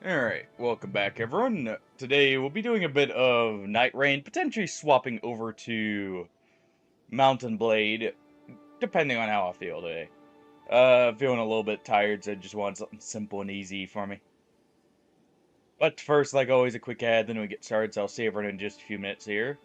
Alright, welcome back everyone. Today we'll be doing a bit of Nightreign, potentially swapping over to Mountain Blade, depending on how I feel today. Feeling a little bit tired, so I just want something simple and easy for me. But first, like always, a quick ad, then we get started, so I'll see everyone in just a few minutes here.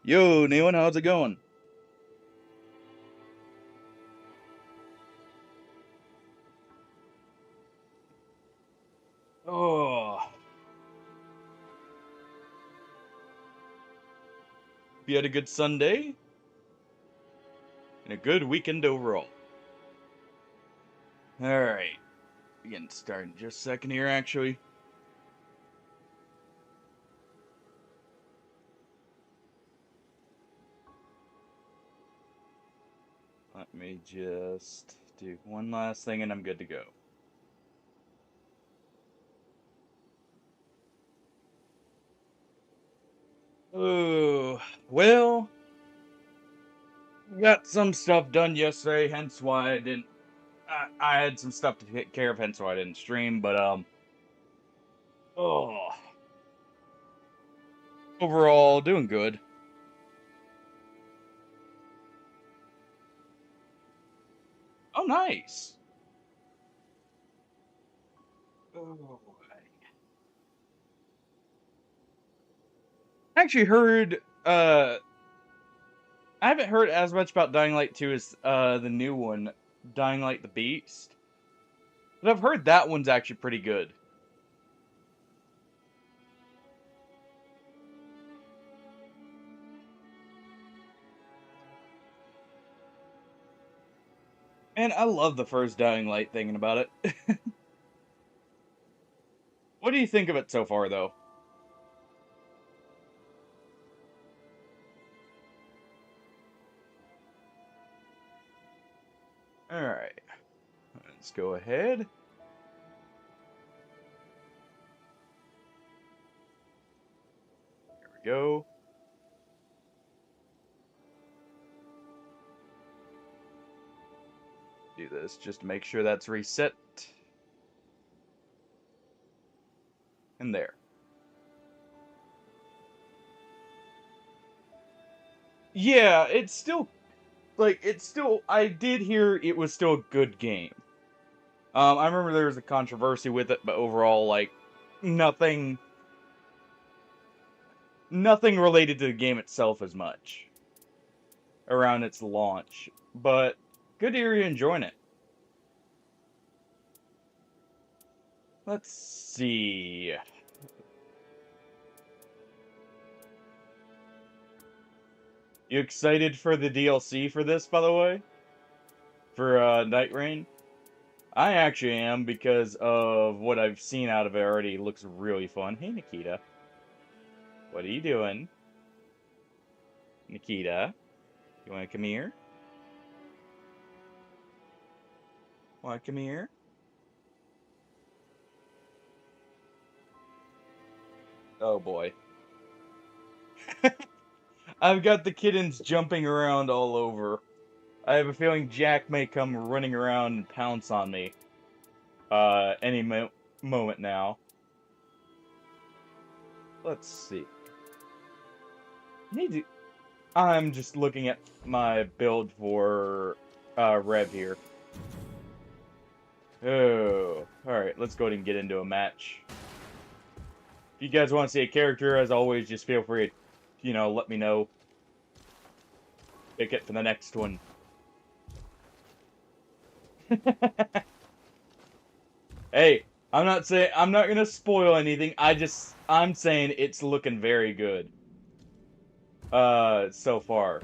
Yo, Neon, how's it going? Oh, you had a good Sunday? And a good weekend overall. Alright, getting started in just a second here, actually. Let me just do one last thing and I'm good to go. Oh, well, got some stuff done yesterday, hence why I didn't. I had some stuff to take care of, hence why I didn't stream. But oh, overall doing good. Oh, nice. Oh, I actually heard. I haven't heard as much about Dying Light 2 as the new one, Dying Light the Beast. But I've heard that one's actually pretty good. And I love the first Dying Light thinking about it. What do you think of it so far, though? Alright, let's go ahead. There we go. Do this just to make sure that's reset. And there. Yeah, it's still I did hear it was still a good game. I remember there was a controversy with it, but overall, like, nothing nothing related to the game itself as much around its launch. But good to hear you enjoying it. Let's see. You excited for the DLC for this, by the way? For Nightreign? I actually am because of what I've seen out of it already. It looks really fun. Hey, Nikita. What are you doing? Nikita, you want to come here? Want to come here? Oh boy. I've got the kittens jumping around all over. I have a feeling Jack may come running around and pounce on me. Any moment now. Let's see. Need to. I'm just looking at my build for Rev here. Oh, Alright, let's go ahead and get into a match. If you guys want to see a character, as always, just feel free to, let me know. Pick it for the next one. Hey, I'm not gonna spoil anything. I'm saying it's looking very good. So far.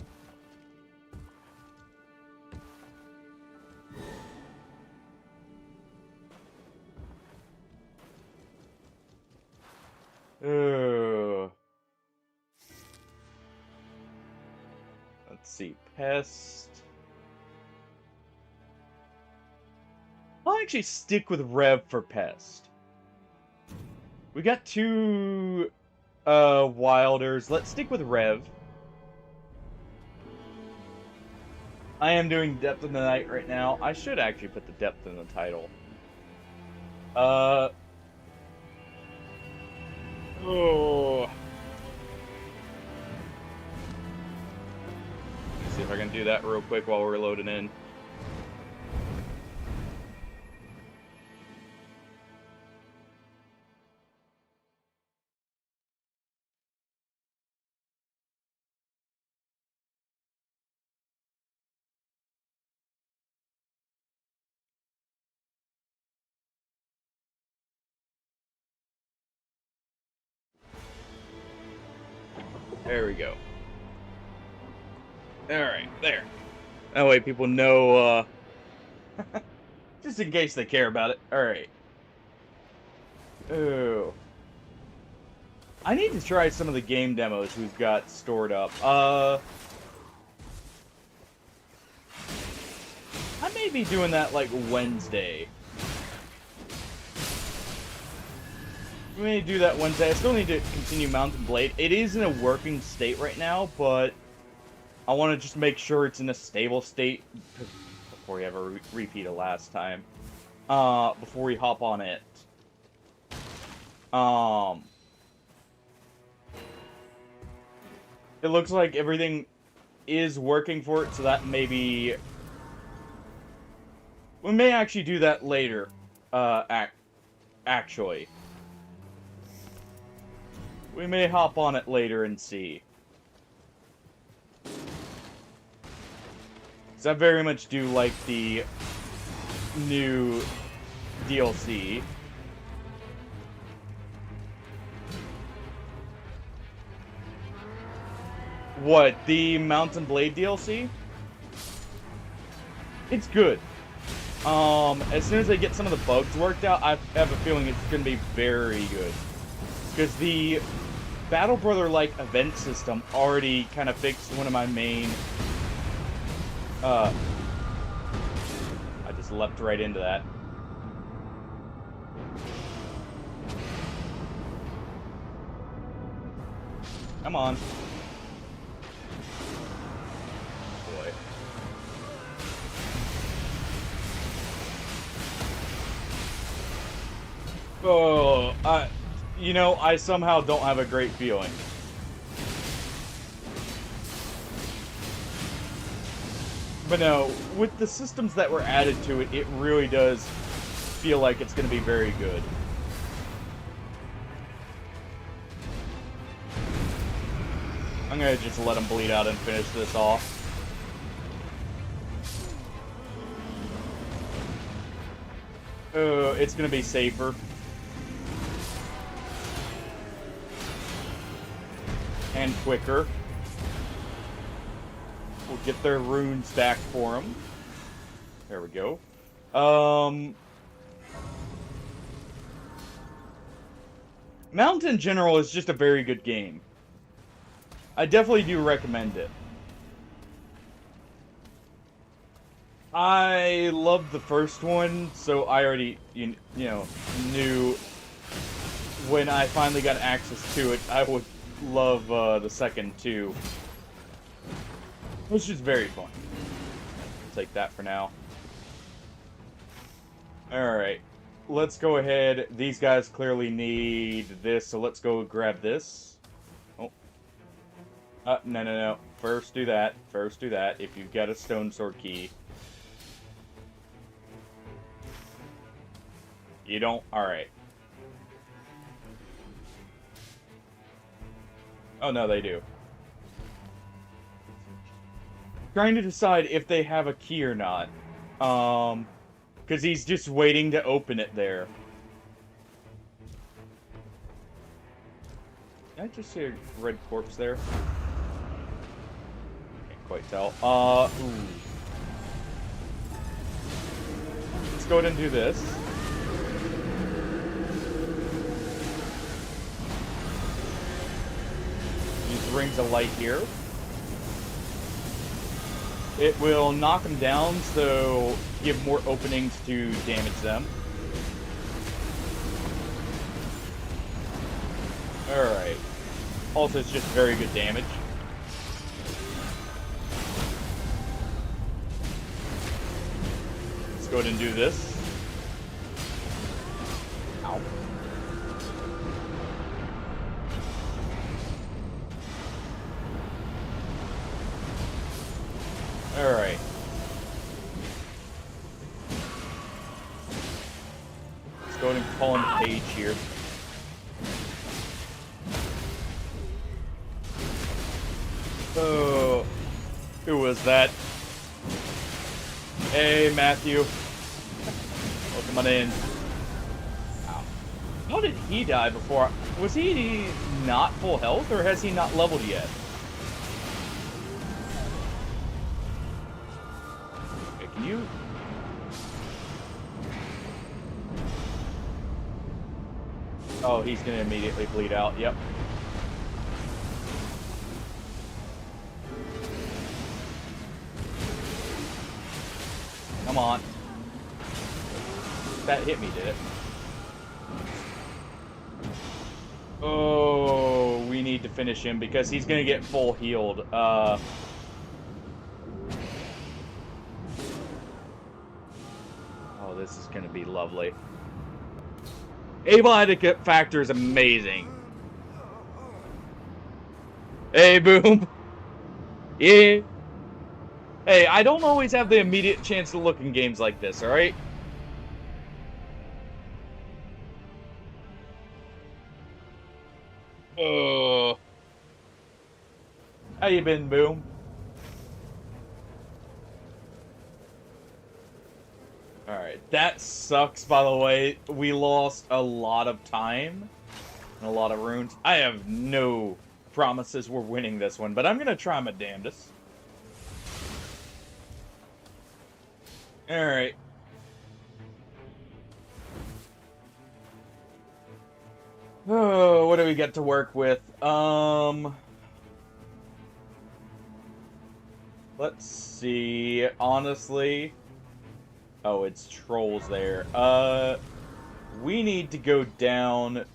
Let's see, Pest. I'll actually stick with Rev for Pest. We got two Wilders. Let's stick with Rev. I am doing Depth of the Night right now. I should actually put the depth in the title. Oh. Let's see if I can do that real quick while we're loading in. There we go. Alright, there. That way people know, just in case they care about it. Alright. Oh. I need to try some of the game demos we've got stored up. I may be doing that, like, Wednesday. We may do that Wednesday. I still need to continue Mountain Blade. It is in a working state right now, but I want to just make sure it's in a stable state before we have a repeat of last time. Before we hop on it. It looks like everything is working for it, so that maybe we may actually do that later. Actually. We may hop on it later and see. Because I very much do like the new DLC. What, the Mountain Blade DLC? It's good. As soon as I get some of the bugs worked out, I have a feeling it's going to be very good. Because the Battle Brother-like event system already kind of fixed one of my main... I just leapt right into that. Come on. Boy. Oh, I somehow don't have a great feeling. But no, with the systems that were added to it, it really does feel like it's going to be very good. I'm going to just let him bleed out and finish this off. It's going to be safer. And quicker. We'll get their runes back for them. There we go. Mount in general is just a very good game. I definitely do recommend it. I loved the first one, so I already, you know, knew when I finally got access to it, I would love the second too. It was just very fun. I'll take that for now. Alright. Let's go ahead. These guys clearly need this, so let's go grab this. Oh. No. First do that. First do that, if you've got a stone sword key. You don't? Alright. Oh, no, they do. Trying to decide if they have a key or not. Because he's just waiting to open it there. Did I just see a red corpse there? Can't quite tell. Ooh. Let's go ahead and do this. Use rings of light here. It will knock them down, so give more openings to damage them. Alright. Also, it's just very good damage. Let's go ahead and do this. Ow. Alright. Let's go ahead and call in the page here. Oh, who was that? Hey, Matthew. Welcome on in. Ow. How did he die before? Was he not full health, or has he not leveled yet? Okay, can you... Oh, he's gonna immediately bleed out. Yep. Come on. That hit me, did it? Oh, we need to finish him because he's gonna get full healed. Oh, this is gonna be lovely. Abiotic factor is amazing. Hey, Boom. Yeah. Hey, I don't always have the immediate chance to look in games like this, alright? How you been, Boom? Alright, that sucks, by the way. We lost a lot of time and a lot of runes. I have no promises we're winning this one, but I'm gonna try my damnedest. Alright. Oh, what do we get to work with? Let's see. Honestly. Oh, it's trolls there. We need to go down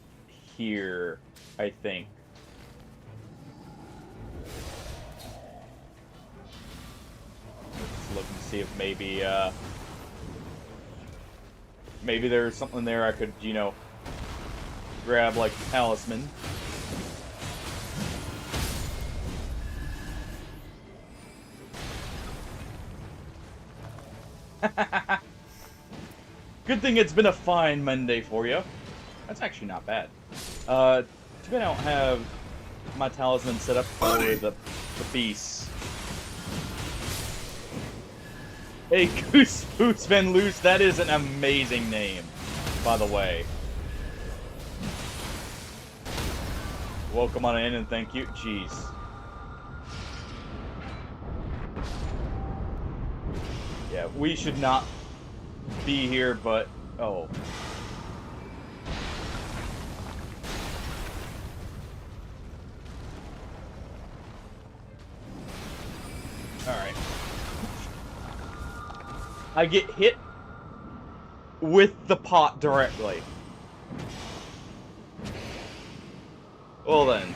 here, I think. Let's look and see if maybe, maybe there's something there I could, you know, grab, like, talisman. Good thing it's been a fine Monday for you. That's actually not bad. Too bad I don't have my talisman set up for the beasts. Hey, Goose Boots Van Loose, that is an amazing name, by the way. Welcome on in and thank you. Jeez. Yeah, we should not be here, but... Oh. Alright. I get hit with the pot directly. Well then.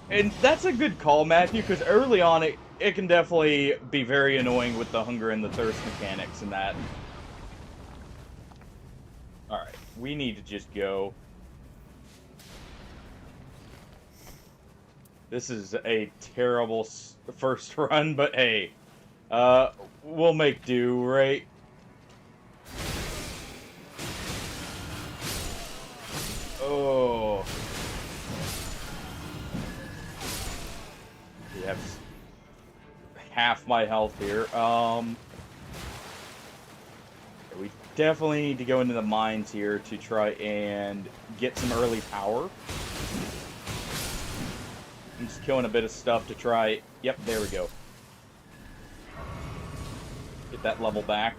And that's a good call, Matthew, because early on it can definitely be very annoying with the hunger and the thirst mechanics and that. Alright, we need to just go. This is a terrible first run, but hey, Uh, we'll make do, right? Oh. We have half my health here. We definitely need to go into the mines here to try and get some early power. I'm just killing a bit of stuff to try. Yep, there we go. Get that level back.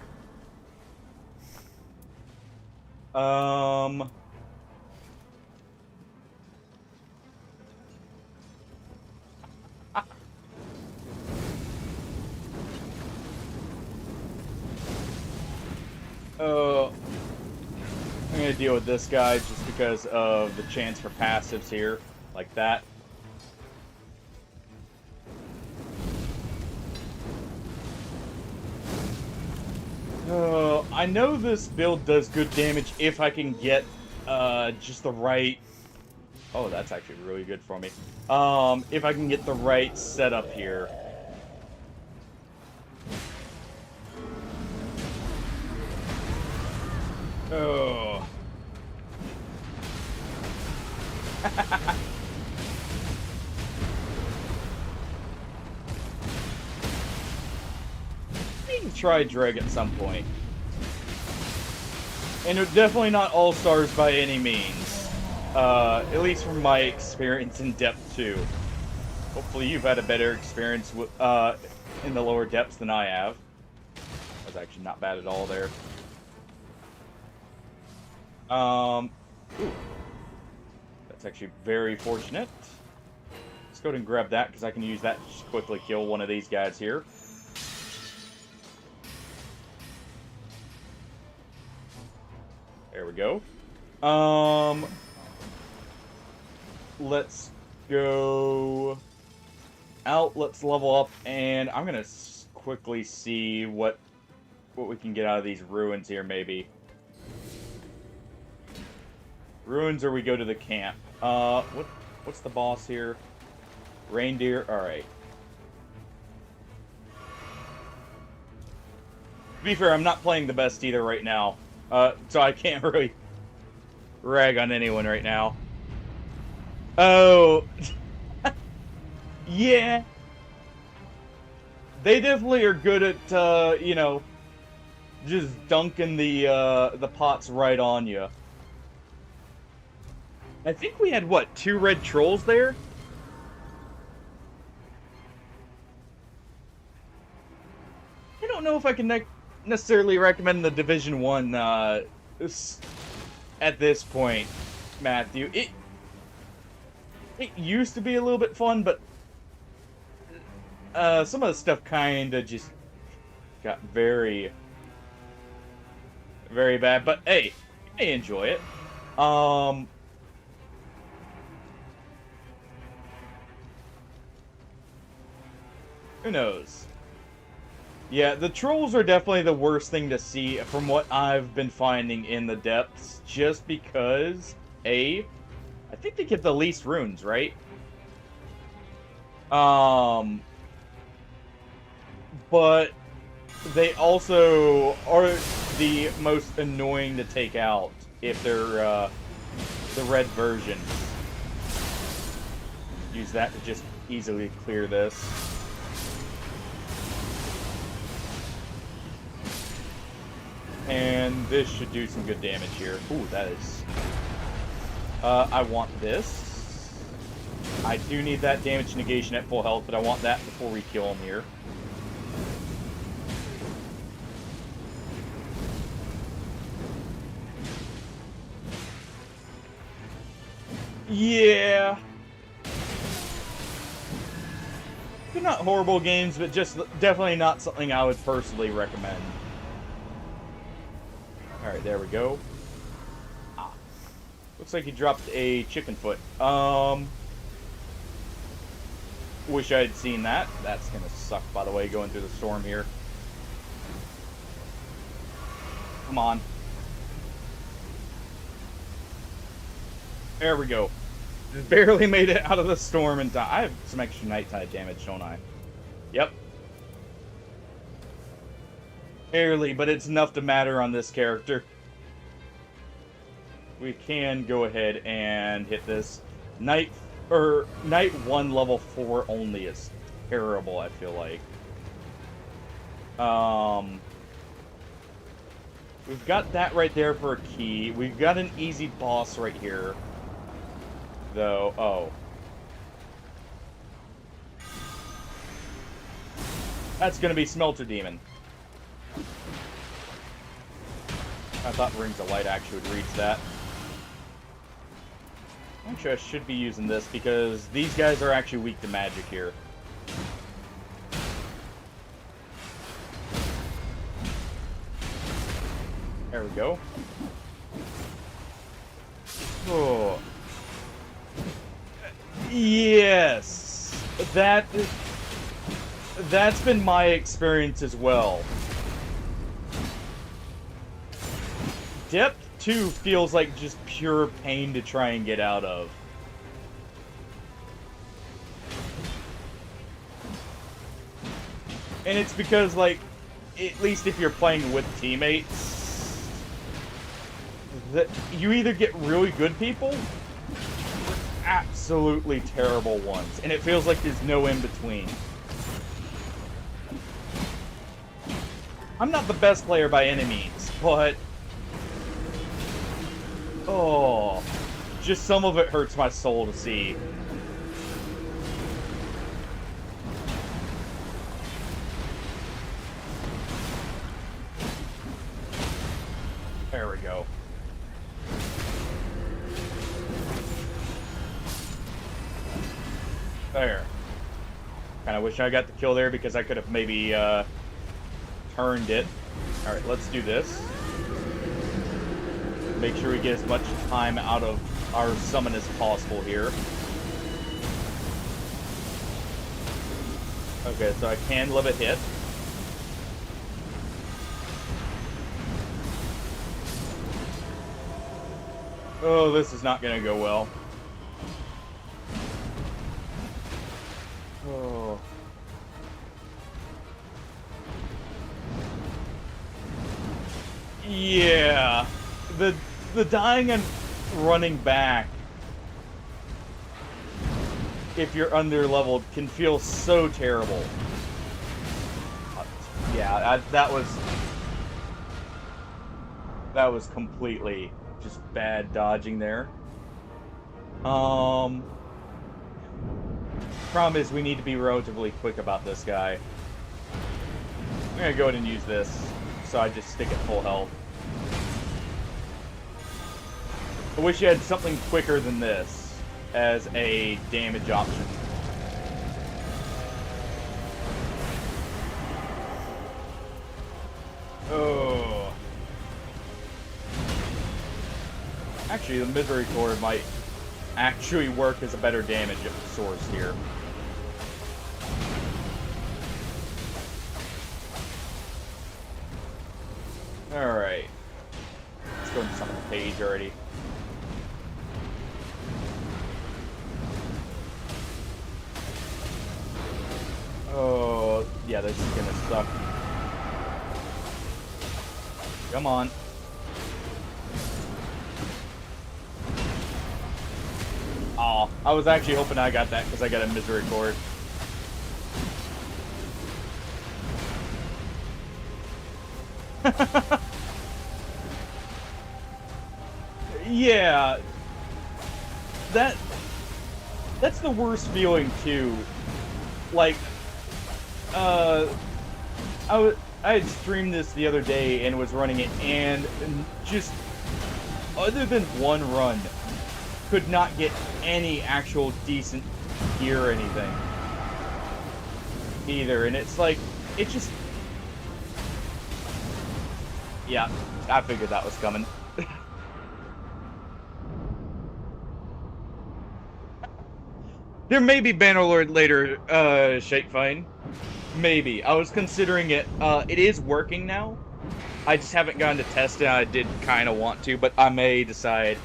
I'm gonna deal with this guy just because of the chance for passives here, like that. I know this build does good damage if I can get just the right. Oh, that's actually really good for me. If I can get the right setup here. Oh. I need to try Dreg at some point. And they're definitely not all-stars by any means. At least from my experience in Depth 2. Hopefully you've had a better experience with, in the lower depths than I have. That's actually not bad at all there. Ooh. That's actually very fortunate. Let's go ahead and grab that, because I can use that to just quickly kill one of these guys here. There we go. Let's go out. Let's level up, and I'm gonna quickly see what we can get out of these ruins here, maybe. Ruins, or we go to the camp. What's the boss here? Reindeer. All right. To be fair, I'm not playing the best either right now. So I can't really rag on anyone right now. Oh. Yeah. They definitely are good at, you know, just dunking the pots right on you. I think we had, what, 2 red trolls there? I don't know if I can necessarily recommend the Division 1 at this point, Matthew. It used to be a little bit fun, but some of the stuff kind of just got very, very bad. But hey, you may enjoy it. Who knows? Yeah, the trolls are definitely the worst thing to see from what I've been finding in the depths, just because, I think they get the least runes, right? But they also are the most annoying to take out if they're, the red version. Use that to just easily clear this. And this should do some good damage here. Ooh, that is... I want this. I do need that damage negation at full health, but I want that before we kill him here. Yeah. They're not horrible games, but just definitely not something I would personally recommend. Alright, there we go. Ah. Looks like he dropped a chicken foot. Wish I had seen that. That's gonna suck, by the way, going through the storm here. Come on. There we go. Just barely made it out of the storm in time. I have some extra night tide damage, don't I? Yep. Barely, but it's enough to matter on this character. We can go ahead and hit this. Night 1 level 4 only is terrible, I feel like. We've got that right there for a key. We've got an easy boss right here. Though, oh. That's gonna be Smelter Demon. I thought Rings of Light actually would reach that. Actually, I should be using this because these guys are actually weak to magic here. There we go. Oh. Yes! That's been my experience as well. Depth 2 feels like just pure pain to try and get out of. And it's because, like, at least if you're playing with teammates, that you either get really good people or absolutely terrible ones. And it feels like there's no in-between. I'm not the best player by any means, but oh, just some of it hurts my soul to see. There we go. There. Kinda wish I got the kill there because I could have maybe, turned it. Alright, let's do this. Make sure we get as much time out of our summon as possible here. Okay, so I can live a hit. Oh, this is not gonna go well. Oh. Yeah. The dying and running back, if you're under-leveled, can feel so terrible. Yeah, that was completely just bad dodging there. Problem is we need to be relatively quick about this guy. I'm gonna go ahead and use this, so I just stick at full health. I wish you had something quicker than this as a damage option. Oh. Actually, the Misericord might actually work as a better damage source here. Alright. Let's go and summon the page already. Oh, yeah, this is gonna suck. Come on. Aw, I was actually hoping I got that because I got a Misericord. Yeah. That's the worst feeling too. Like, I had streamed this the other day and was running it, and just other than one run, could not get any actual decent gear or anything either. And it's like, it just, yeah, I figured that was coming. There may be Bannerlord later, Shakefine. Maybe. I was considering it. It is working now. I just haven't gotten to test it. I did kind of want to, but I may decide.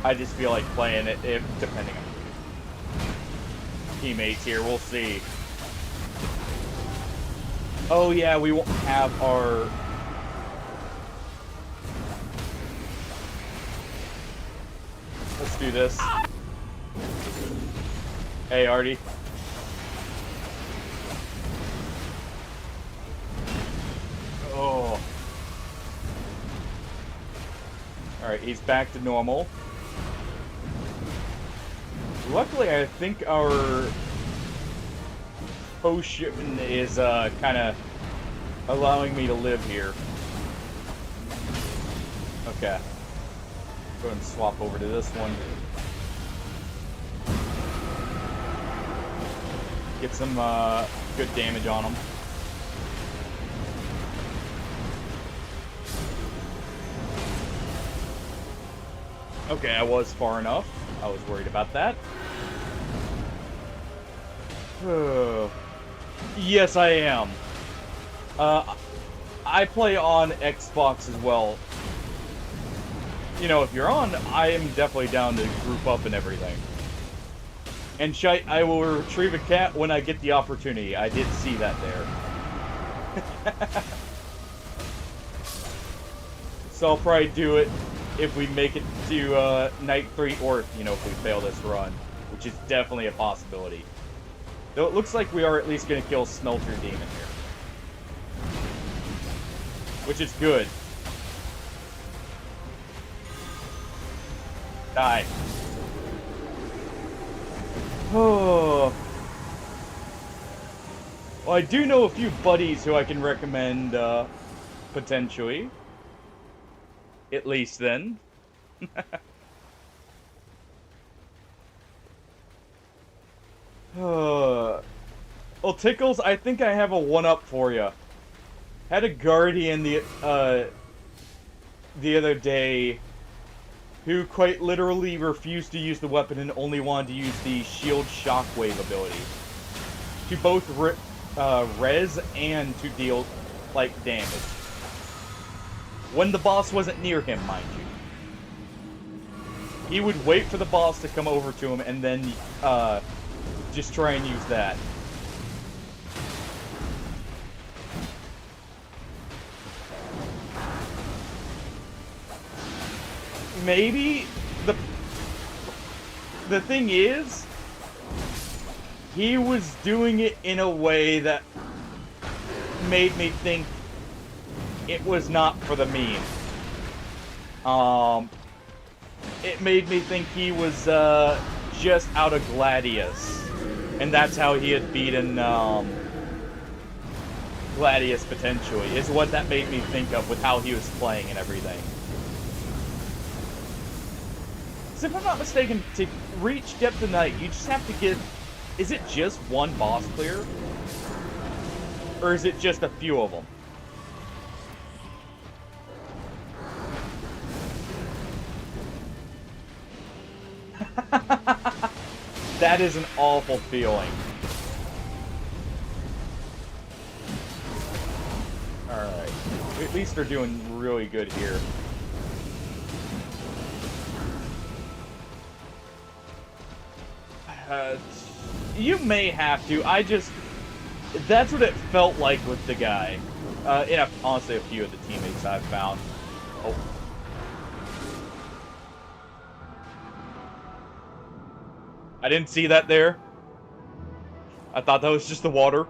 I just feel like playing it, if depending on teammates here. We'll see. Oh yeah, we won't have our... Let's do this. Hey, Artie. Oh. Alright, he's back to normal. Luckily, I think our potion is kind of allowing me to live here. Okay. Go ahead and swap over to this one. Get some good damage on him. Okay, I was far enough. I was worried about that. Yes, I am. I play on Xbox as well. You know, if you're on, I am definitely down to group up and everything. And shite, I will retrieve a cat when I get the opportunity. I did see that there. So I'll probably do it if we make it to Night 3, or, you know, if we fail this run, which is definitely a possibility. Though it looks like we are at least going to kill Smelter Demon here. Which is good. Die. Oh. Well, I do know a few buddies who I can recommend, potentially. At least then. Well, Tickles, I think I have a one-up for you. Had a guardian the other day who quite literally refused to use the weapon and only wanted to use the shield shockwave ability to both res and to deal, like, damage. When the boss wasn't near him, mind you. He would wait for the boss to come over to him and then just try and use that. Maybe the thing is, he was doing it in a way that made me think it was not for the meme. It made me think he was just out of Gladius, and that's how he had beaten Gladius potentially, is what that made me think of with how he was playing and everything. So if I'm not mistaken, to reach Depth of Night, you just have to get... Is it just one boss clear? Or is it just a few of them? That is an awful feeling. Alright. At least they're doing really good here. You may have to. That's what it felt like with the guy. And honestly, a few of the teammates I've found. Oh. I didn't see that there. I thought that was just the water.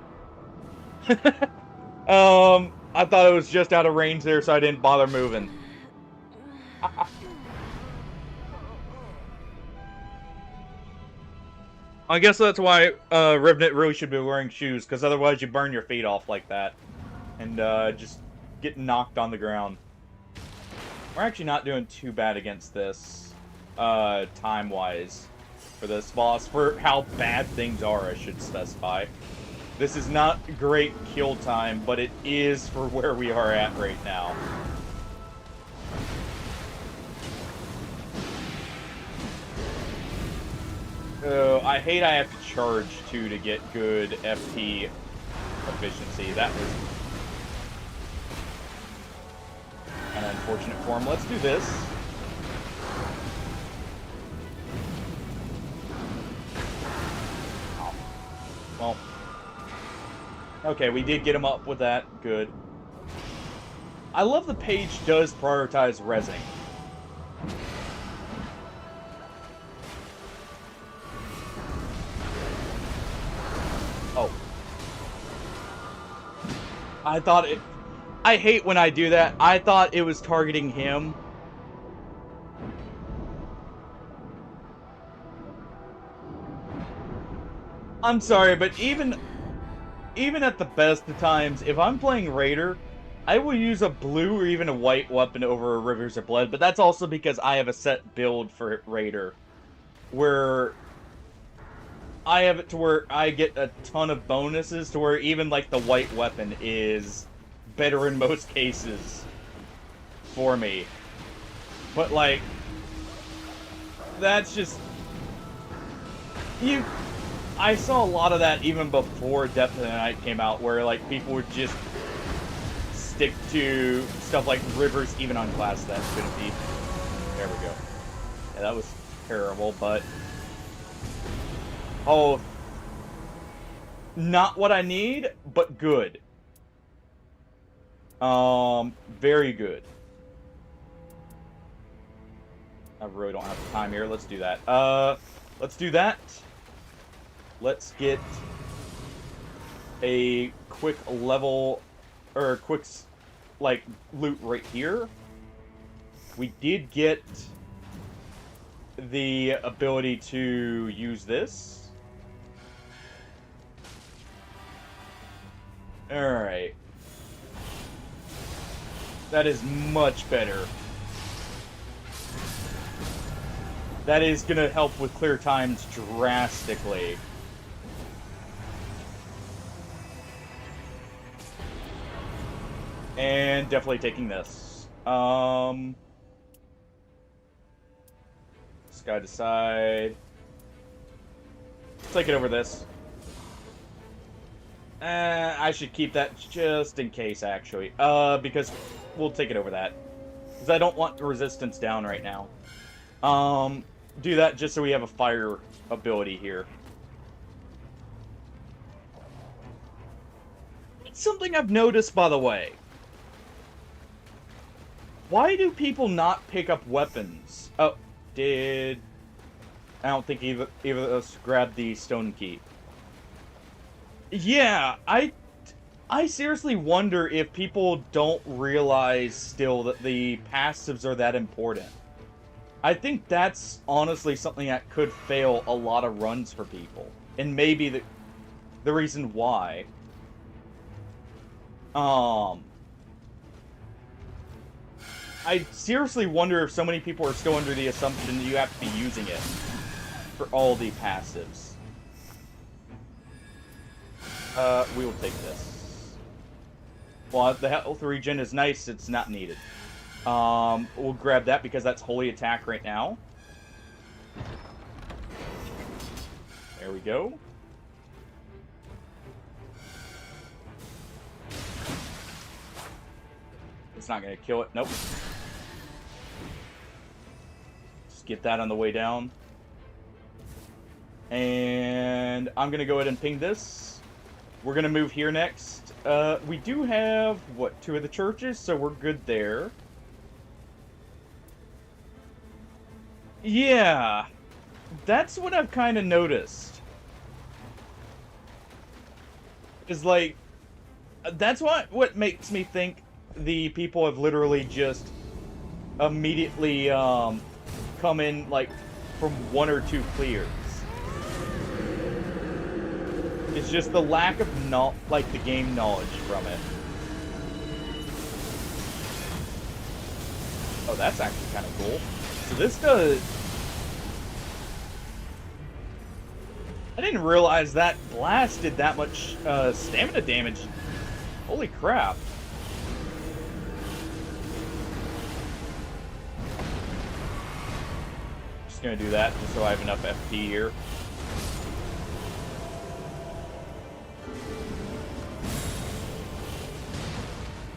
I thought it was just out of range there, so I didn't bother moving. I guess that's why Rivnet really should be wearing shoes, because otherwise you burn your feet off like that. And just get knocked on the ground. We're actually not doing too bad against this, time-wise, for this boss. For how bad things are, I should specify. This is not great kill time, but it is for where we are at right now. I hate I have to charge, too, to get good FP efficiency. That was kind of unfortunate for him. Let's do this. Well, Okay, we did get him up with that. Good. I love the page does prioritize rezzing. Oh. I thought it... I hate when I do that. I thought it was targeting him. I'm sorry, but even at the best of times, if I'm playing Raider, I will use a blue or even a white weapon over Rivers of Blood, but that's also because I have a set build for Raider, where I have it to where I get a ton of bonuses to where even, like, the white weapon is better in most cases for me. But, like, that's just... I saw a lot of that even before Depth of the Night came out, where, like, people would just stick to stuff like Rivers, even on class that shouldn't be. There we go. Yeah, that was terrible, but... Oh, not what I need, but good. Very good. I really don't have the time here. Let's do that. Let's do that. Let's get a quick level, or a quick, like, loot right here. We did get the ability to use this. Alright. That is much better. That is going to help with clear times drastically. And definitely taking this. Sky decide. Let's take it over this. I should keep that just in case, actually. Because we'll take it over that. Because I don't want the resistance down right now. Do that just so we have a fire ability here. It's something I've noticed, by the way. Why do people not pick up weapons? Oh, I don't think either of us grabbed the stone key. Yeah, I seriously wonder if people don't realize still that the passives are that important. I think that's honestly something that could fail a lot of runs for people. And maybe the reason why. I seriously wonder if so many people are still under the assumption that you have to be using it for all the passives. We will take this. Well, the health regen is nice, it's not needed. We'll grab that because that's holy attack right now. There we go. It's not going to kill it. Nope. Just get that on the way down. And I'm going to go ahead and ping this. We're going to move here next. We do have, what, 2 of the churches, so we're good there. Yeah. That's what I've kind of noticed. Is like, that's what makes me think the people have literally just immediately come in like from 1 or 2 clears. It's just the lack of the game knowledge from it. Oh, that's actually kind of cool. So this does... I didn't realize that blast did that much stamina damage. Holy crap. Just gonna do that just so I have enough FP here.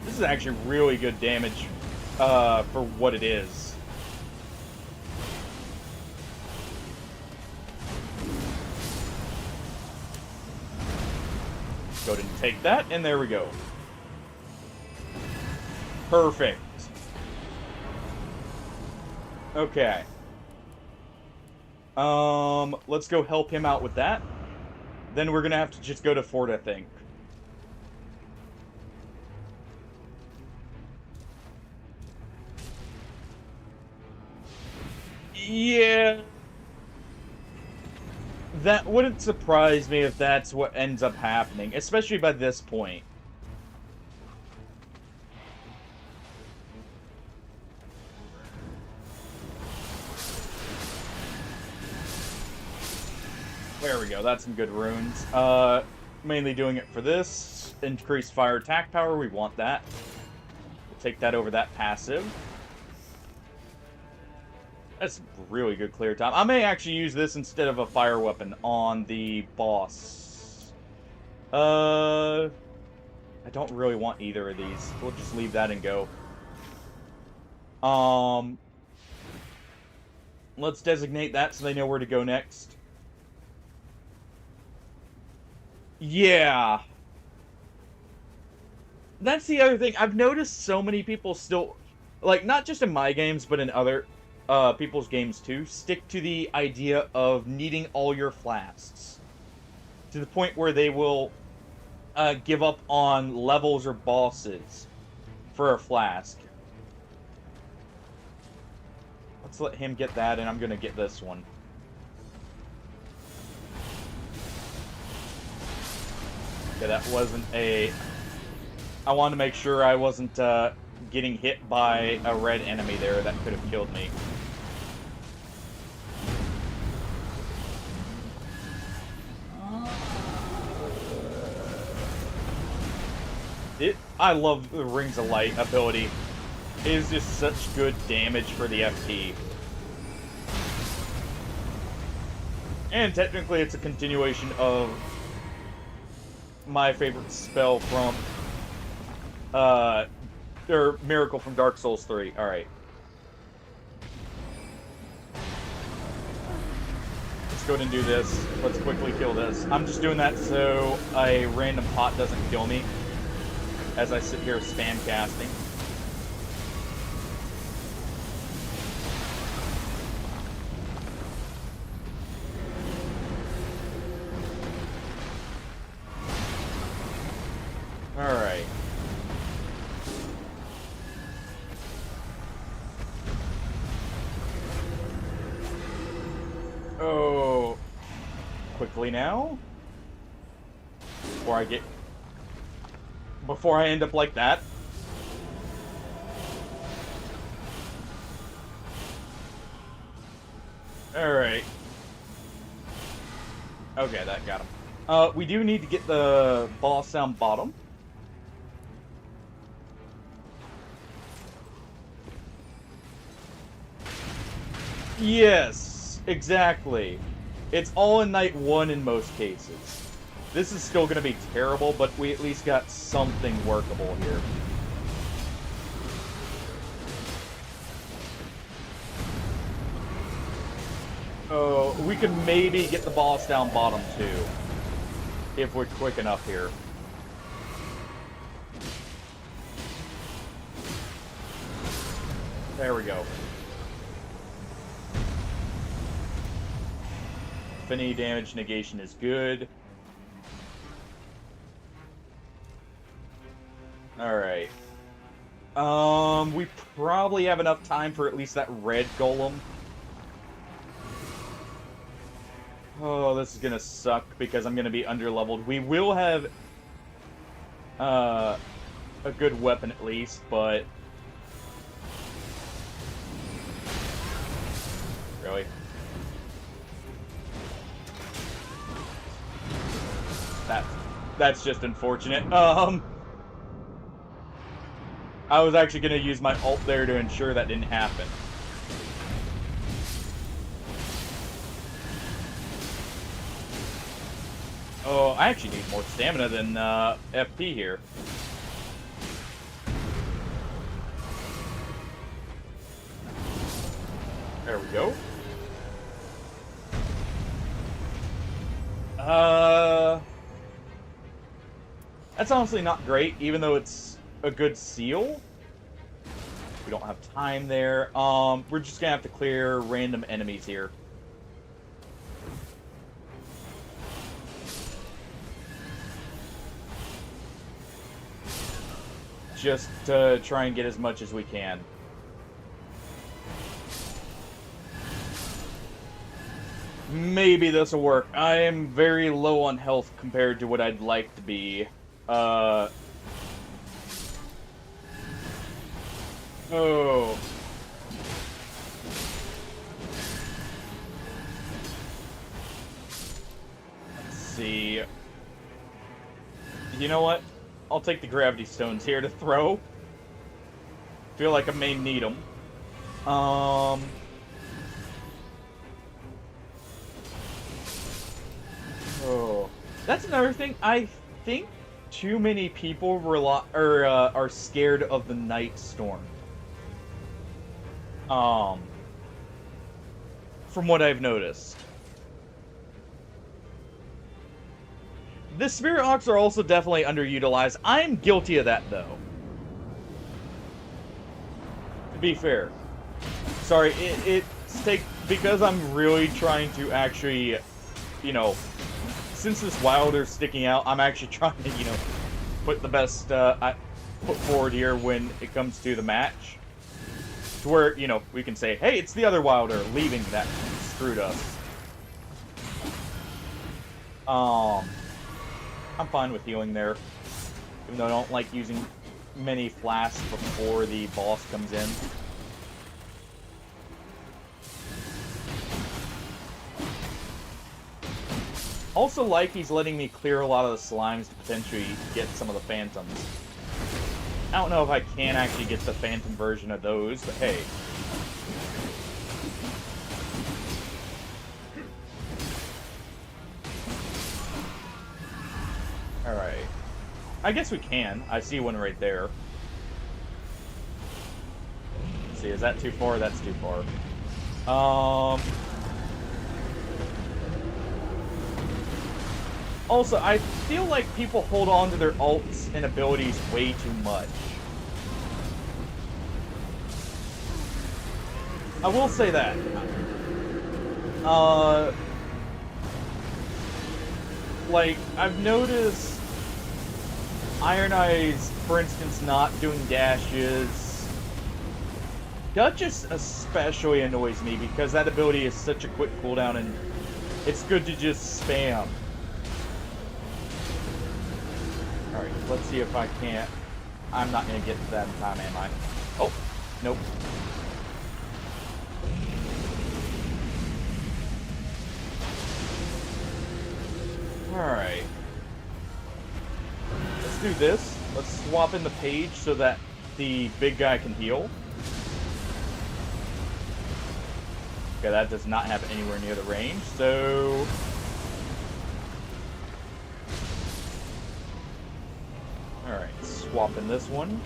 This is actually really good damage for what it is. Go ahead and take that, and there we go. Perfect. Okay. Let's go help him out with that. Then we're gonna have to just go to Fort, I think. Yeah. That wouldn't surprise me if that's what ends up happening, especially by this point. There we go, that's some good runes. Mainly doing it for this. Increased fire attack power, we want that. We'll take that over that passive. That's really good clear time. I may actually use this instead of a fire weapon on the boss. I don't really want either of these. We'll just leave that and go. Let's designate that so they know where to go next. Yeah. That's the other thing. I've noticed so many people still, like, not just in my games, but in other people's games too, stick to the idea of needing all your flasks. To the point where they will give up on levels or bosses for a flask. Let's let him get that, and I'm gonna get this one. Okay, that wasn't a... I wanted to make sure I wasn't getting hit by a red enemy there. That could have killed me. I love the Rings of Light ability. It is just such good damage for the FP. And technically it's a continuation of my favorite spell from or Miracle from Dark Souls 3. Alright. Let's go ahead and do this. Let's quickly kill this. I'm just doing that so a random pot doesn't kill me as I sit here spam casting. Alright. Oh. Quickly now. Before I end up like that. Alright. Okay, that got him. We do need to get the boss down bottom. Yes, exactly. It's all in night 1 in most cases. This is still going to be terrible, but we at least got something workable here. Oh, we could maybe get the boss down bottom too, if we're quick enough here. There we go. Affinity damage negation is good. Alright. We probably have enough time for at least that red golem. Oh, this is gonna suck because I'm gonna be underleveled. We will have a good weapon at least, but... Really? That's just unfortunate. I was actually going to use my ult there to ensure that didn't happen. Oh, I actually need more stamina than FP here. There we go. That's honestly not great, even though it's a good seal. We don't have time there. We're just gonna have to clear random enemies here. Just to try and get as much as we can. Maybe this will work. I am very low on health compared to what I'd like to be. Oh. Let's see. You know what? I'll take the gravity stones here to throw. Feel like I may need them. Oh, that's another thing. I think too many people are scared of the night storm. From what I've noticed. The Spirit Hawks are also definitely underutilized. I'm guilty of that, though. To be fair. Sorry, because I'm really trying to actually, you know, since this Wilder's sticking out, I'm actually trying to, you know, put the best foot forward here when it comes to the match. To where, you know, we can say, hey, it's the other Wilder leaving that screwed us. I'm fine with healing there. Even though I don't like using many flasks before the boss comes in. Also like he's letting me clear a lot of the slimes to potentially get some of the phantoms. I don't know if I can actually get the phantom version of those, but hey. Alright. I guess we can. I see one right there. Let's see, is that too far? That's too far. Also, I feel like people hold on to their ults and abilities way too much. I will say that. Like, I've noticed Iron Eyes, for instance, not doing dashes. Duchess especially annoys me because that ability is such a quick cooldown and it's good to just spam. Alright, let's see if I can't. I'm not going to get to that in time, am I? Oh, nope. Alright. Let's do this. Let's swap in the page so that the big guy can heal. Okay, that does not have anywhere near the range, so... Alright, swap in this one.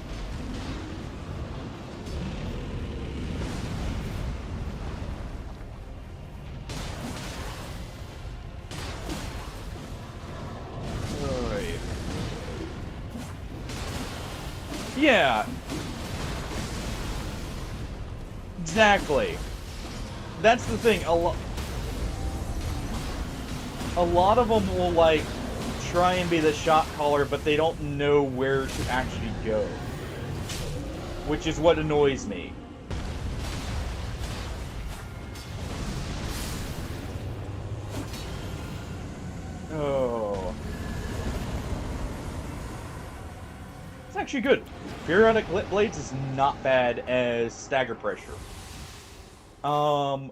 Alright. Yeah. Exactly. That's the thing. A lot of them will, like, try and be the shot caller, but they don't know where to actually go. Which is what annoys me. Oh. It's actually good. Periodic Lit Blades is not bad as stagger pressure. I'm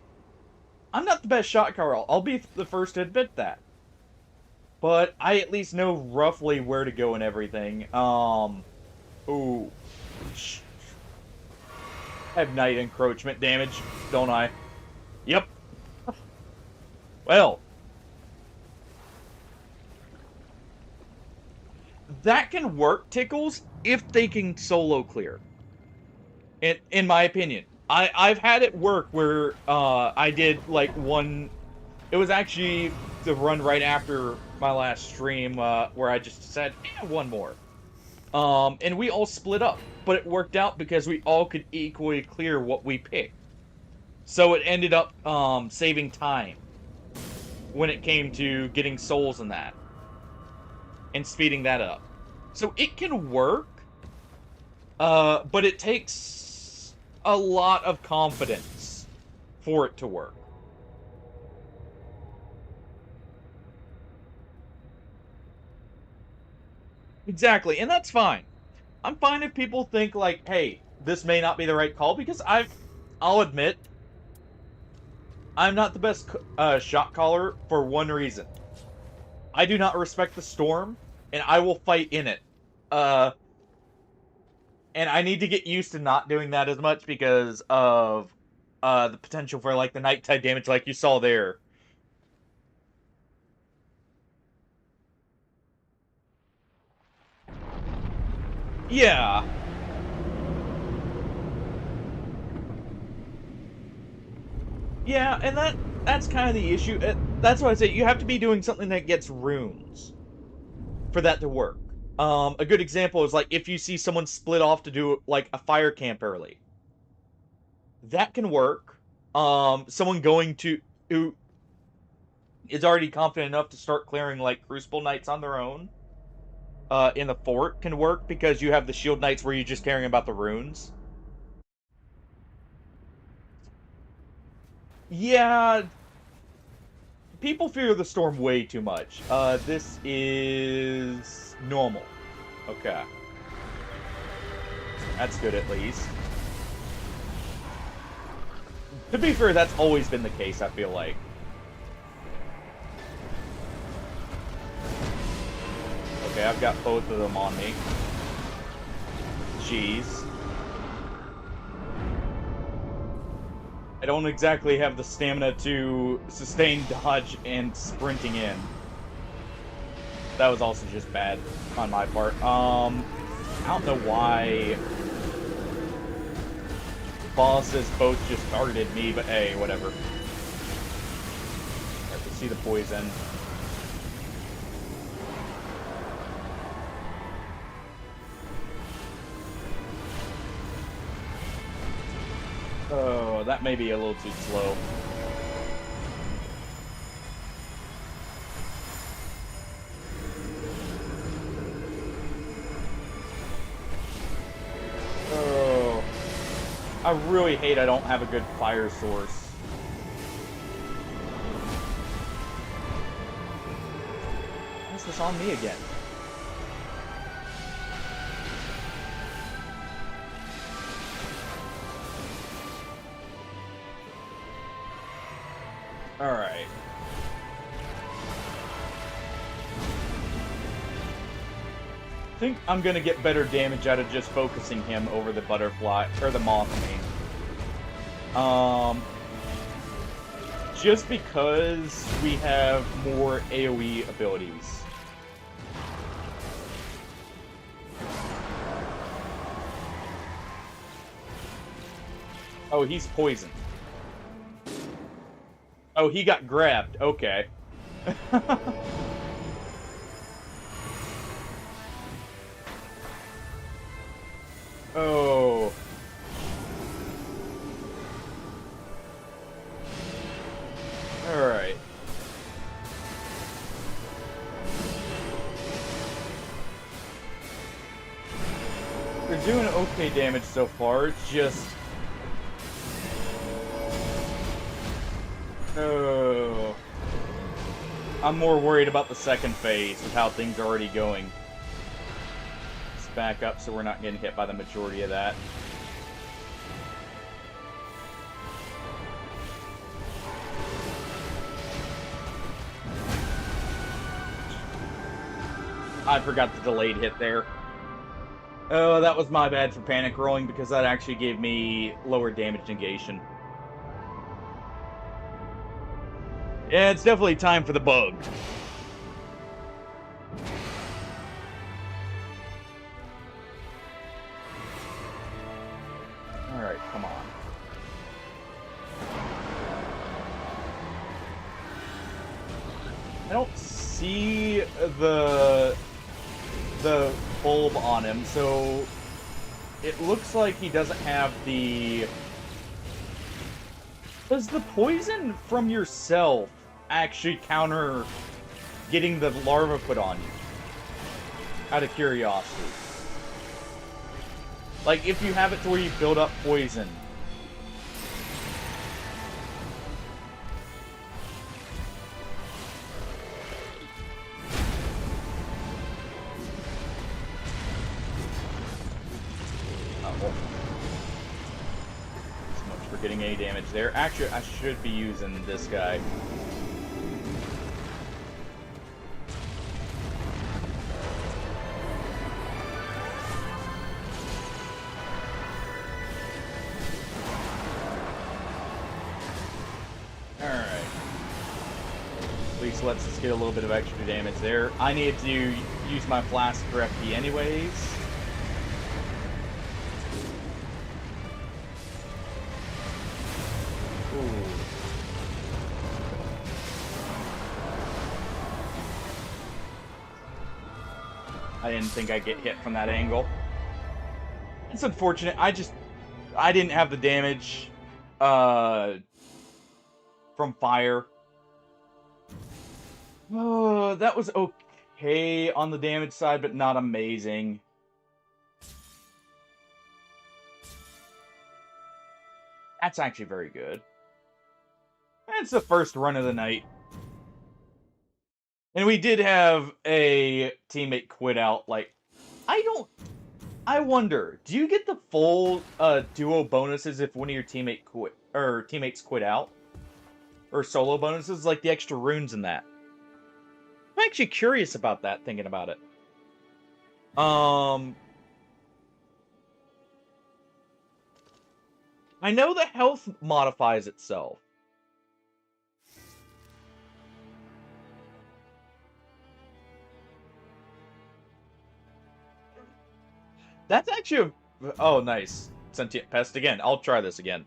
not the best shot caller. I'll be the first to admit that. But I at least know roughly where to go and everything. Ooh. I have night encroachment damage, don't I? Yep. Well. That can work, Tickles, if they can solo clear. In my opinion. I've had it work where I did like one... It was actually the run right after my last stream, where I just said, one more. And we all split up, but it worked out because we all could equally clear what we picked. So it ended up, saving time when it came to getting souls and that, and speeding that up. So it can work, but it takes a lot of confidence for it to work. Exactly, and that's fine. I'm fine if people think like, hey, this may not be the right call, because I'll admit, I'm not the best shot caller for one reason. I do not respect the storm, and I will fight in it. Uh, and I need to get used to not doing that as much because of the potential for like the nighttime damage, like you saw there. Yeah, yeah, and that's kind of the issue. That's why I say you have to be doing something that gets runes for that to work. A good example is like if you see someone split off to do like a fire camp early, that can work. Someone going to who is already confident enough to start clearing like Crucible Knights on their own, in the fort can work because you have the Shield Knights where you're just caring about the runes. Yeah, people fear the storm way too much. This is normal. Okay. That's good at least. To be fair, that's always been the case, I feel like. Okay, I've got both of them on me. Jeez. I don't exactly have the stamina to sustain dodge and sprinting in. That was also just bad on my part. I don't know why bosses both just targeted me, but hey, whatever. I can see the poison. Oh, that may be a little too slow. Oh, I really hate I don't have a good fire source. Why is this on me again? Alright. I think I'm gonna get better damage out of just focusing him over the butterfly, or the moth, I mean. Just because we have more AoE abilities. Oh, he's poisoned. Oh, he got grabbed. Okay. Oh. Alright. They're doing okay damage so far, it's just... Oh. I'm more worried about the second phase with how things are already going. Let's back up so we're not getting hit by the majority of that. I forgot the delayed hit there. Oh, that was my bad for panic rolling because that actually gave me lower damage negation. Yeah, it's definitely time for the bug. Alright, come on. don't see the bulb on him, so it looks like he doesn't have the... Does the poison from yourself actually counter getting the larva put on you? Out of curiosity. Like, if you have it to where you build up poison. So much for getting any damage there. Actually, I should be using this guy. Lets us get a little bit of extra damage there. I need to use my flask for FP anyways. Ooh. I didn't think I'd get hit from that angle. It's unfortunate. I didn't have the damage from fire. Oh, that was okay on the damage side, but not amazing. That's actually very good. It's the first run of the night. And we did have a teammate quit out, like... I wonder, do you get the full duo bonuses if one of your teammates quit out? Or solo bonuses, like the extra runes in that? I'm actually curious about that, thinking about it. I know the health modifies itself. That's actually oh, nice. Sentient pest again. I'll try this again.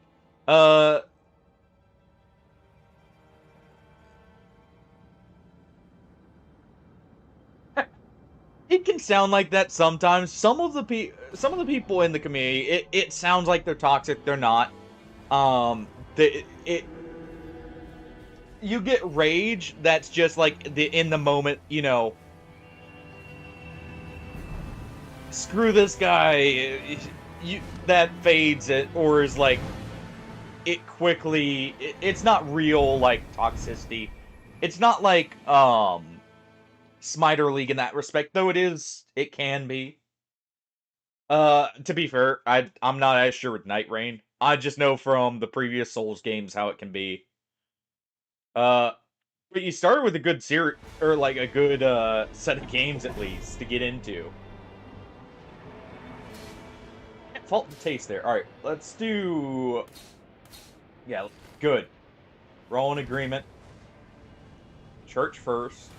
It can sound like that sometimes. Some of the people in the community, it sounds like they're toxic. They're not. You get rage that's just like in the moment, you know. Screw this guy. That fades it, or is like it quickly. It's not real like toxicity. It's not like Smiter League in that respect, though it can be. To be fair, I'm not as sure with Nightreign. I just know from the previous Souls games how it can be. But you started with a good series, or like a good set of games at least to get into. Can't fault the taste there. All right, let's do. Yeah, good. We're all in agreement. Church first.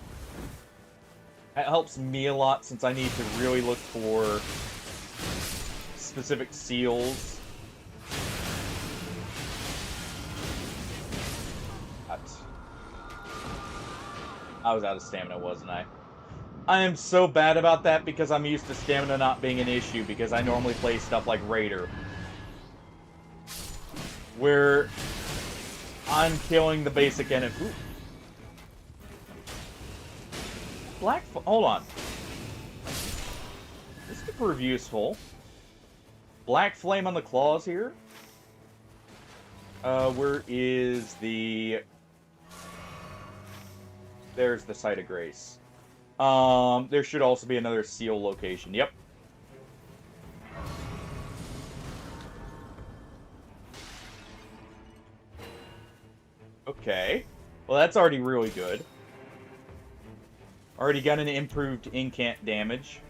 That helps me a lot since I need to really look for specific seals. I was out of stamina, wasn't I? I am so bad about that because I'm used to stamina not being an issue because I normally play stuff like Raider, where I'm killing the basic enemy. Ooh. Hold on. This could prove useful. Black flame on the claws here. Where is the... There's the site of grace. There should also be another seal location. Yep. Okay. Well, that's already really good. Already got an improved incant damage.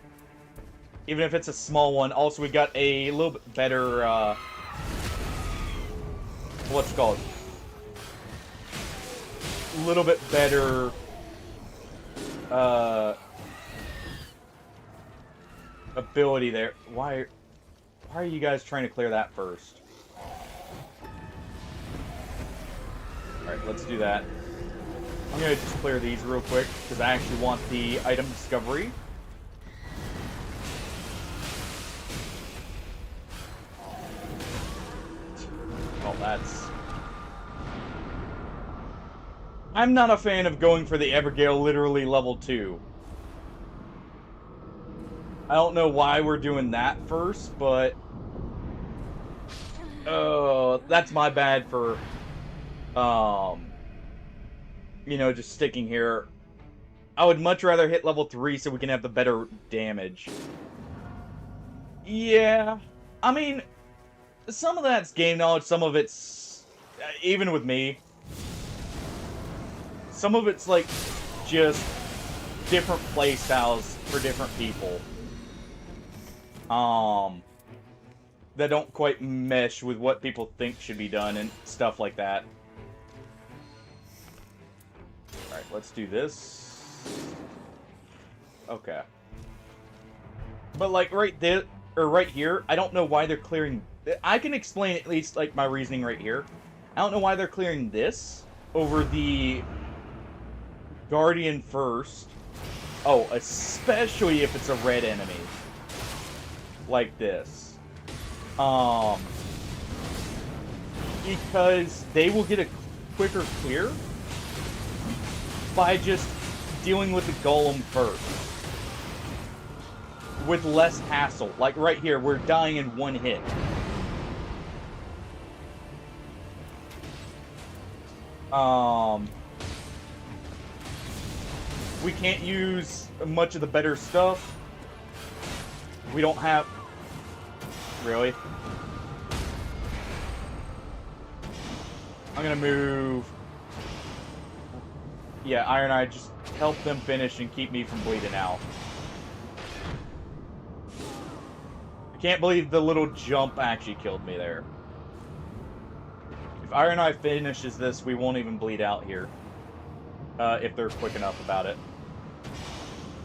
Even if it's a small one. Also, we got a little bit better, what's it called? A little bit better, ability there. Why are you guys trying to clear that first? Alright, let's do that. I'm gonna just clear these real quick, because I actually want the item discovery. Oh, that's... I'm not a fan of going for the Evergale literally level 2. I don't know why we're doing that first, but... Oh, that's my bad for... You know, just sticking here. I would much rather hit level 3 so we can have the better damage. Yeah. I mean, some of that's game knowledge, some of it's... Even with me. Some of it's, like, just different play styles for different people. That don't quite mesh with what people think should be done and stuff like that. Alright, let's do this. Okay. But, like, right there, or right here, I don't know why they're clearing... I can explain at least, like, my reasoning right here. I don't know why they're clearing this over the Guardian first. Oh, especially if it's a red enemy. Like this. Because they will get a quicker clear by just dealing with the golem first. With less hassle. Like right here, we're dying in one hit. We can't use much of the better stuff. We don't have... Really? I'm gonna move... Yeah, Iron Eye, just help them finish and keep me from bleeding out. I can't believe the little jump actually killed me there. If Iron Eye finishes this, we won't even bleed out here. If they're quick enough about it.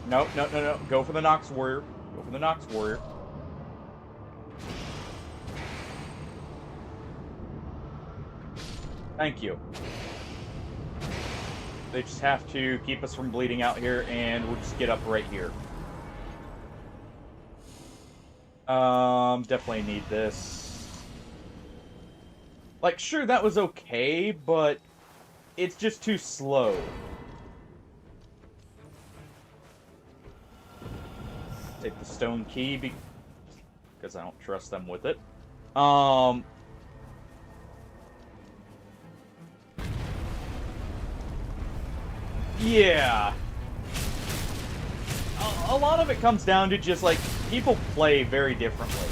No, no, no, no. Go for the Nox Warrior. Go for the Nox Warrior. Thank you. They just have to keep us from bleeding out here, and we'll just get up right here. Definitely need this. Like, sure, that was okay, but it's just too slow. Take the stone key because I don't trust them with it. Yeah. A lot of it comes down to just, like, people play very differently.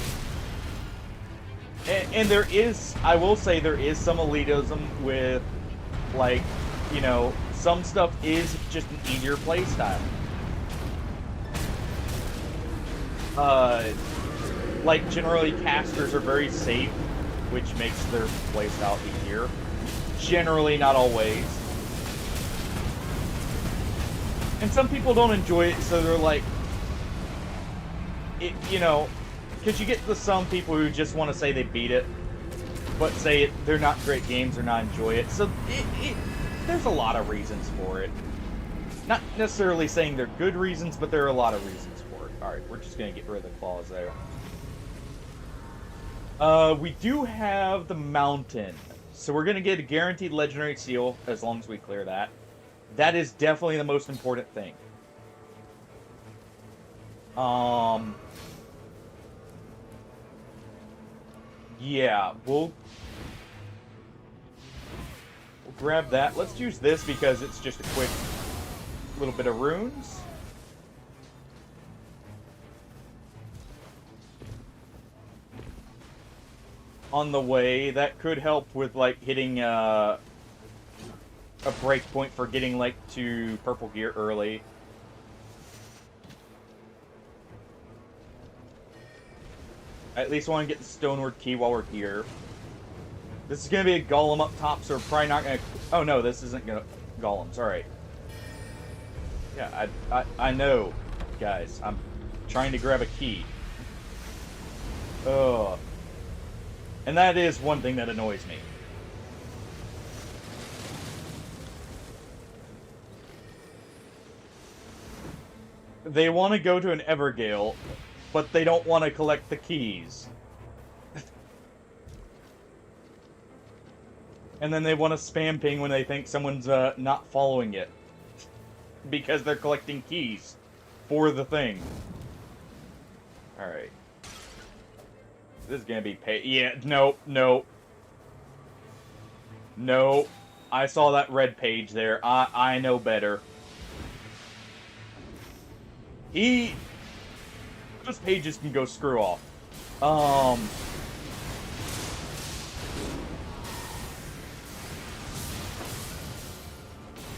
And there is, I will say, there is some elitism with, like, you know, some stuff is just an easier play style. Like, generally, casters are very safe, which makes their playstyle easier. Generally, not always. And some people don't enjoy it, so they're like... you know, because you get some people who just want to say they beat it, but say they're not great games or not enjoy it. So, there's a lot of reasons for it. Not necessarily saying they're good reasons, but there are a lot of reasons for it. Alright, we're just going to get rid of the claws there. We do have the mountain. So we're going to get a guaranteed legendary seal as long as we clear that. That is definitely the most important thing. Yeah, we'll grab that. Let's use this because it's just a quick little bit of runes. On the way, that could help with, like, hitting a breakpoint for getting, like, to purple gear early. I at least want to get the Stoneward Key while we're here. This is going to be a golem up top, so we're probably not going to... Oh, no, this isn't going to... Golems, alright. Yeah, I know, guys. I'm trying to grab a key. Ugh. And that is one thing that annoys me. They want to go to an Evergale, but they don't want to collect the keys. And then they want to spam ping when they think someone's not following it. Because they're collecting keys for the thing. Alright. This is gonna be yeah, no, no. No. I saw that red page there. I know better. Those pages can go screw off.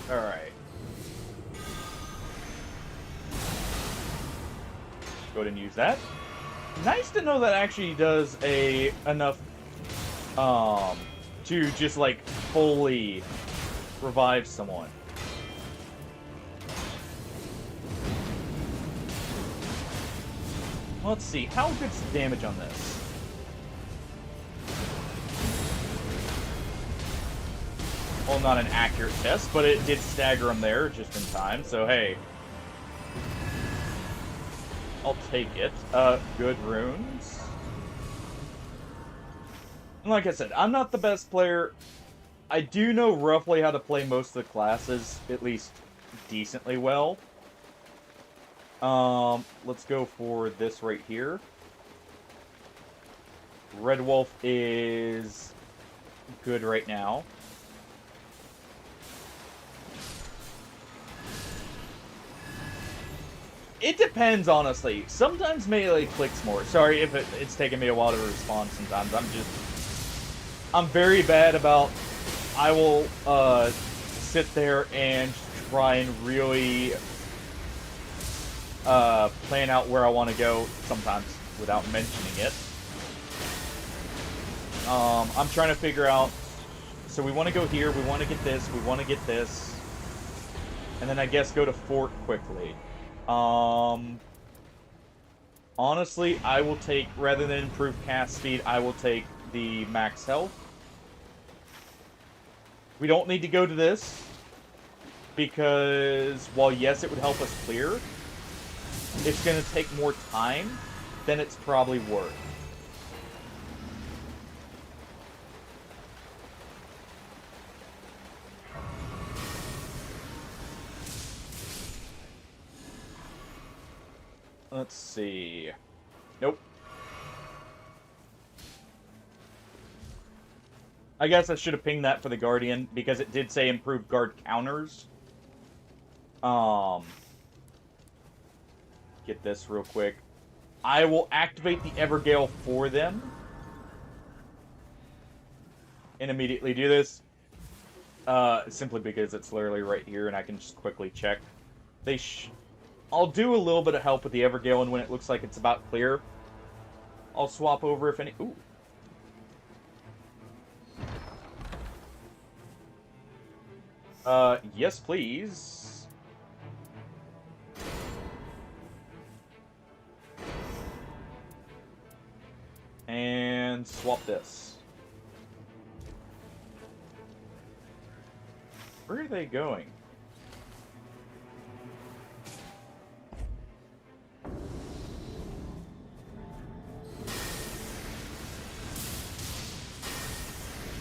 Alright. Go ahead and use that. Nice to know that actually does enough to just like fully revive someone. Let's see, how good's the damage on this? Well, not an accurate test, but it did stagger him there just in time, so hey. I'll take it. Good runes. And like I said, I'm not the best player. I do know roughly how to play most of the classes, at least decently well. Let's go for this right here. Red Wolf is good right now. It depends, honestly. Sometimes melee clicks more. Sorry if it's taking me a while to respond sometimes. I'm very bad about... I will, sit there and try and really, plan out where I want to go sometimes without mentioning it. I'm trying to figure out... So we want to go here, we want to get this, we want to get this. And then I guess go to Fort quickly. Honestly, I will take, rather than improved cast speed, I will take the max health. We don't need to go to this, because while yes, it would help us clear, it's going to take more time than it's probably worth. Let's see. Nope. I guess I should have pinged that for the Guardian, because it did say improved guard counters. Get this real quick. I will activate the Evergale for them. And immediately do this. Simply because it's literally right here, and I can just quickly check. I'll do a little bit of help with the Evergale, and when it looks like it's about clear, I'll swap over if any... Ooh. Yes, please. And swap this. Where are they going?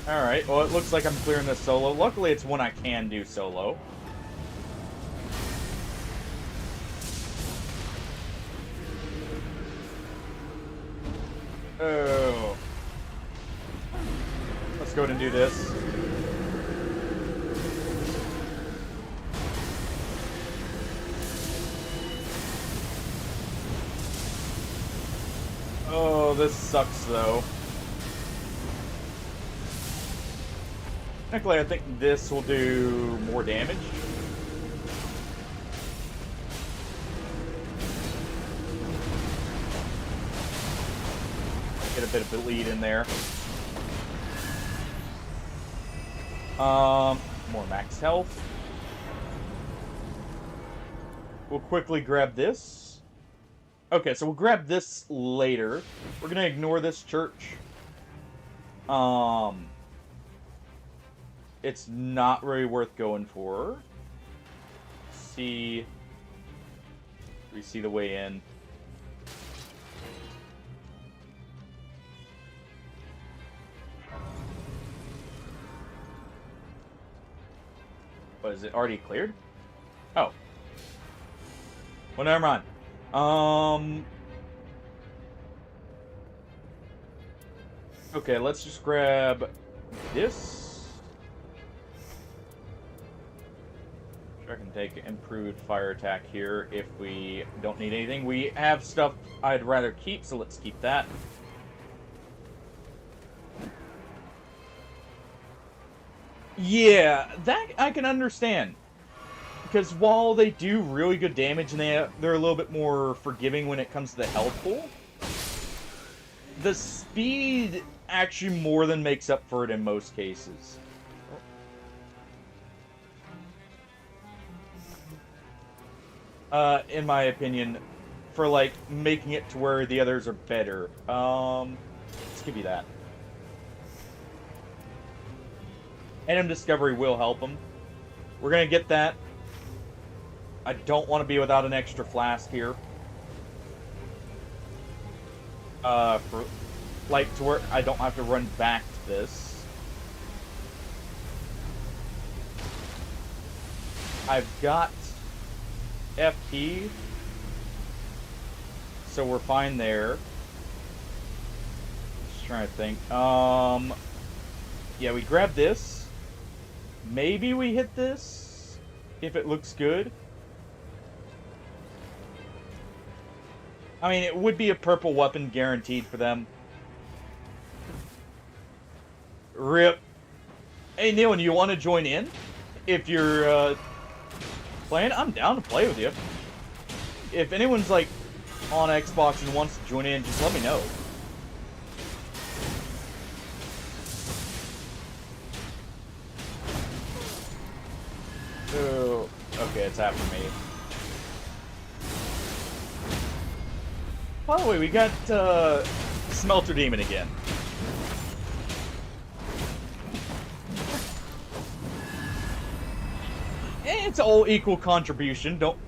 Alright, well, it looks like I'm clearing this solo. Luckily, it's one I can do solo. Oh. Let's go ahead and do this. Oh, this sucks, though. Technically, I think this will do more damage. Get a bit of bleed in there. More max health. We'll quickly grab this. Okay, so we'll grab this later. We're gonna ignore this church. It's not really worth going for. Let's see. We see the way in. What, is it already cleared? Oh. Well, never mind. Okay, let's just grab this. I can take improved fire attack here if we don't need anything. We have stuff I'd rather keep, so let's keep that. Yeah, that I can understand. Because while they do really good damage and they're a little bit more forgiving when it comes to the health pool, the speed actually more than makes up for it in most cases. In my opinion, for like making it to where the others are better. Let's give you that. Item discovery will help them. We're gonna get that. I don't want to be without an extra flask here. For like to where I don't have to run back to this. I've got FP, so we're fine there. Just trying to think. Yeah, we grab this. Maybe we hit this if it looks good. I mean, it would be a purple weapon guaranteed for them. RIP. Hey, Neil, you want to join in? If you're playing, I'm down to play with you. If anyone's like on Xbox and wants to join in, just let me know. Oh, okay, it's after me. By the way, we got Smelter Demon again. It's all equal contribution. Don't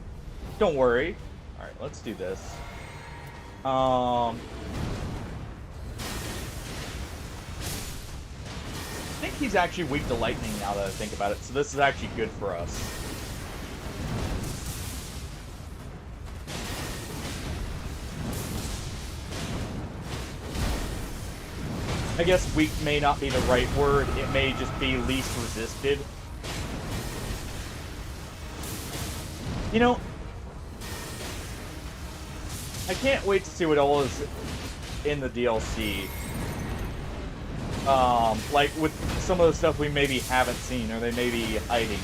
worry. All right, let's do this. I think he's actually weak to lightning now that I think about it, so this is actually good for us. I guess weak may not be the right word. It may just be least resisted. You know, I can't wait to see what all is in the DLC. Like with some of the stuff we maybe haven't seen or they may be hiding.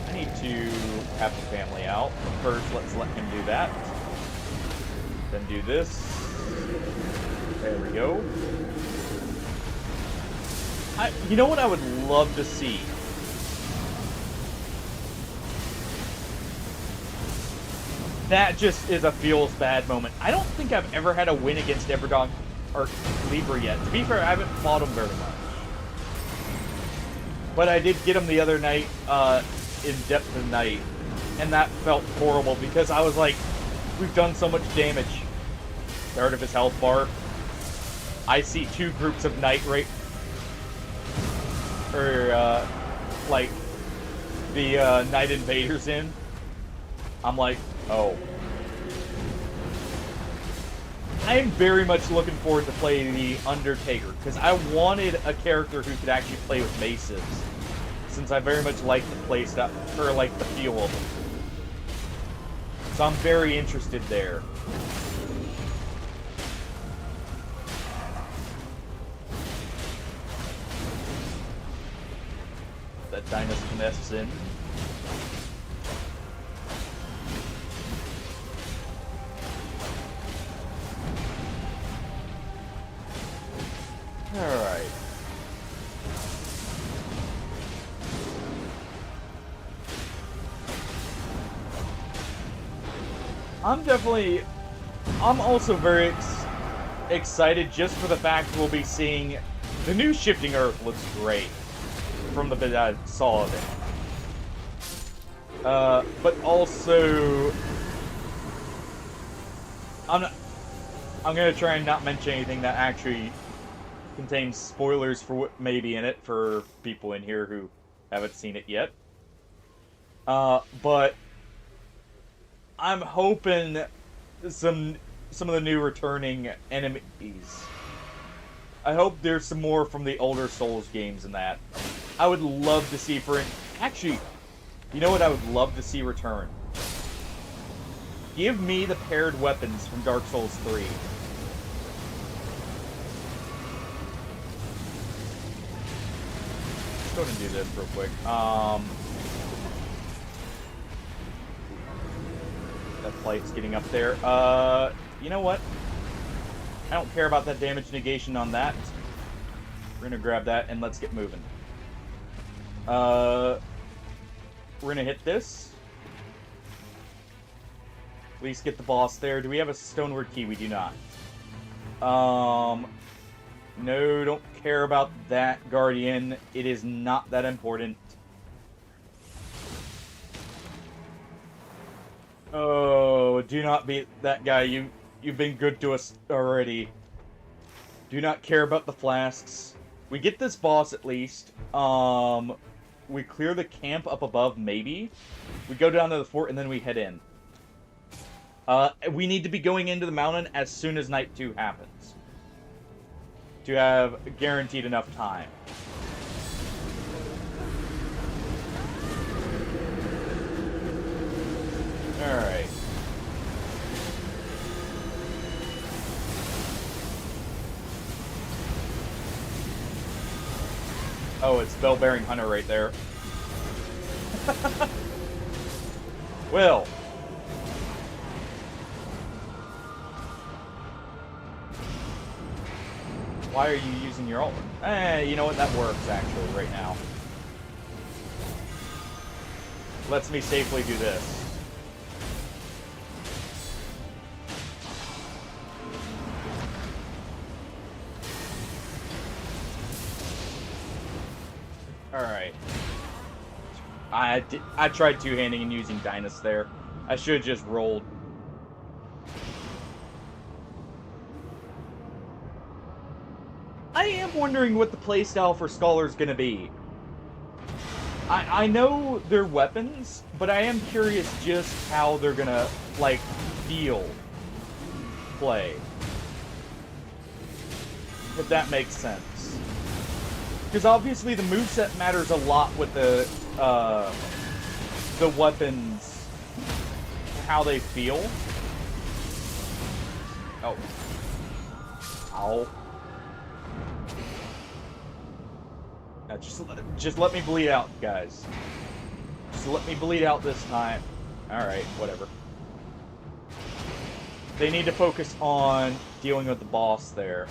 I need to have the family out. But first, let's let him do that. Then do this. There we go. You know what I would love to see? That just is a feels bad moment. I don't think I've ever had a win against Everdog or Libra yet. To be fair, I haven't fought him very much. But I did get him the other night in Depth of Night. And that felt horrible because I was like, we've done so much damage. Third of his health bar. I see two groups of Nightreign. Or, like, the Night Invaders in. I'm like, oh. I am very much looking forward to playing the Undertaker, because I wanted a character who could actually play with maces, since I very much like the play stuff, or like the feel of them. So I'm very interested there. That Dynas Finesse in. Alright. I'm also very excited just for the fact we'll be seeing the new Shifting Earth looks great from the bit I saw of it. But also, I'm not, I'm gonna try and not mention anything that actually contains spoilers for what may be in it for people in here who haven't seen it yet. But I'm hoping some some of the new returning enemies. I hope there's some more from the older Souls games in that. I would love to see actually, you know what I would love to see return? Give me the paired weapons from Dark Souls 3. Let's go ahead and do this real quick. That flight's getting up there. You know what? I don't care about that damage negation on that. We're gonna grab that and let's get moving. We're gonna hit this. At least get the boss there. Do we have a stoneward key? We do not. No, don't care about that Guardian. It is not that important. Oh, do not beat that guy. You've been good to us already. Do not care about the flasks. We get this boss at least. We clear the camp up above, maybe. We go down to the fort and then we head in. We need to be going into the mountain as soon as Night 2 happens. To have guaranteed enough time. Alright. Oh, it's Bell-Bearing Hunter right there. Well. Why are you using your ult? You know what? That works, actually, right now. Lets me safely do this. Alright. I tried two-handing and using Dynus there. I should have just rolled. I am wondering what the playstyle for Scholar's gonna be. I know they're weapons, but I am curious just how they're gonna, like, feel play. If that makes sense. Because obviously the moveset matters a lot with the weapons, how they feel. Oh. Ow. Now just let me bleed out, guys. Just let me bleed out this time. Alright, whatever. They need to focus on dealing with the boss there.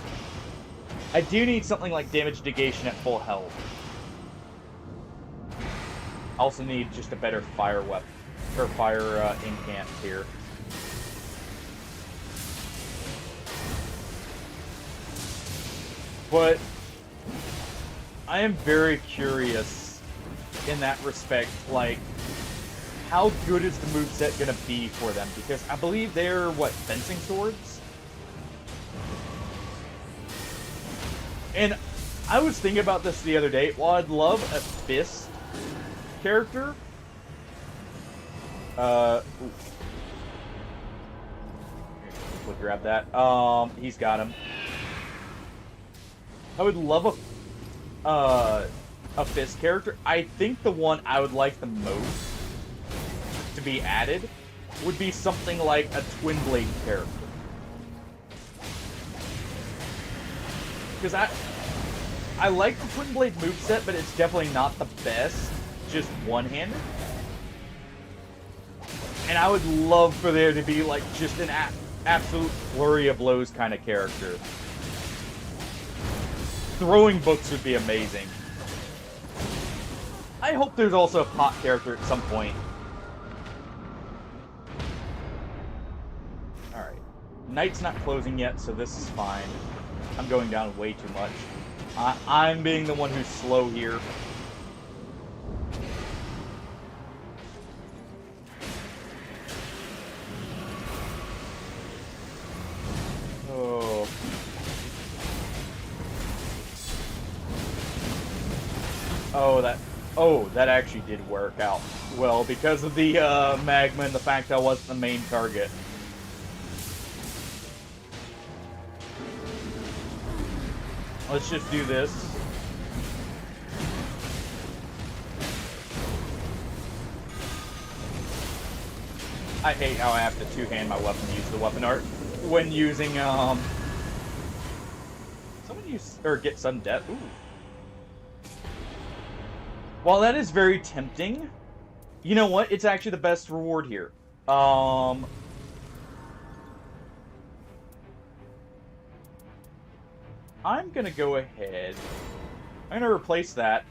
I do need something like damage negation at full health. I also need just a better fire weapon, or fire incant here. But I am very curious in that respect, like, how good is the moveset gonna be for them? Because I believe they're, what, fencing swords? And I was thinking about this the other day. While I'd love a fist character, we'll grab that. He's got him. I would love a fist character. I think the one I would like the most to be added would be something like a twin blade character. Because I like the twin blade moveset, but it's definitely not the best just one-handed. And I would love for there to be like just an absolute flurry of blows kind of character. Throwing books would be amazing. I hope there's also a pot character at some point. Alright. Night's not closing yet, so this is fine. I'm going down way too much. I'm being the one who's slow here. that actually did work out well because of the magma and the fact I wasn't the main target. Let's just do this. I hate how I have to two-hand my weapon, use the weapon art when using someone use or get sudden death. Ooh. While that is very tempting, you know what? It's actually the best reward here. I'm gonna go ahead. I'm gonna replace that.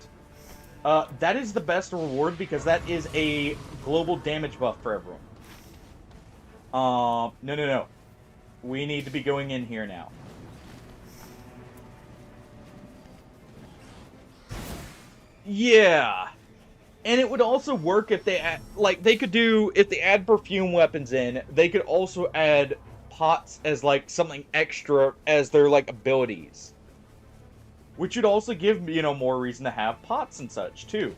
That is the best reward because that is a global damage buff for everyone. No. We need to be going in here now. Yeah. And it would also work if they add, like, they could do, if they add perfume weapons in, they could also add pots as, like, something extra as their, like, abilities. Which would also give, you know, more reason to have pots and such, too.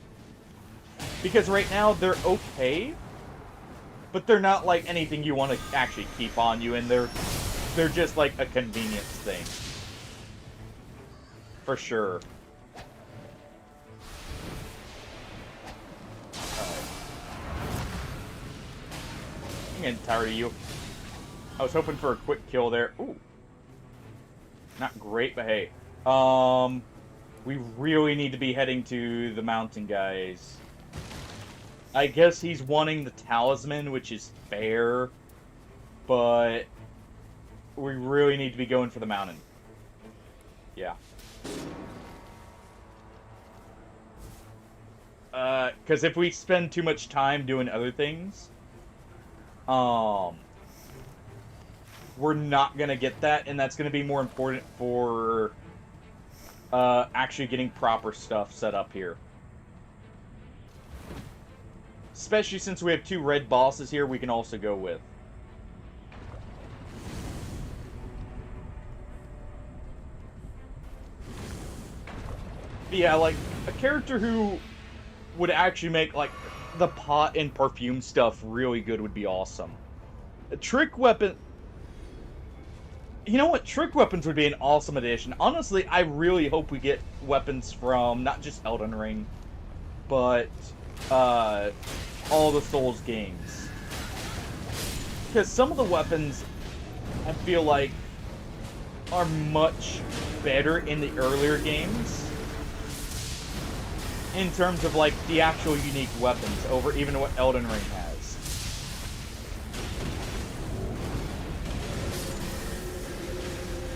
Because right now, they're okay, but they're not, like, anything you want to actually keep on you, and they're just, like, a convenience thing. For sure. I'm getting tired of you. I was hoping for a quick kill there. Ooh. Not great, but hey. We really need to be heading to the mountain, guys. I guess he's wanting the talisman, which is fair. But we really need to be going for the mountain. Yeah. Because if we spend too much time doing other things, we're not gonna get that, and that's gonna be more important for actually getting proper stuff set up here. Especially since we have 2 red bosses here we can also go with. But yeah, like, a character who would actually make, like, the pot and perfume stuff really good would be awesome. A trick weapon... You know what? Trick weapons would be an awesome addition. Honestly, I really hope we get weapons from not just Elden Ring, but all the Souls games. Because some of the weapons, I feel like, are much better in the earlier games. In terms of, like, the actual unique weapons over even what Elden Ring has.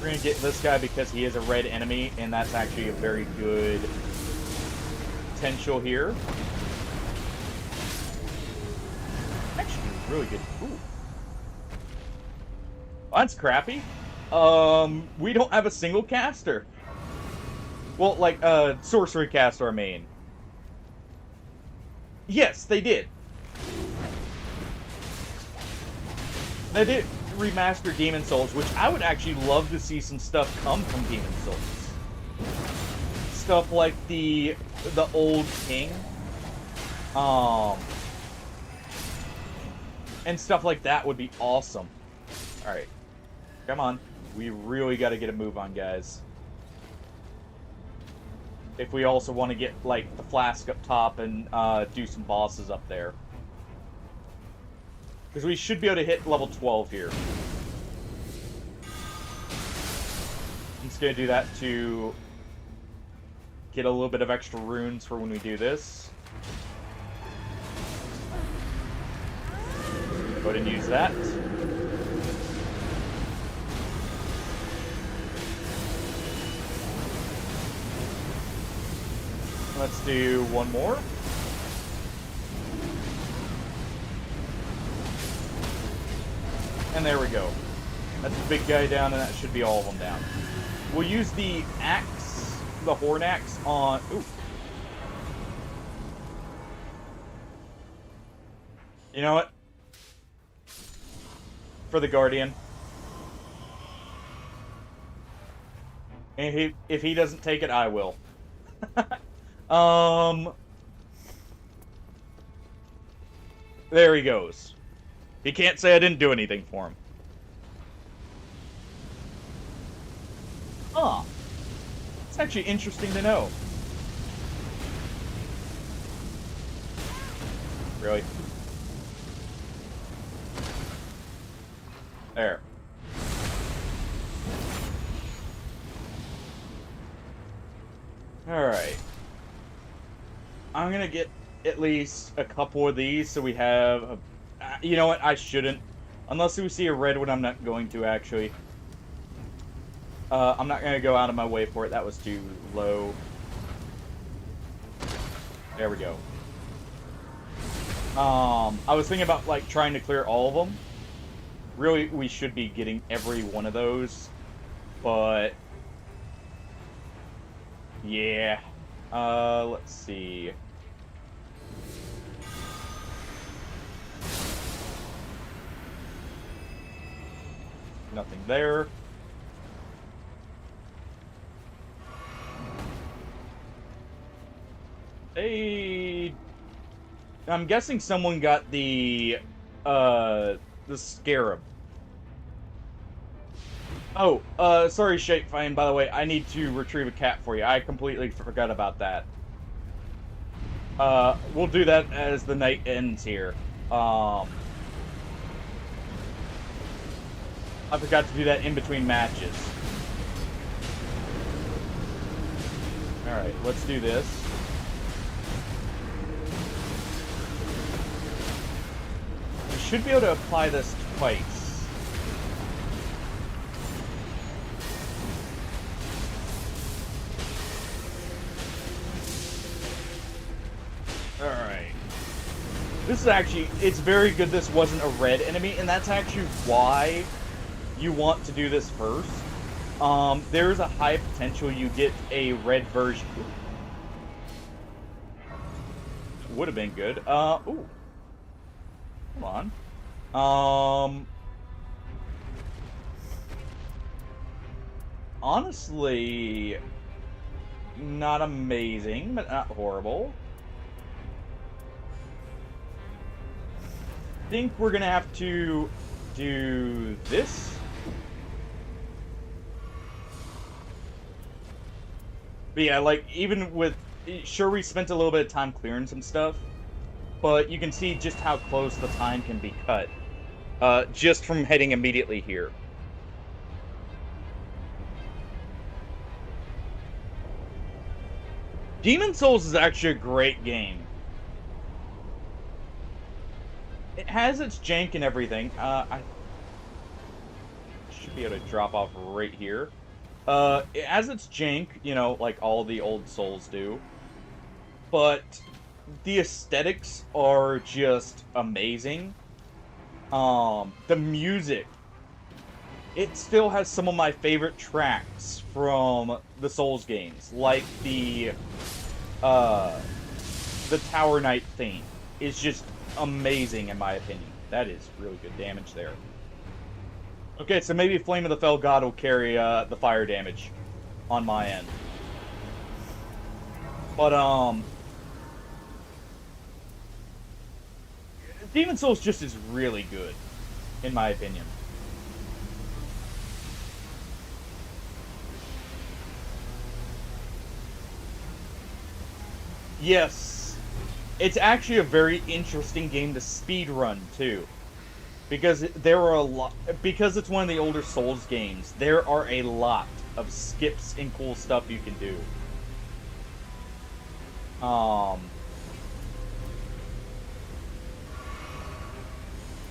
We're gonna get this guy because he is a red enemy, and that's actually a very good potential here. Actually, really good. Ooh. Well, that's crappy. We don't have a single caster. Well, like, sorcery caster main. Yes, they did. They did remaster Demon Souls, which I would actually love to see some stuff come from Demon Souls. Stuff like the old King. And stuff like that would be awesome. Alright. Come on. We really gotta get a move on, guys. If we also want to get, like, the flask up top and do some bosses up there. Because we should be able to hit level 12 here. I'm just going to do that to get a little bit of extra runes for when we do this. Go ahead and use that. Let's do one more. And there we go. That's the big guy down, and that should be all of them down. We'll use the axe, the horn axe on... Ooh. You know what? For the Guardian. And if he doesn't take it, I will. There he goes. He can't say I didn't do anything for him. Huh. It's actually interesting to know. Really? There. Alright. I'm gonna get at least a couple of these so we have... you know what? I shouldn't. Unless we see a red one, I'm not going to, actually. I'm not gonna go out of my way for it. That was too low. There we go. I was thinking about, like, trying to clear all of them. Really, we should be getting every one of those. But... yeah. Let's see. Nothing there. I'm guessing someone got the scarab. Oh, sorry, Shapefine, by the way, I need to retrieve a cat for you. I completely forgot about that. We'll do that as the night ends here. I forgot to do that in between matches. Alright, let's do this. We should be able to apply this twice. Alright. This is actually, it's very good this wasn't a red enemy, and that's actually why you want to do this first. There's a high potential you get a red version. Would have been good. Ooh. Hold on. Honestly, not amazing, but not horrible. I think we're gonna have to do this. But yeah, like, even with... sure, we spent a little bit of time clearing some stuff, but you can see just how close the time can be cut. Just from heading immediately here. Demon Souls is actually a great game. It has its jank and everything. I should be able to drop off right here. It has its jank, you know, like all the old Souls do. But the aesthetics are just amazing. The music. It still has some of my favorite tracks from the Souls games, like the Tower Knight theme. It's just amazing in my opinion. That is really good damage there. Okay, so maybe Flame of the Fell God will carry the fire damage on my end. But Demon Souls just is really good, in my opinion. Yes, it's actually a very interesting game to speedrun too, because there are a lot. Because it's one of the older Souls games, there are a lot of skips and cool stuff you can do.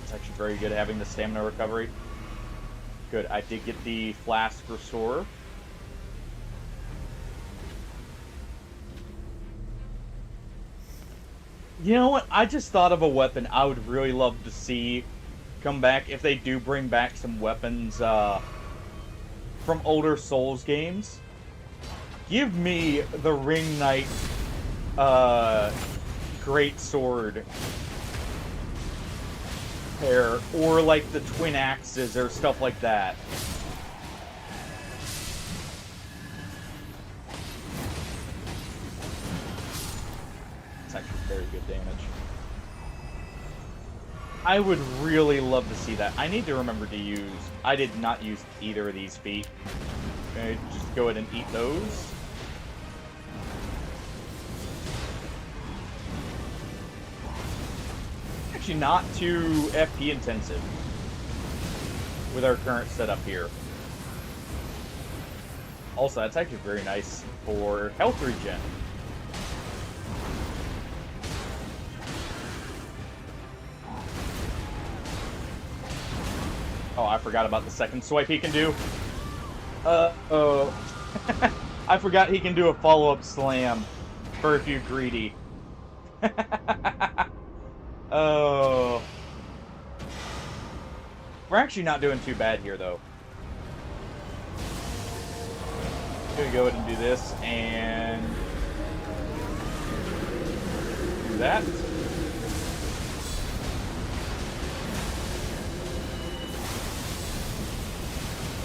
It's actually very good having the stamina recovery. Good, I did get the flask restore. You know what? I just thought of a weapon I would really love to see come back if they do bring back some weapons from older Souls games. Give me the Ring Knight Great Sword pair, or like the twin axes or stuff like that. Very good damage. I would really love to see that. I need to remember to use... I did not use either of these feet. Okay, just go ahead and eat those. Actually not too FP intensive with our current setup here. Also, that's actually very nice for health regen. Oh, I forgot about the second swipe he can do. Oh. I forgot he can do a follow-up slam for if you're greedy. Oh. We're actually not doing too bad here, though. I'm gonna go ahead and do this, and... do that.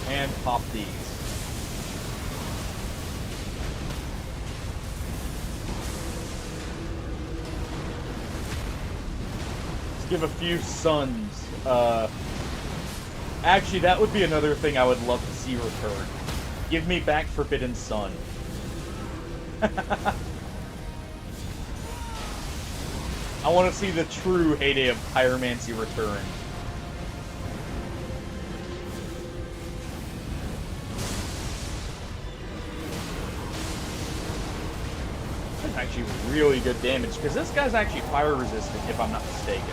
And pop these. Let's give a few suns. Actually, that would be another thing I would love to see return. Give me back Forbidden Sun. I want to see the true heyday of Pyromancy return. That's actually really good damage, because this guy's actually fire resistant, if I'm not mistaken.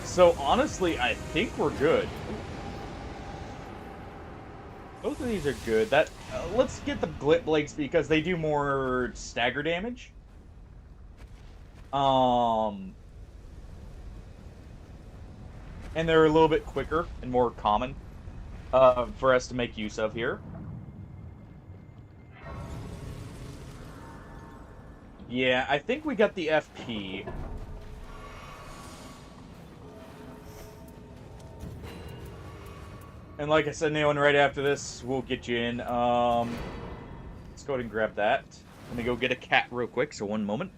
So honestly, I think we're good. Both of these are good. Let's get the Glit Blades because they do more stagger damage. And they're a little bit quicker and more common for us to make use of here. Yeah, I think we got the FP. And like I said, Neon, right after this, we'll get you in. Let's go ahead and grab that. Let me go get a cat real quick, so one moment.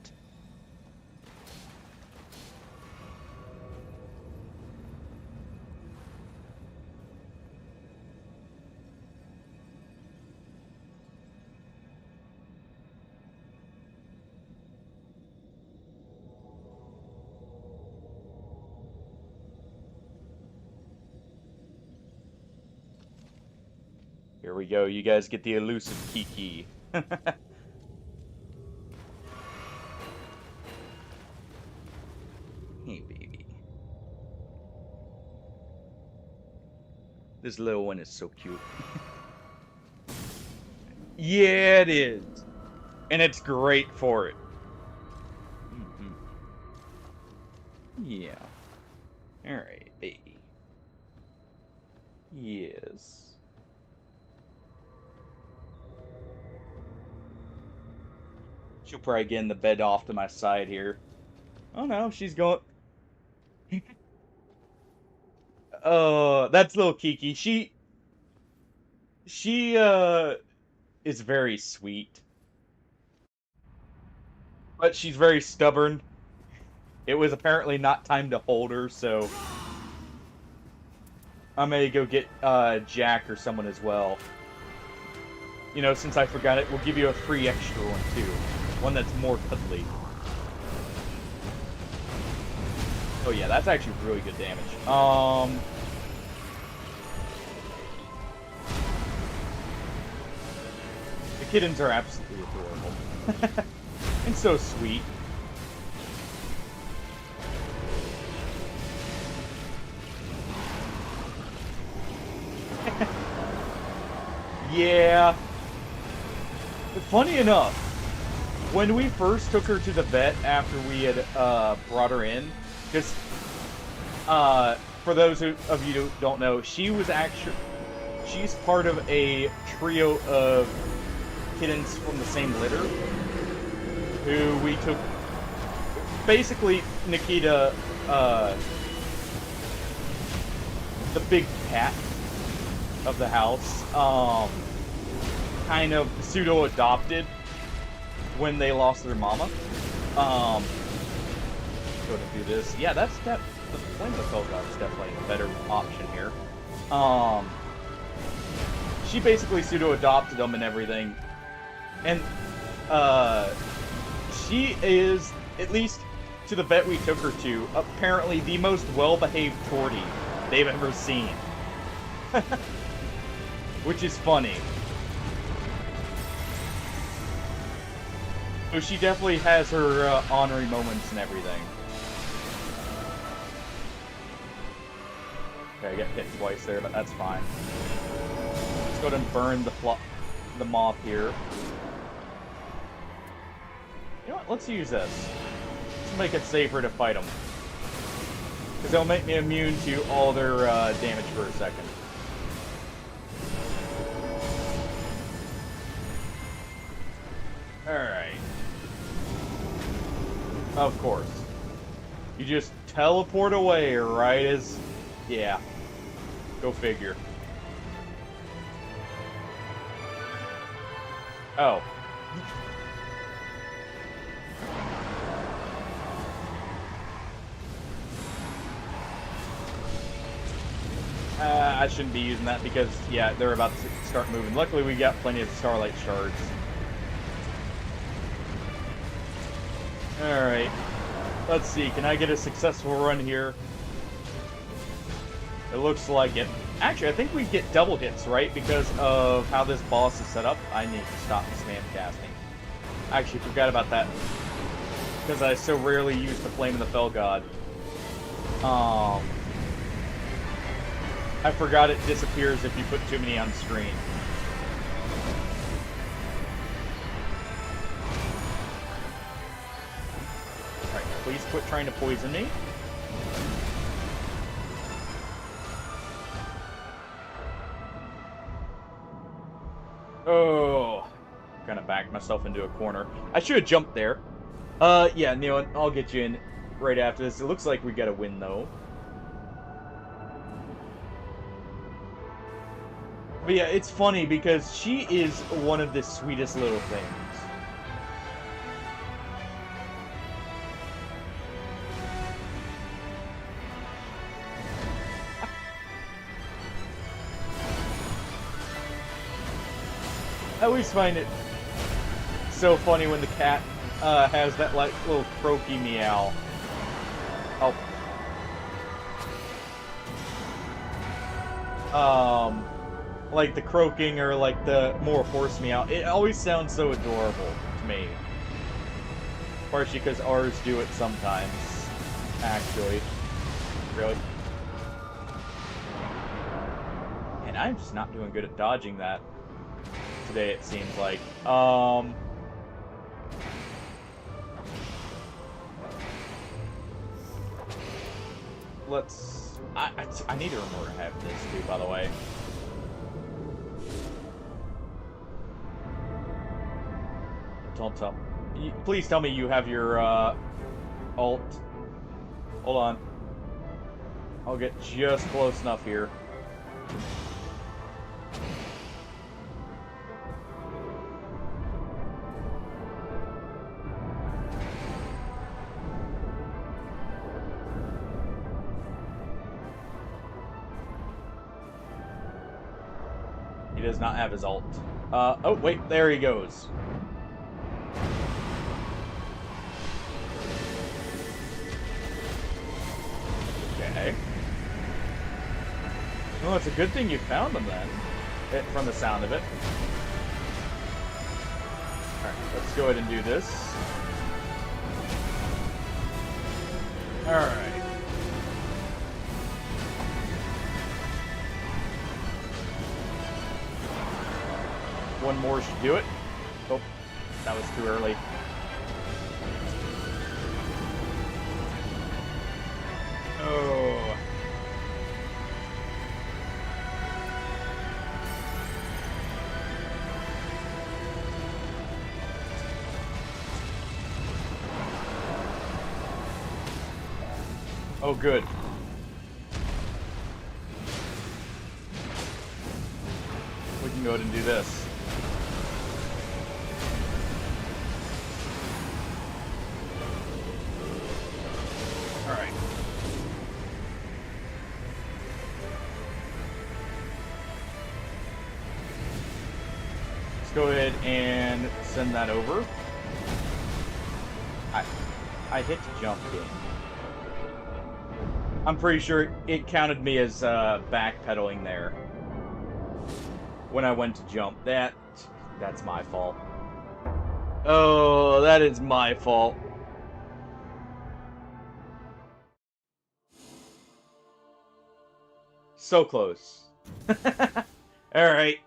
Here we go. You guys get the elusive Kiki. Hey, baby. This little one is so cute. Yeah, it is. And it's great for it. Mm-hmm. Yeah. Alright, baby. Yes. She'll probably get in the bed off to my side here. Oh no, she's going... Oh, that's little Kiki. She is very sweet. But she's very stubborn. It was apparently not time to hold her, so... I may go get Jack or someone as well. You know, since I forgot it, we'll give you a free extra one too. One that's more cuddly. Oh yeah, that's actually really good damage. The kittens are absolutely adorable. And so sweet. Yeah. Funny enough, when we first took her to the vet after we had brought her in, because for those of you who don't know, she's part of a trio of kittens from the same litter, who we took. Basically, Nikita, the big cat of the house, kind of pseudo-adopted when they lost their mama. Go to do this. Yeah, the Flame of the Felgod is definitely a better option here. She basically pseudo-adopted them and everything. And, she is, at least to the vet we took her to, apparently the most well-behaved tortie they've ever seen. Which is funny. So she definitely has her honorary moments and everything. Okay, I got hit twice there, but that's fine. Let's go ahead and burn the moth here. You know what? Let's use this. Let's make it safer to fight them. Because they'll make me immune to all their damage for a second. Alright. Of course. You just teleport away right as... Yeah. Go figure. Oh. I shouldn't be using that because, yeah, they're about to start moving. Luckily, we got plenty of Starlight Shards. Alright. Let's see, can I get a successful run here? It looks like it. Actually, I think we get double hits, right? Because of how this boss is set up. I need to stop spam casting. I actually forgot about that. Because I so rarely use the Flame of the Felgod. I forgot it disappears if you put too many on screen. Alright, please quit trying to poison me. Oh, kind of backed myself into a corner. I should have jumped there. Yeah, Neil, I'll get you in right after this. It looks like we got a win, though. But yeah, it's funny because she is one of the sweetest little things. I always find it so funny when the cat has that like little croaky meow. Oh. Like the croaking or like the more horse meow. It always sounds so adorable to me. Partially because ours do it sometimes. Actually. Really. And I'm just not doing good at dodging that today, it seems like. Let's... I need to remember to have this too, by the way. Don't tell... Please tell me you have your, ult. Hold on. I'll get just close enough here. He does not have his ult. Oh, wait, there he goes. Okay. Well, it's a good thing you found them then, from the sound of it. Alright, let's go ahead and do this. Alright. One more should do it. Oh, that was too early. Oh. Oh, good. We can go ahead and do this. go ahead and send that over. I hit the jump again. I'm pretty sure it counted me as backpedaling there when I went to jump. That's my fault. Oh, that is my fault. So close. Alright.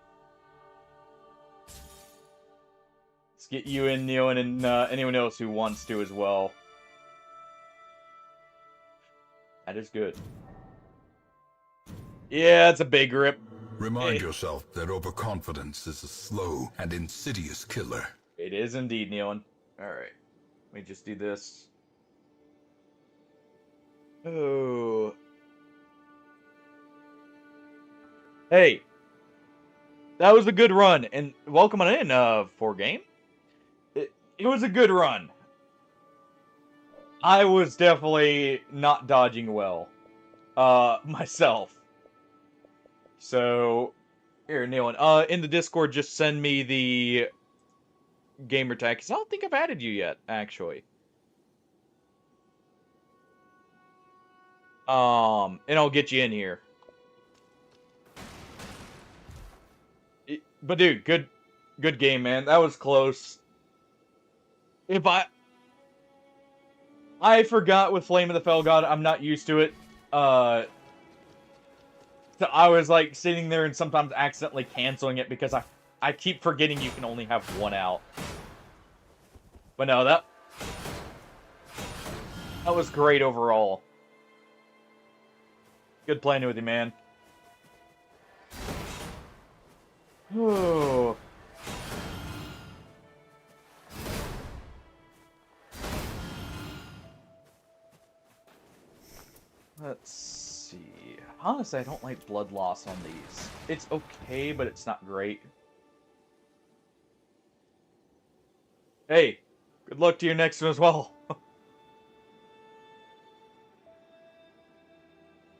Let's get you in, Neo, and anyone else who wants to as well. That is good. Yeah, it's a big rip. Remind yourself that overconfidence is a slow and insidious killer. It is indeed, Neon. Alright. Let me just do this. Oh. Hey. That was a good run, and welcome on in, for game. It was a good run. I was definitely not dodging well. Myself. So, here, Neon. In the Discord, just send me the gamer tag, because I don't think I've added you yet, actually. And I'll get you in here. But dude, good game, man. That was close. If I forgot with Flame of the Fell God, I'm not used to it. So I was like sitting there and sometimes accidentally canceling it because I keep forgetting you can only have one out. But no, that was great overall. Good playing with you, man. Ooh. Let's see. Honestly, I don't like blood loss on these. It's okay, but it's not great. Hey, good luck to your next one as well.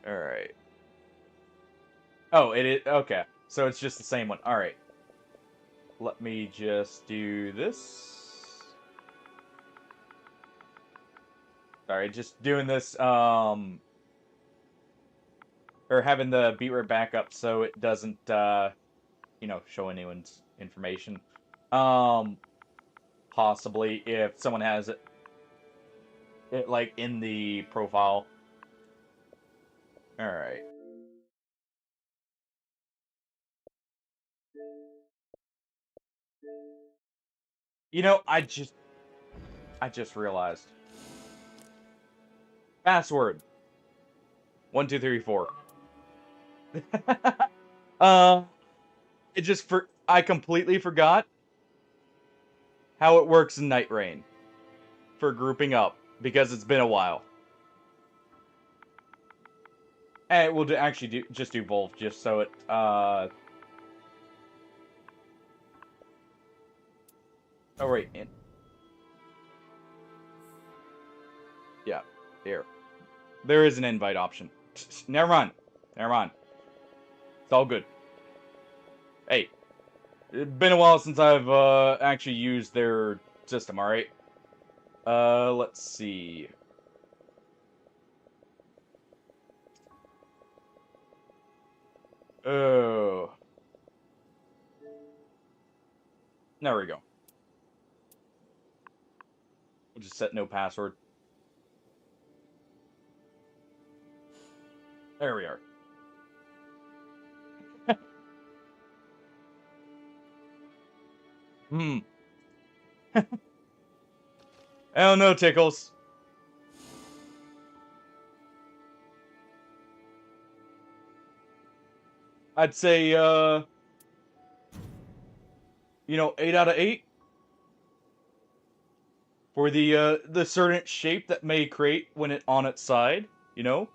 Alright. Oh, it is. Okay. So it's just the same one. Alright. Let me just do this. Sorry, just doing this, or having the beat rate back up so it doesn't, you know, show anyone's information. Possibly if someone has it like, in the profile. Alright. You know, I just realized. Password. 1234. I completely forgot how it works in Nightreign for grouping up because it's been a while. And we'll actually just do both just so it oh wait, yeah, here. There is an invite option. Never mind. Never mind. It's all good. Hey, it's been a while since I've actually used their system, alright? Let's see. Oh. There we go. We'll just set no password. There we are. Hmm. I don't know, Tickles. I'd say, you know, 8 out of 8 for the certain shape that may create when it on its side, you know.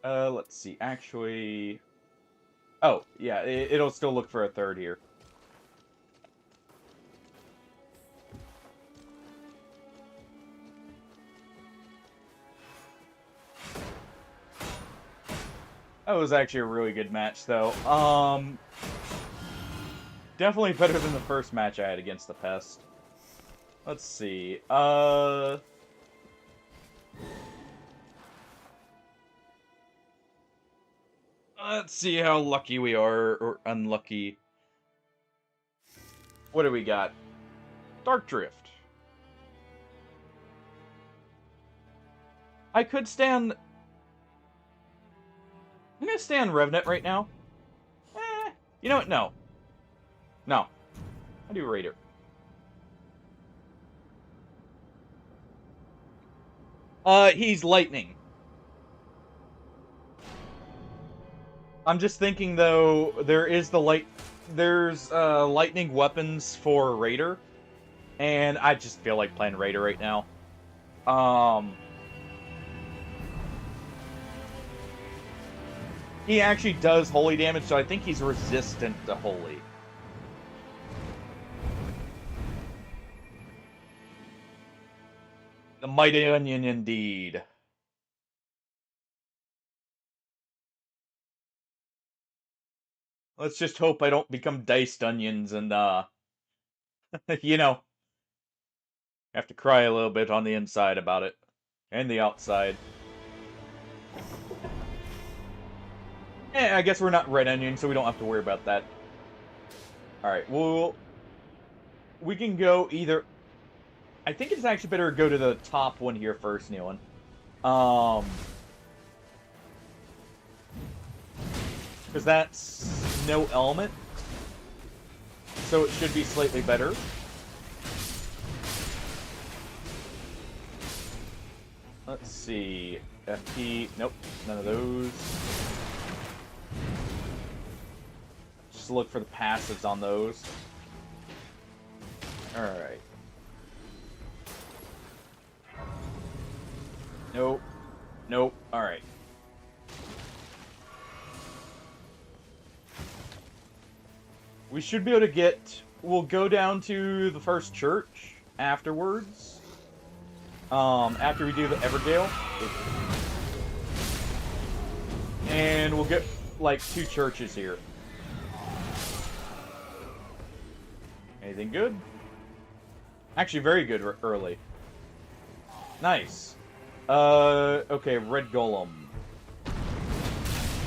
Let's see. Actually, oh yeah, it'll still look for a third here. That was actually a really good match, though. Definitely better than the first match I had against the Pest. Let's see. Let's see how lucky we are, or unlucky. What do we got? Dark Drift. I could stand... I'm gonna stand Revnet right now. You know what? No. No. I do Raider. He's Lightning. I'm just thinking, though, there's lightning weapons for Raider, and I just feel like playing Raider right now. He actually does holy damage, so I think he's resistant to holy. The Mighty Onion, indeed. Let's just hope I don't become diced onions and, you know, have to cry a little bit on the inside about it. And the outside. I guess we're not red onion, so we don't have to worry about that. Alright, well... We can go either... I think it's actually better to go to the top one here first, Nealon. Because that's no element. So it should be slightly better. Let's see. FP. Nope. None of those. Just look for the passives on those. Alright. Nope. Nope. Alright. We should be able to get... We'll go down to the first church afterwards. After we do the Evergale. And we'll get, like, 2 churches here. Anything good? Actually, very good early. Nice. Okay, Red Golem.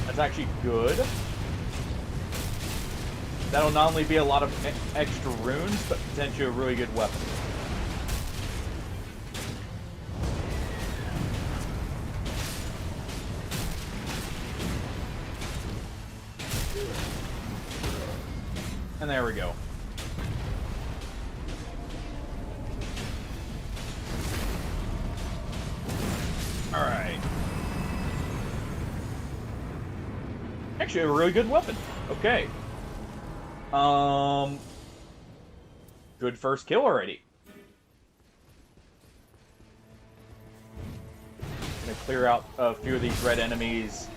That's actually good. That'll not only be a lot of extra runes, but potentially a really good weapon. And there we go. Alright. Actually, a really good weapon. Okay. Good first kill already. Gonna clear out a few of these red enemies.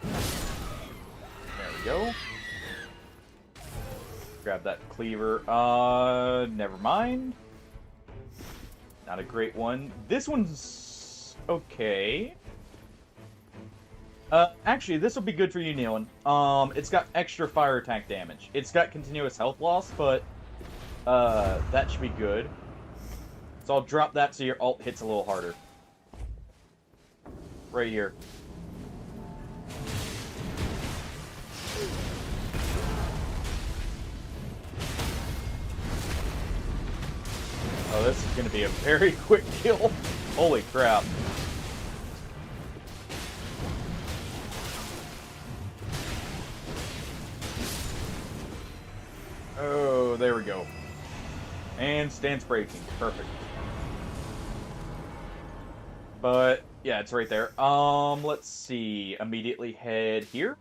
There we go. Grab that cleaver. Never mind. Not a great one. This one's okay. Actually, this will be good for you, Nealon. It's got extra fire attack damage. It's got continuous health loss, but, that should be good. So I'll drop that so your ult hits a little harder. Right here. Oh, this is gonna be a very quick kill. Holy crap. Oh, there we go. And stance breaking. Perfect. But, yeah, it's right there. Let's see. Immediately head here.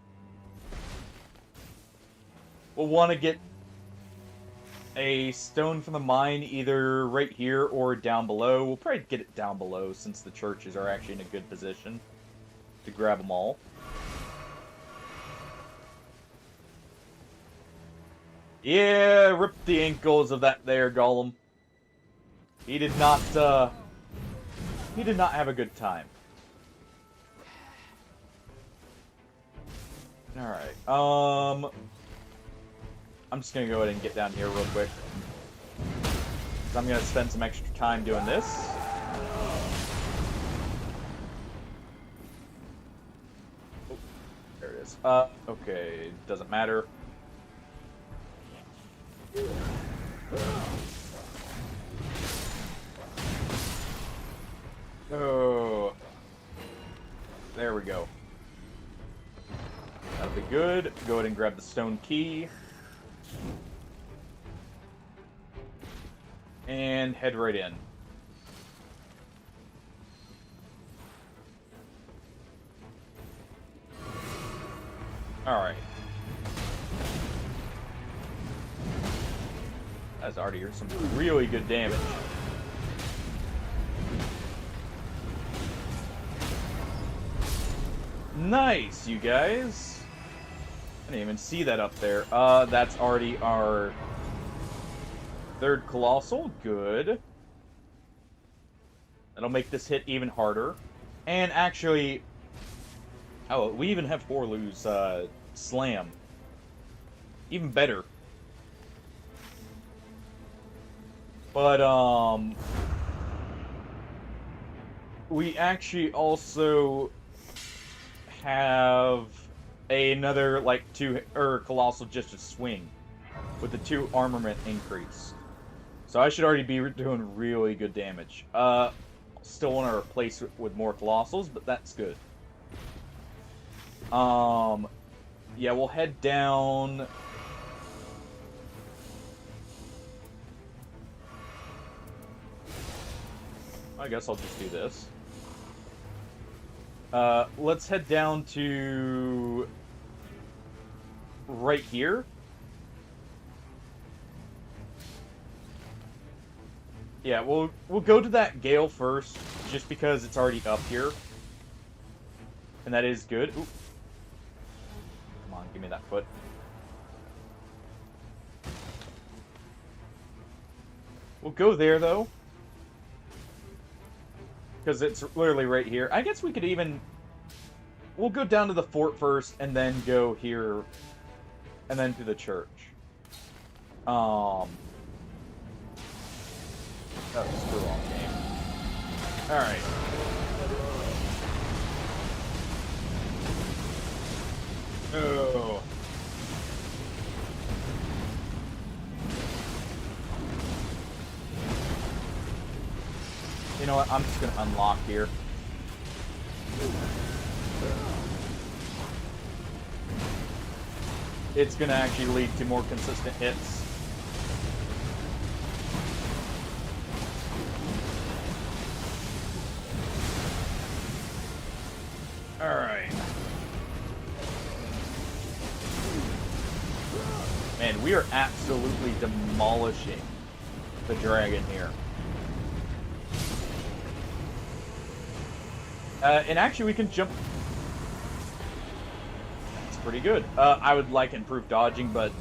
We'll want to get a stone from the mine either right here or down below. We'll probably get it down below since the churches are actually in a good position to grab them all. Yeah, rip the ankles of that there golem. He did not have a good time. Alright, I'm just gonna go ahead and get down here real quick. So I'm gonna spend some extra time doing this. Oh, there it is. Okay, doesn't matter. Oh. There we go. That'll be good. Go ahead and grab the stone key. And head right in. Alright. That's already some really good damage. Nice, you guys. I didn't even see that up there. That's already our third Colossal. Good. That'll make this hit even harder. And actually... Oh, we even have Horlu's Slam. Even better. But, we actually also have another, like, Colossal just a swing. With the 2 armament increase. So I should already be doing really good damage. Still want to replace it with more Colossals, but that's good. Yeah, we'll head down... I guess I'll just do this. Let's head down to... right here. Yeah, we'll go to that Gale first, just because it's already up here. And that is good. Ooh. Come on, give me that foot. We'll go there, though. Because it's literally right here. I guess we could even... We'll go down to the fort first, and then go here, and then to the church. Oh, screw off, game. Alright. Oh. You know what? I'm just gonna unlock here. It's gonna actually lead to more consistent hits. Alright. Man, we are absolutely demolishing the dragon here. And actually, we can jump... That's pretty good. I would like improved dodging, but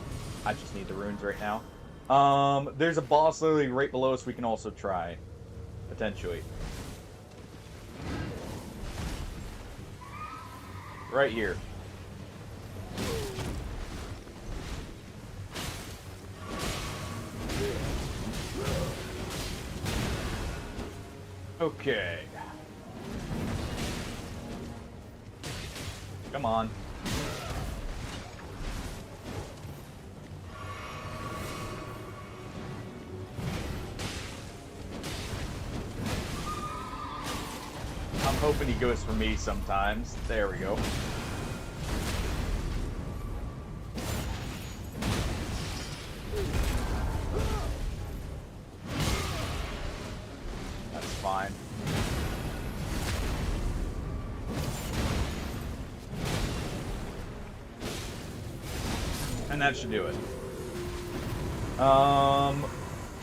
I just need the runes right now. There's a boss literally right below us we can also try. Potentially. Right here. Okay. Come on. I'm hoping he goes for me sometimes. There we go. That's fine. And that should do it.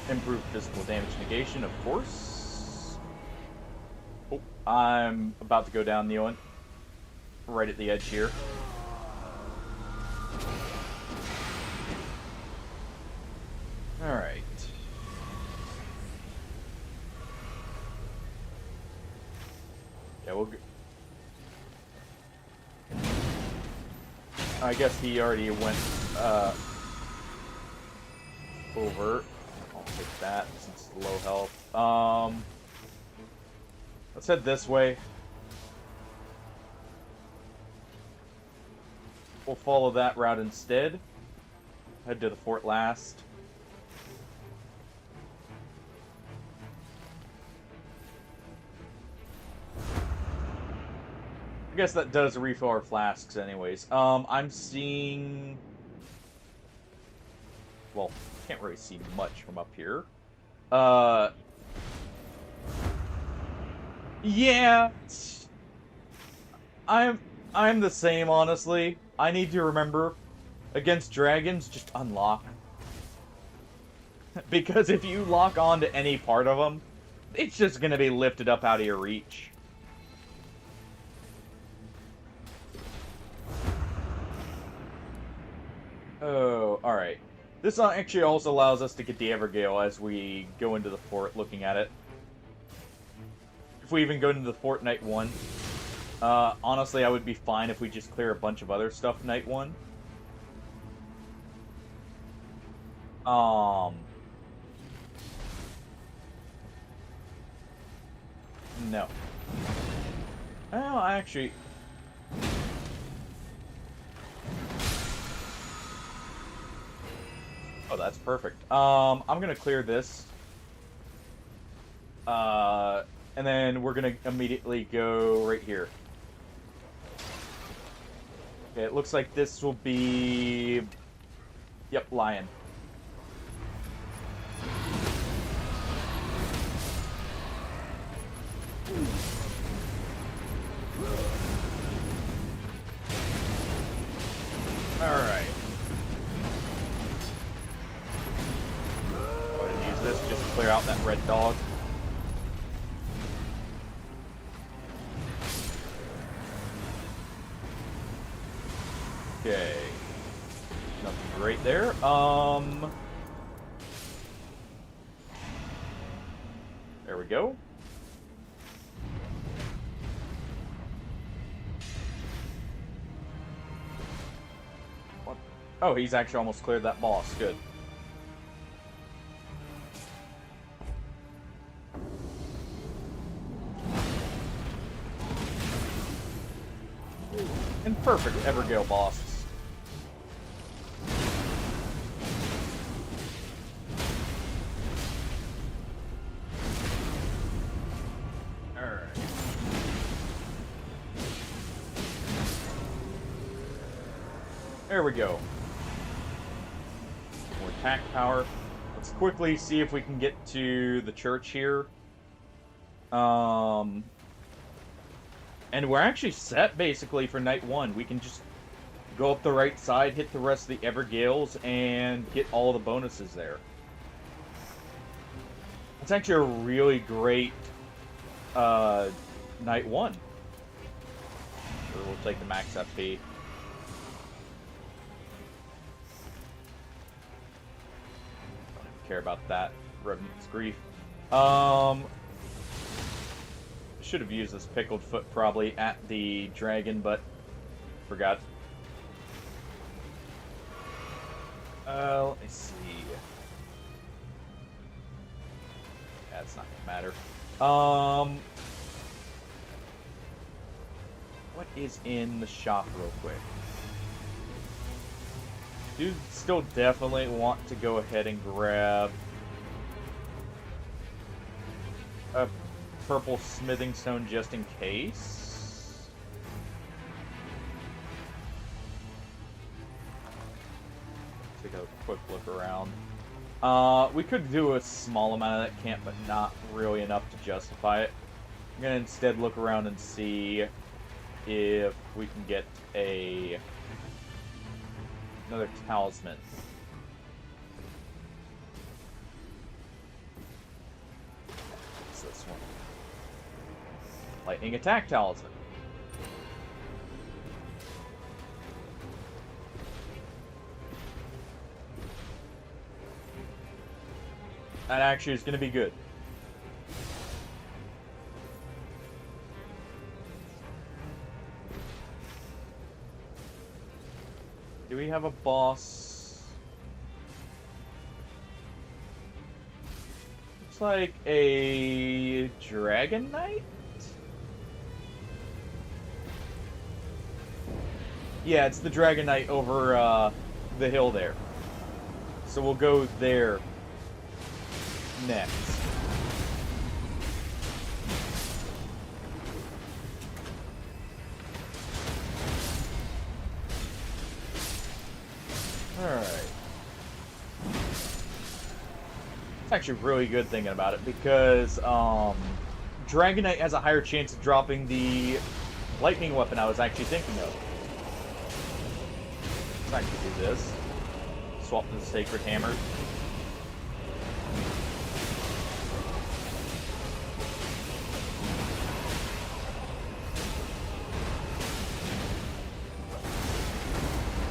Improved physical damage negation, of course. Oh, I'm about to go down, Neoen. Right at the edge here. Alright. Yeah, we'll go. I guess he already went over. I'll take that since it's low health. Let's head this way. We'll follow that route instead. Head to the fort last. I guess that does refill our flasks anyways. I'm seeing... Well, can't really see much from up here. Yeah. I'm the same, honestly. I need to remember, against dragons, just unlock. Because if you lock on to any part of them, it's just gonna be lifted up out of your reach. Oh, alright. This actually also allows us to get the Evergale as we go into the fort looking at it. If we even go into the fort night 1. Honestly, I would be fine if we just clear a bunch of other stuff night 1. No. Well, actually... Oh, that's perfect. I'm gonna clear this. And then we're gonna immediately go right here. Okay, it looks like this will be... Yep, lion. Alright. Go ahead and use this just to clear out that red dog. Okay. Nothing great there. There we go. What? Oh, he's actually almost cleared that boss. Good. And perfect Evergale bosses. There we go. More attack power. Let's quickly see if we can get to the church here. And we're actually set, basically, for night 1. We can just go up the right side, hit the rest of the Evergales, and get all the bonuses there. It's actually a really great night 1. Sure, we'll take the max FP. Care about that. Revenant's Grief. Should have used this Pickled Foot probably at the dragon, but forgot. Let me see. That's not gonna matter. What is in the shop real quick? Do still definitely want to go ahead and grab a purple smithing stone just in case. Take a quick look around. We could do a small amount of that camp, but not really enough to justify it. I'm gonna instead look around and see if we can get another talisman. What's this one? Lightning attack talisman. That actually is going to be good. have a boss? Looks like a Dragon Knight? Yeah, it's the Dragon Knight over the hill there. So we'll go there next. Alright. It's actually really good thinking about it because Dragon Knight has a higher chance of dropping the lightning weapon I was actually thinking of. Let's actually do this. Swap to the Sacred Hammer.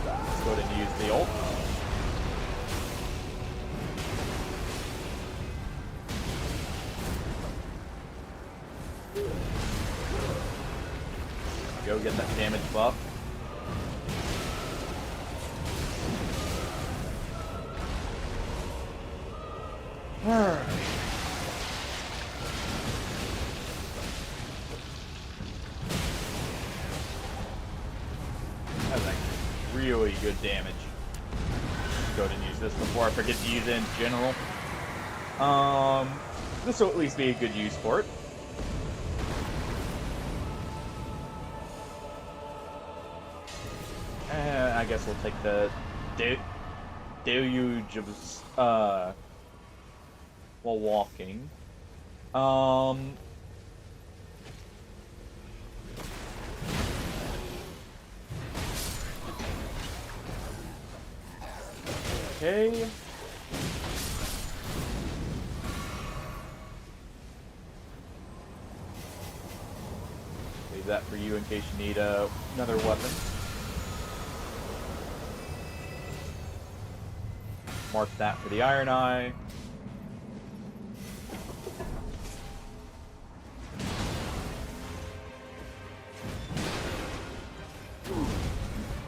Let's go ahead and use the ult. Go get that damage buff. Alright. That's actually really good damage. Go ahead and use this before I forget to use it in general. This will at least be a good use for it. I guess we'll take the deluge of while walking. Okay. Leave that for you in case you need another weapon. Mark that for the Iron Eye.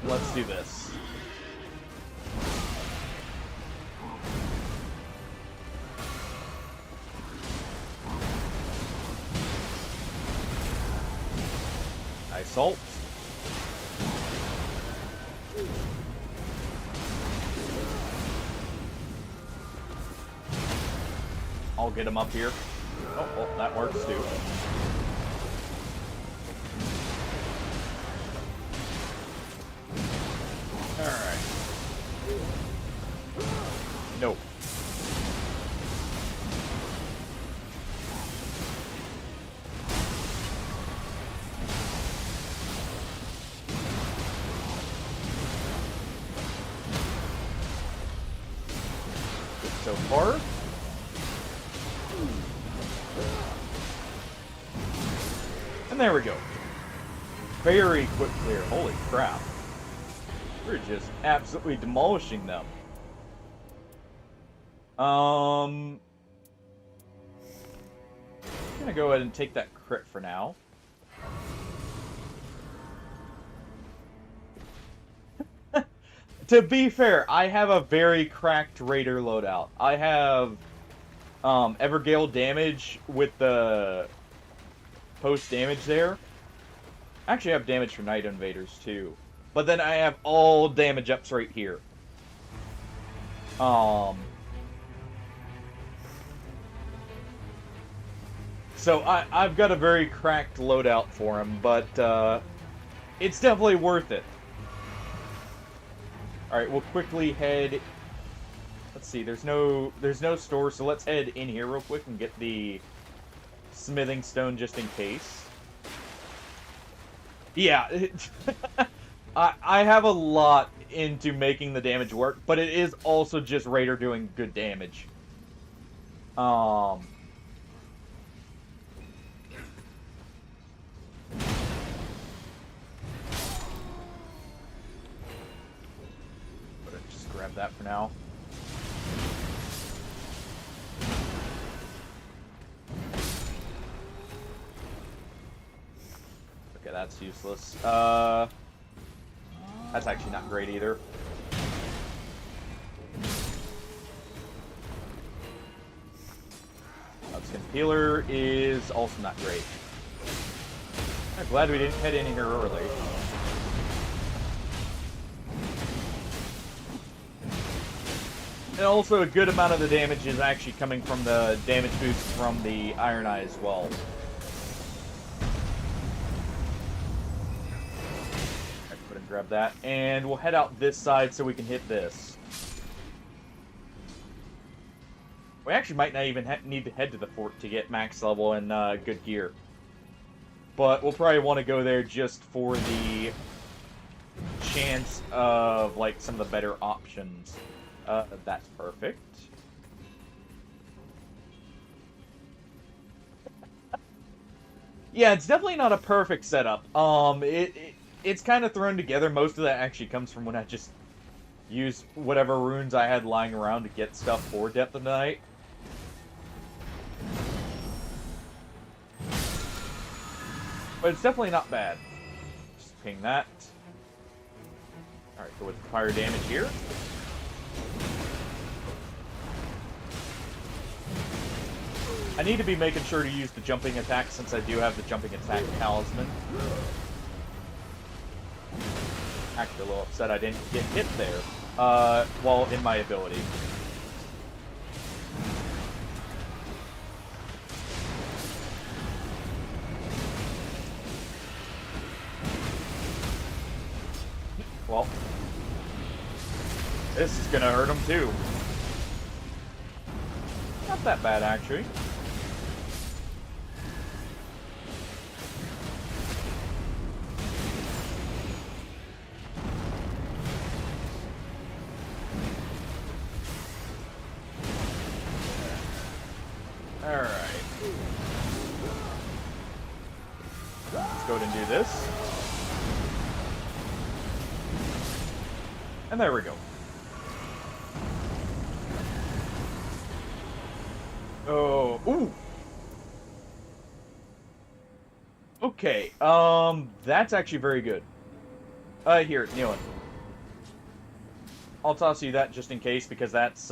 Let's do this. Nice ult. I'll get him up here. Oh, well, that works too. Alright. Nope. Good so far. And there we go. Very quick clear. Holy crap. We're just absolutely demolishing them. I'm gonna go ahead and take that crit for now. To be fair, I have a very cracked Raider loadout. I have Evergale damage with the post damage there. Actually, I have damage for Night Invaders too. But then I have all damage ups right here. So I've got a very cracked loadout for him, but it's definitely worth it. Alright, we'll quickly head. Let's see, there's no store, so let's head in here real quick and get the smithing stone just in case. Yeah, I have a lot into making the damage work, but it is also just Raider doing good damage. Just grab that for now. Okay, that's useless. That's actually not great either. Healer is also not great. I'm glad we didn't head in here early. And also a good amount of the damage is actually coming from the damage boost from the Iron Eye as well. Go ahead and grab that. And we'll head out this side so we can hit this. We actually might not even need to head to the fort to get max level and good gear. But we'll probably want to go there just for the chance of, like, some of the better options. That's perfect. Yeah, it's definitely not a perfect setup. It's kind of thrown together. Most of that actually comes from when I just used whatever runes I had lying around to get stuff for Depth of Night. But it's definitely not bad. Just ping that. Alright, go with fire damage here. I need to be making sure to use the jumping attack since I do have the jumping attack talisman. Actually a little upset I didn't get hit there while in my ability. Well, this is gonna hurt him too. Not that bad, actually. Alright. Let's go ahead and do this. And there we go. Oh, ooh. Okay, that's actually very good. Here, kneel in. I'll toss you that just in case, because that's,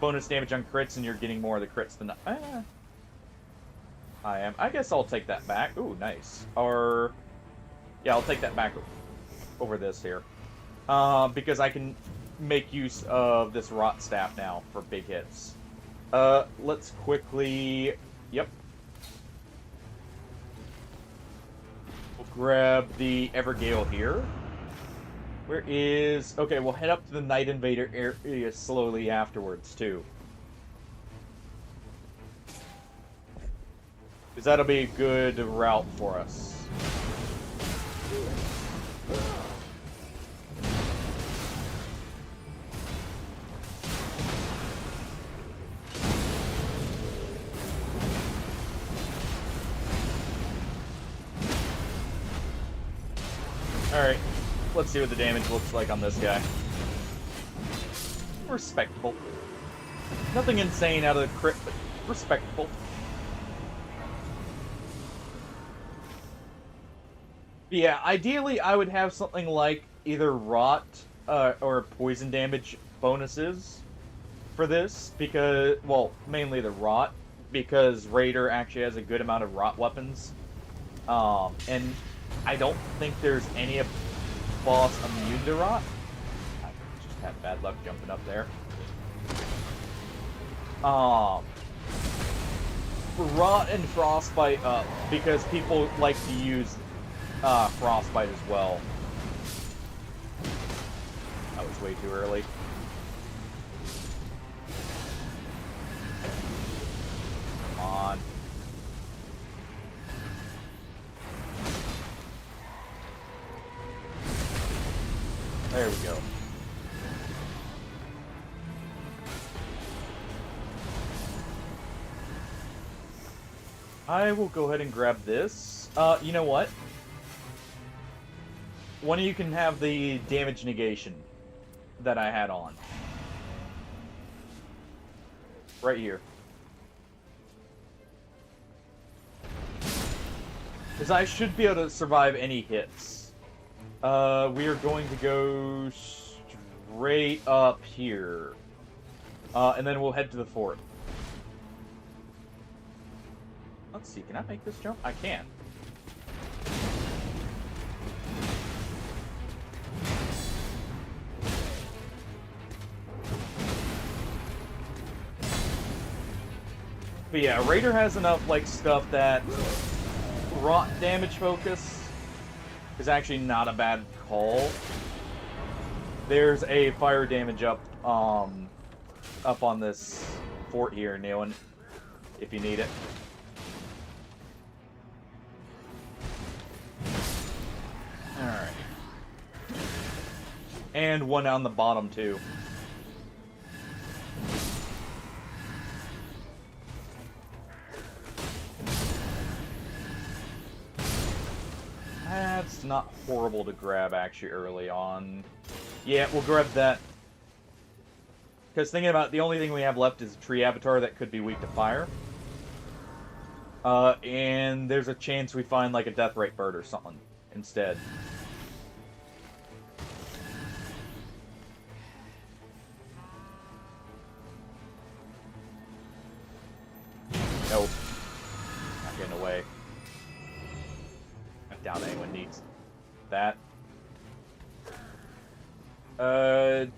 bonus damage on crits, and you're getting more of the crits than I am. I guess I'll take that back. Ooh, nice. Or, yeah, I'll take that back over this here. Because I can make use of this Rot Staff now for big hits. Let's quickly... Yep. We'll grab the Evergale here. Where is... Okay, we'll head up to the Night Invader area slowly afterwards, too. Because that'll be a good route for us. Alright, let's see what the damage looks like on this guy. Respectable. Nothing insane out of the crit, but respectable. Yeah, ideally I would have something like either rot or poison damage bonuses for this, because, well, mainly the rot, because Raider actually has a good amount of rot weapons. And I don't think there's any boss immune to rot. I just had bad luck jumping up there. Rot and frostbite up, because people like to use frostbite as well. That was way too early. Come on. There we go. I will go ahead and grab this. You know what? One of you can have the damage negation that I had on. Right here. Because I should be able to survive any hits. We are going to go straight up here. And then we'll head to the fort. Let's see, can I make this jump? I can. But yeah, Raider has enough, like, stuff that rot damage focus is actually not a bad call. There's a fire damage up on this fort here, Neilin, if you need it. Alright. And one on the bottom, too. That's not horrible to grab, actually, early on. Yeah, we'll grab that. Because thinking about it, the only thing we have left is a tree avatar that could be weak to fire. And there's a chance we find, like, a deathrite bird or something instead. Nope. Not getting away. I doubt anyone needs that. I'm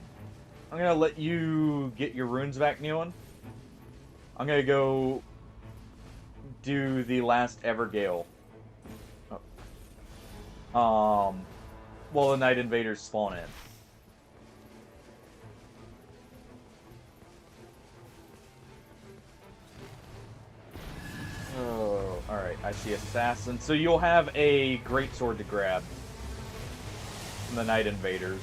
gonna let you get your runes back, Neilin. I'm gonna go do the last Evergale. Oh. While the Night Invaders spawn in. Oh, alright, I see Assassin. So you'll have a greatsword to grab from the Night Invaders.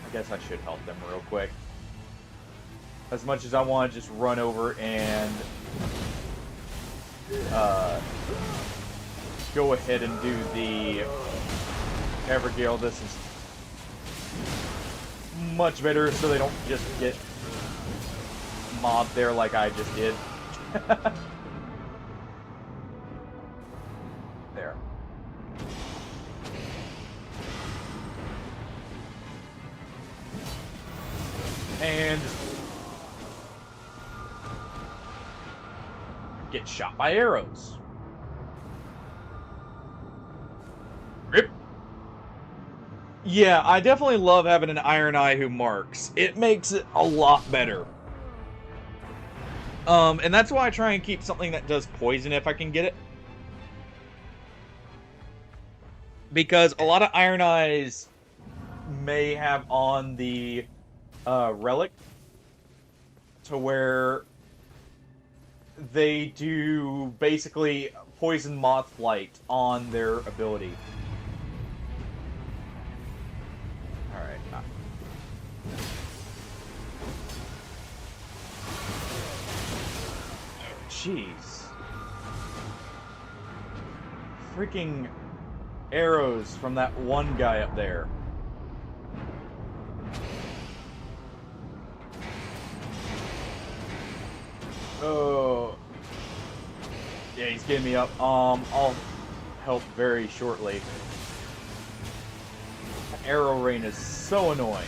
I guess I should help them real quick. As much as I want to just run over and go ahead and do the Evergale, this is much better so they don't just get mobbed there like I just did. There. And get shot by arrows. Rip. Yeah, I definitely love having an Iron Eye who marks. It makes it a lot better. And that's why I try and keep something that does poison if I can get it. Because a lot of Iron Eyes may have on the relic to where they do basically poison moth flight on their ability. Alright. Jeez. Freaking arrows from that one guy up there. Oh. Yeah, he's getting me up. I'll help very shortly. Arrow rain is so annoying.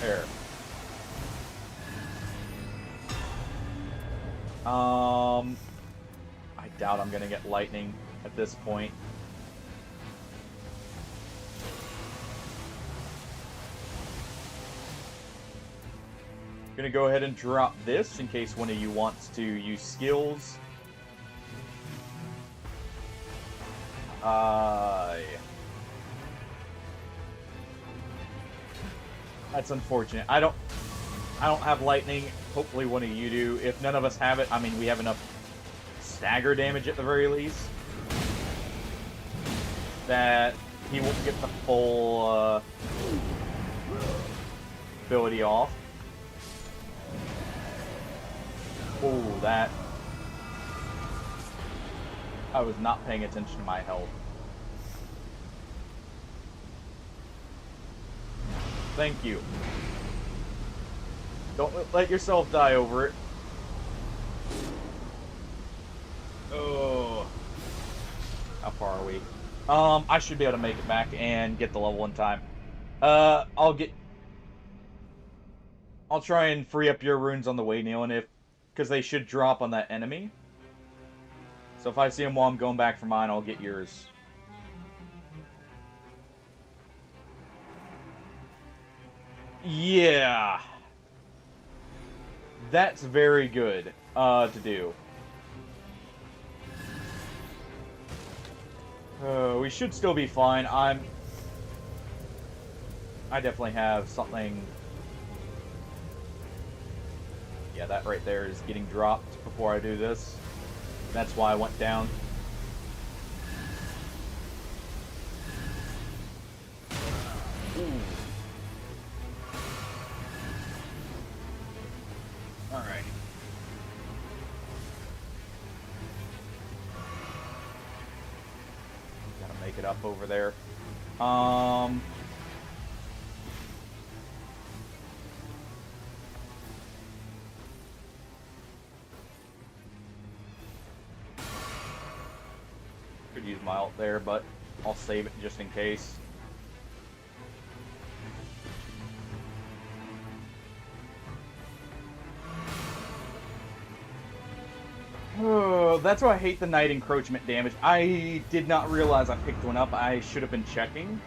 There. I doubt I'm gonna get lightning at this point. Gonna go ahead and drop this in case one of you wants to use skills. That's unfortunate. I don't have lightning. Hopefully one of you do. If none of us have it, I mean, we have enough stagger damage at the very least that he won't get the full ability off. Oh, that... I was not paying attention to my health. Thank you. Don't let yourself die over it. Oh. How far are we? I should be able to make it back and get the level in time. I'll try and free up your runes on the way, Neil, and because they should drop on that enemy. So if I see them while I'm going back for mine, I'll get yours. Yeah. That's very good, to do. We should still be fine. I definitely have something. Yeah, that right there is getting dropped before I do this. That's why I went down. Ooh. Alright. Gotta make it up over there. Could use my ult there, but I'll save it just in case. Oh, that's why I hate the Night Encroachment damage. I did not realize I picked one up. I should have been checking.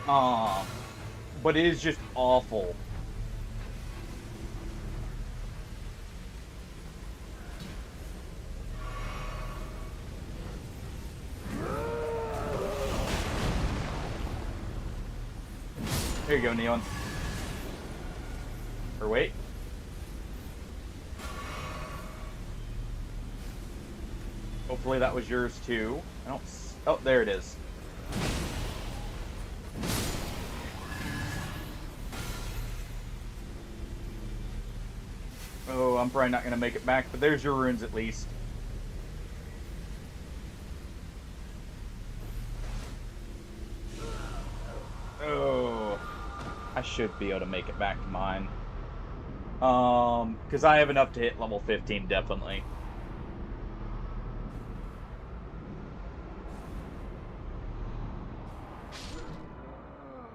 But it is just awful. Here you go, Neon. Or wait. Hopefully that was yours too. I don't. Oh, there it is. Oh, I'm probably not gonna make it back, but there's your runes at least. Oh, I should be able to make it back to mine. Because I have enough to hit level 15, definitely.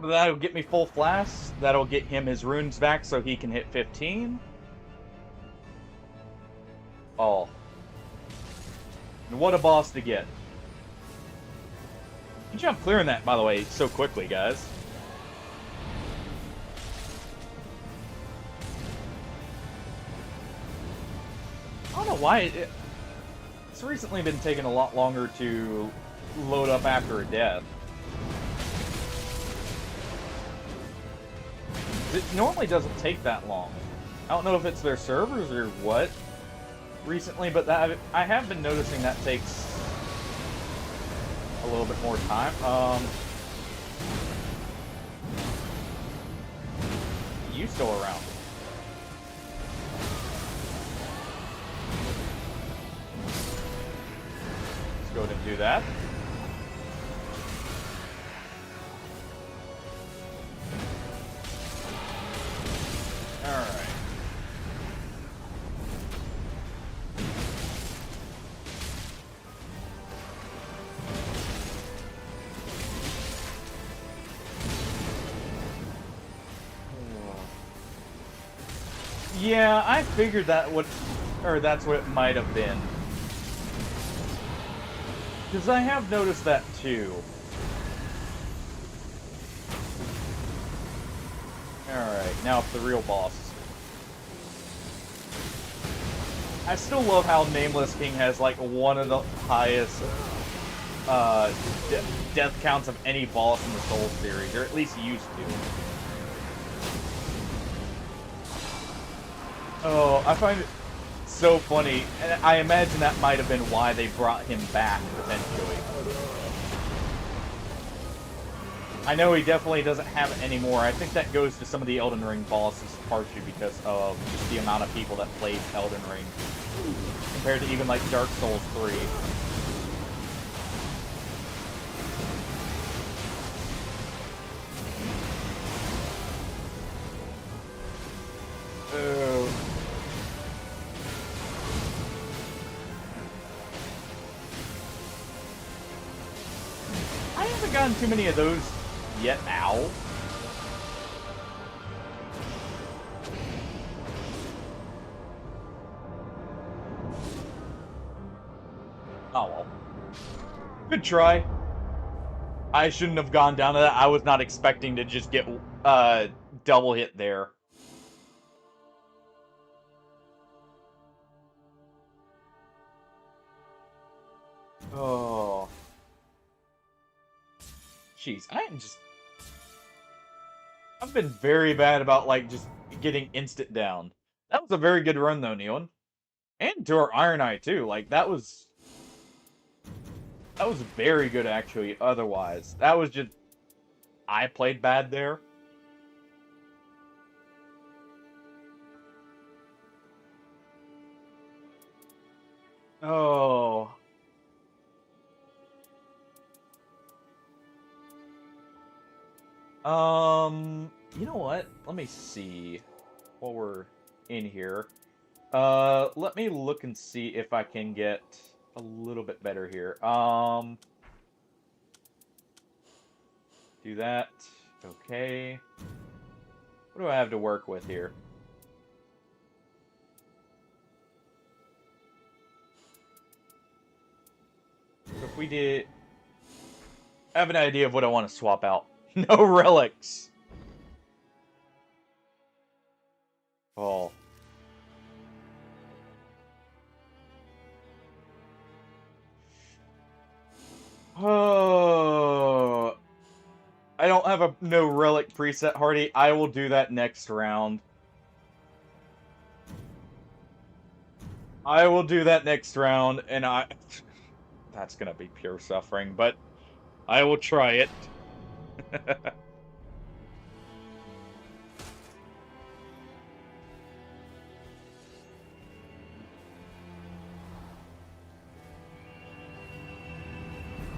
That'll get me full flask. That'll get him his runes back so he can hit 15. Oh. And what a boss to get. Good job clearing that, by the way, so quickly, guys. I don't know why it's recently been taking a lot longer to load up after a death. It normally doesn't take that long. I don't know if it's their servers or what recently, but I have been noticing that takes a little bit more time. You still around? Let's go ahead and do that. Alright. Yeah, I figured that's what it might have been. Because I have noticed that too. Alright, now it's the real boss. I still love how Nameless King has like one of the highest death counts of any boss in the Souls series, or at least used to. Oh, I find it so funny, and I imagine that might have been why they brought him back, potentially. I know he definitely doesn't have it anymore. I think that goes to some of the Elden Ring bosses, partially because of just the amount of people that played Elden Ring, compared to even like Dark Souls 3. gotten too many of those yet. Ow. Oh well. Good try. I shouldn't have gone down to that. I was not expecting to just get double hit there. Oh. Jeez, I've been very bad about, like, just getting instant down. That was a very good run, though, Neon. And to our Iron Eye, too. Like, that was very good, actually, otherwise. That was just... I played bad there. Oh... You know what? Let me see while we're in here. Let me look and see if I can get a little bit better here. Do that. Okay. What do I have to work with here? So if we did... I have an idea of what I want to swap out. No relics! Oh. Oh. I don't have a no relic preset, Hardy. I will do that next round. I will do that next round, and that's gonna be pure suffering, but I will try it.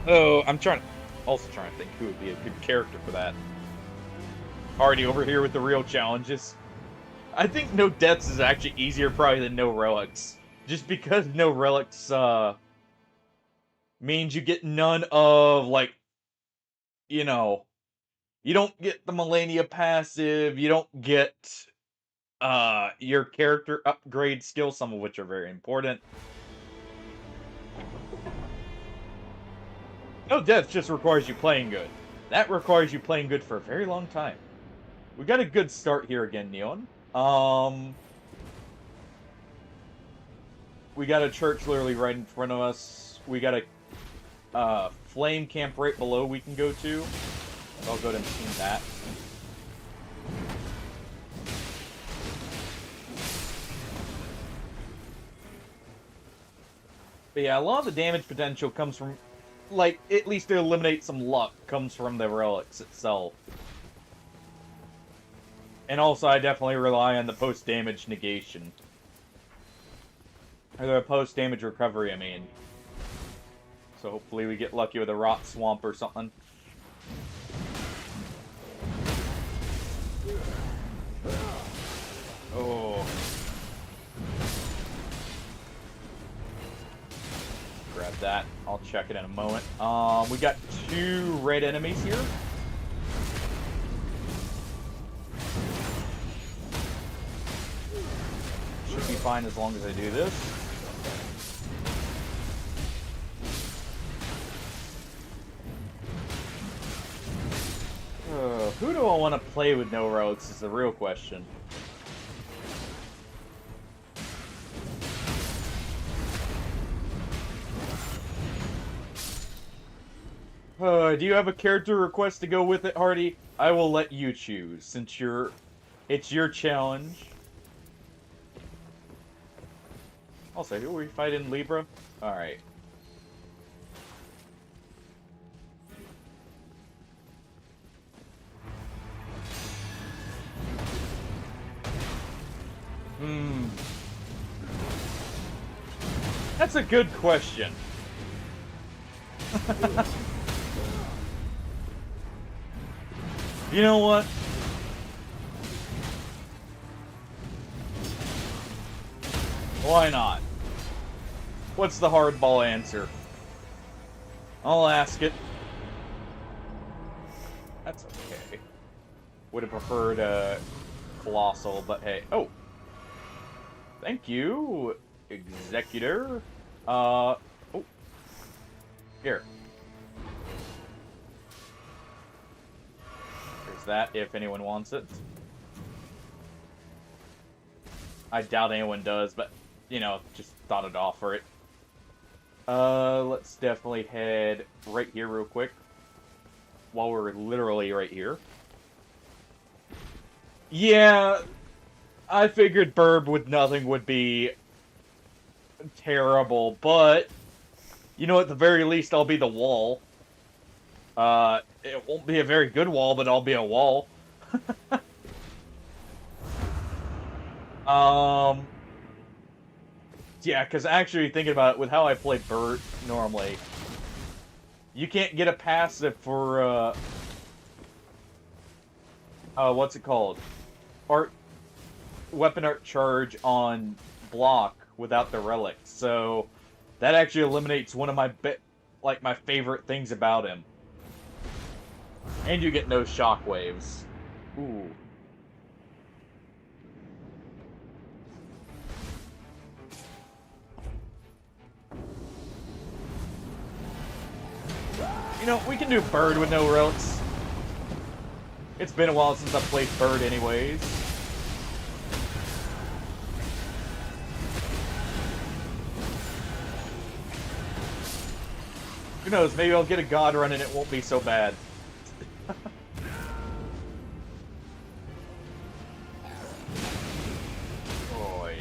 Oh, I'm also trying to think who would be a good character for that. Already over here with the real challenges. I think no deaths is actually easier probably than no relics. Just because no relics, means you get none of, like, you know, you don't get the Millennia passive, you don't get, your character upgrade skills, some of which are very important. No death just requires you playing good. That requires you playing good for a very long time. We got a good start here again, Neon. We got a church literally right in front of us. We got a flame camp right below we can go to. I'll go to and team that. But yeah, a lot of the damage potential comes from, like, at least to eliminate some luck, comes from the relics itself. And also, I definitely rely on the post-damage negation. Or the post-damage recovery, I mean. So hopefully we get lucky with a rot swamp or something. Oh. Grab that. I'll check it in a moment. We got 2 red enemies here. Should be fine as long as I do this. Who do I want to play with no relics is the real question. Do you have a character request to go with it, Hardy? I will let you choose, since it's your challenge. Also, who are we fighting? Libra? Alright. That's a good question. You know what? Why not? What's the hardball answer? I'll ask it. Would have preferred Colossal, but hey. Oh! Thank you, Executor. Oh. Here. There's that, if anyone wants it. I doubt anyone does, but, you know, just thought I'd offer it. Let's definitely head right here real quick. While we're literally right here. Yeah, I figured Burb with nothing would be terrible, but, you know, at the very least, I'll be the wall. It won't be a very good wall, but I'll be a wall. Yeah, because actually thinking about it, with how I play Burt normally, you can't get a passive for, what's it called? Weapon art charge on block without the relics, so that actually eliminates one of my my favorite things about him. And you get no shockwaves. Ooh. You know, we can do Bird with no relics. It's been a while since I've played Bird anyways. Who knows, maybe I'll get a God run and it won't be so bad. Boy.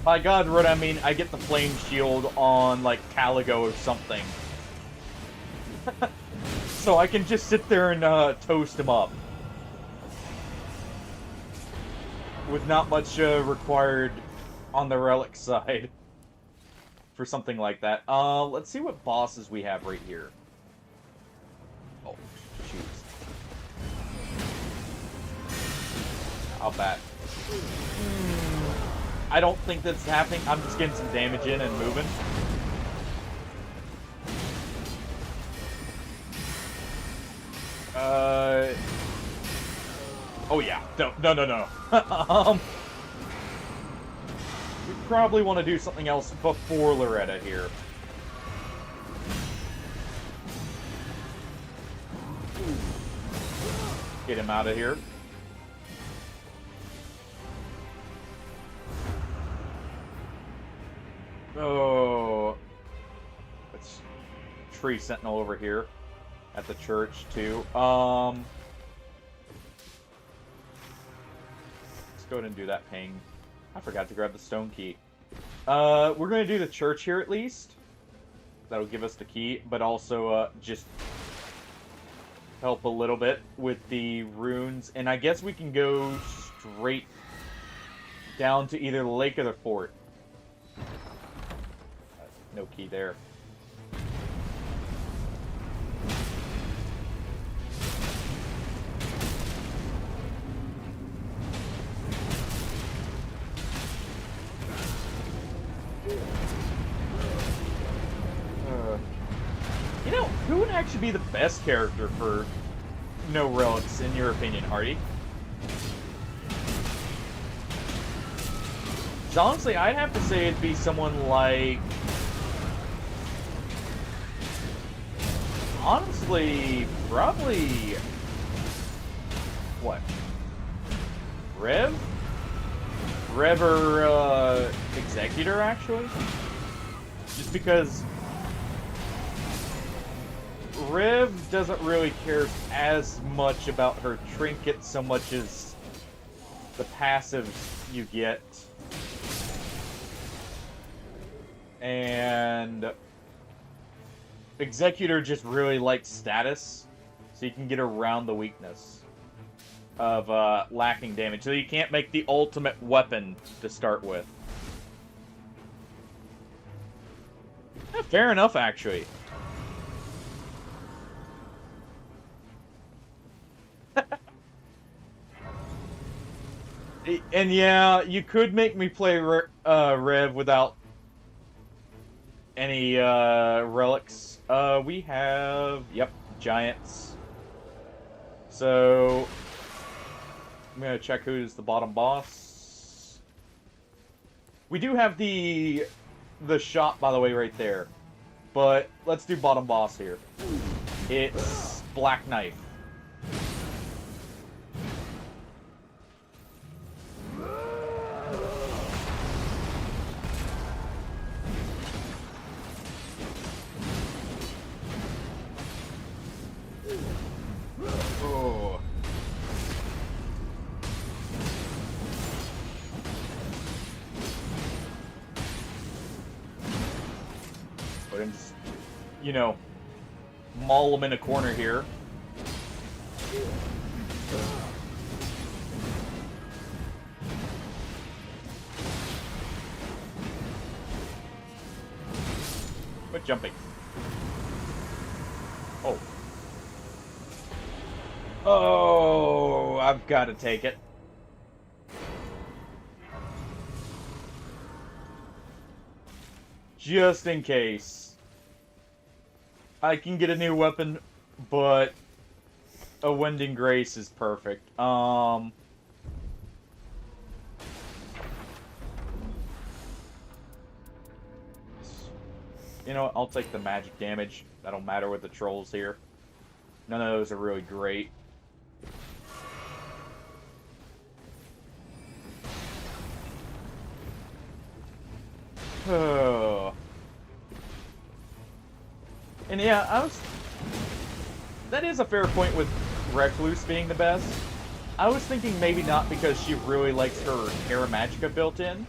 By God run, I mean I get the flame shield on, like, Caligo or something. So I can just sit there and toast him up. With not much required on the relic side for something like that. Let's see what bosses we have right here. Oh, shoot. I'll bet. I don't think that's happening. I'm just getting some damage in and moving. Oh yeah. No. We probably want to do something else before Loretta here. Get him out of here. Oh. Let's tree sentinel over here at the church too. Let's go ahead and do that ping. I forgot to grab the stone key. We're going to do the church here at least. That'll give us the key, but also just help a little bit with the runes. And I guess we can go straight down to either the lake or the fort. No key there. You know, who would actually be the best character for no relics, in your opinion, Hardy? Honestly, I'd have to say it'd be someone like... Honestly, probably... What? Rev? Rev or, Executor, actually? Just because... Rev doesn't really care as much about her trinkets so much as the passives you get. And Executor just really likes status, so you can get around the weakness of lacking damage. So you can't make the ultimate weapon to start with. Fair enough, actually. And yeah, you could make me play Rev without any relics. We have, yep, giants. So I'm gonna check who's the bottom boss. We do have the shop, by the way, right there. But let's do bottom boss here. It's Black Knife. Oh. Put him, you know, maul him in a corner here. Quit jumping. Oh. Oh, I've got to take it. Just in case. I can get a new weapon, but a Wending Grace is perfect. You know what? I'll take the magic damage. That'll matter with the trolls here. None of those are really great. Oh. And yeah, that is a fair point with Recluse being the best. I was thinking maybe not because she really likes her Terra Magica built in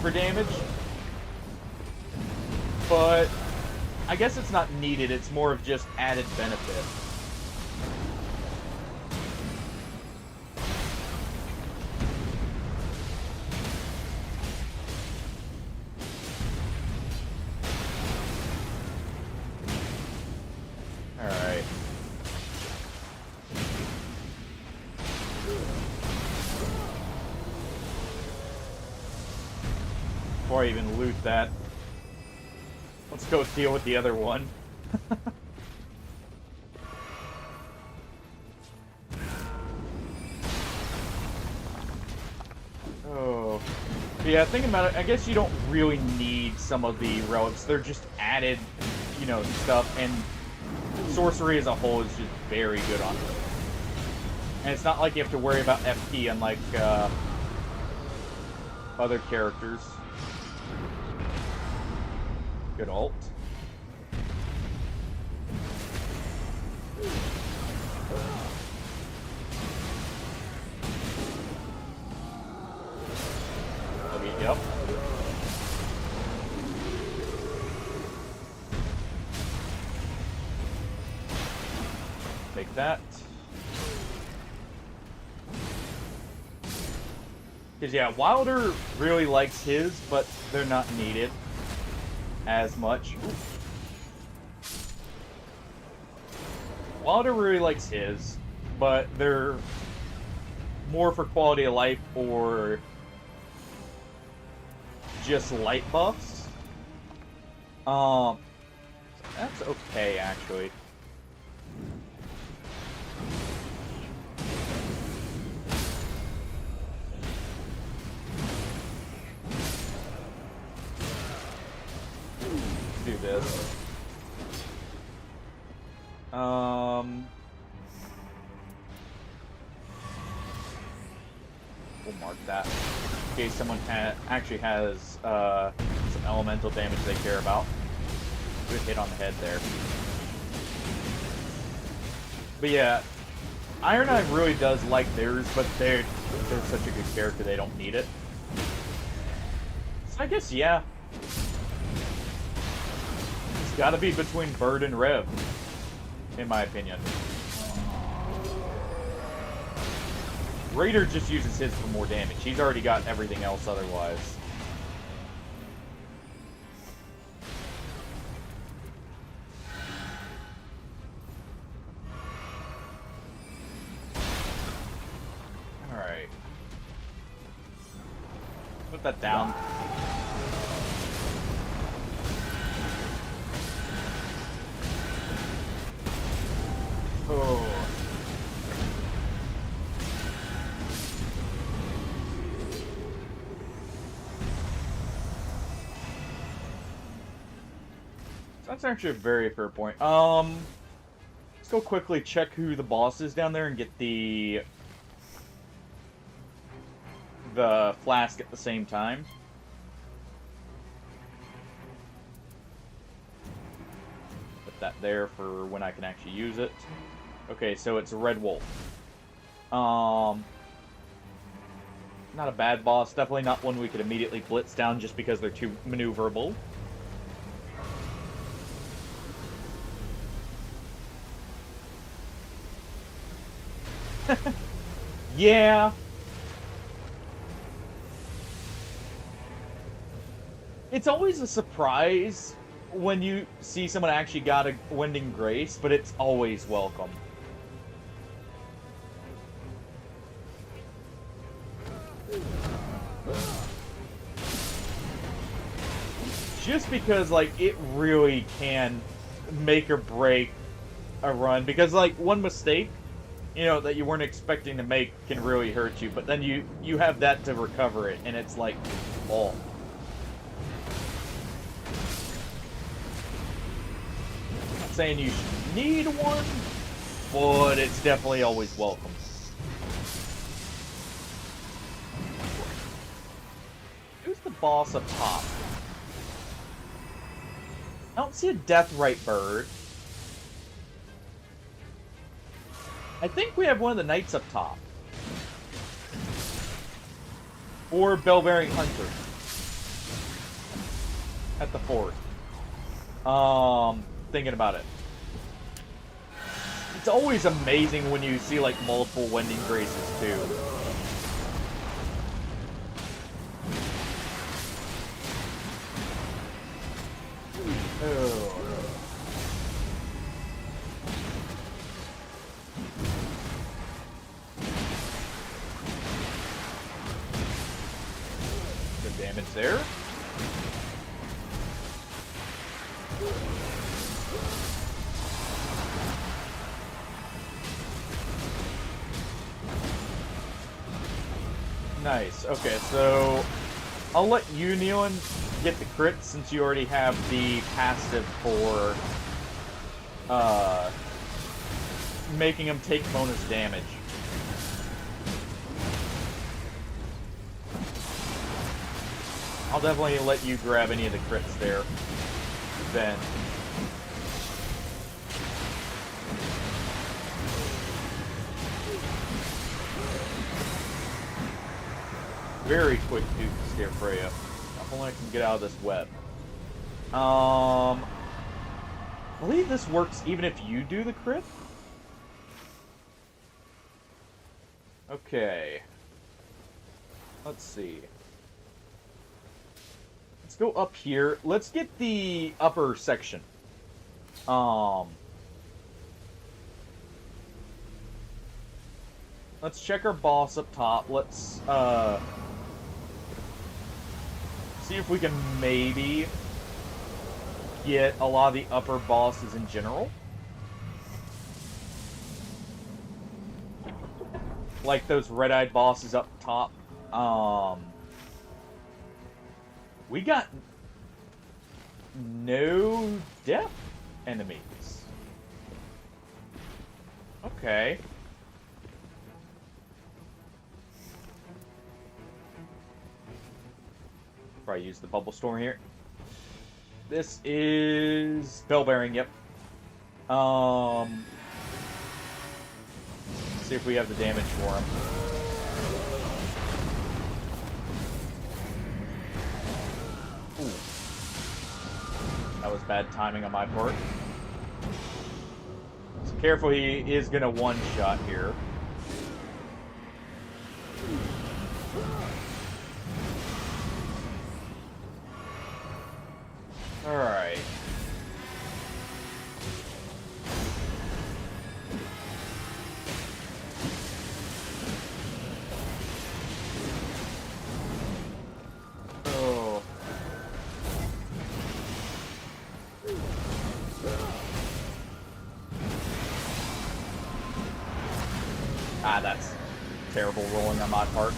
for damage. But I guess it's not needed, it's more of just added benefit. Alright. Before I even loot that, let's go deal with the other one. Oh. But yeah, thinking about it, I guess you don't really need some of the relics. They're just added, you know, stuff, and sorcery as a whole is just very good on it. And it's not like you have to worry about FP unlike other characters. Good ult. Okay, yep. Take that. Because, yeah, Wilder really likes his, but they're not needed as much. Wilder really likes his, but they're more for quality of life or just light buffs. That's okay, actually. Do this. We'll mark that in case someone actually has some elemental damage they care about. Good hit on the head there. But yeah, Iron Eye really does like theirs, but they're such a good character they don't need it. So I guess yeah. It's gotta be between Bird and Rev, in my opinion. Raider just uses his for more damage. He's already got everything else otherwise. Alright. put that down. Oh. That's actually a very fair point. Let's go quickly check who the boss is down there and get the flask at the same time. Put that there for when I can actually use it. Okay, so it's a red wolf. Not a bad boss. Definitely not one we could immediately blitz down just because they're too maneuverable. Yeah. It's always a surprise when you see someone actually got a Wending Grace, but it's always welcome. Just because, like, it really can make or break a run. Because, like, one mistake, you know, that you weren't expecting to make can really hurt you. But then you have that to recover it, and it's like, oh. I'm not saying you should need one, but it's definitely always welcome. Who's the boss up top? I don't see a Deathrite bird. I think we have one of the knights up top. Or Bell-bearing hunter. At the fort. Thinking about it. It's always amazing when you see, like, multiple Wending Graces, too. Oh. Good damage there. Nice. Okay, so I'll let you, Nealon, get the crit since you already have the passive for making them take bonus damage. I'll definitely let you grab any of the crits there, then. Very quick dude to scare Freya. If only I can get out of this web. I believe this works even if you do the crit. Okay. Let's see. Let's go up here. Let's get the upper section. Let's check our boss up top. Let's, see if we can maybe get a lot of the upper bosses in general. Like those red-eyed bosses up top. We got no depth enemies. Okay. Probably use the bubble storm here. This is bell-bearing, yep. See if we have the damage for him. Ooh. That was bad timing on my part. So careful, he is gonna one-shot here. Alright. Ah, that's terrible rolling on my part.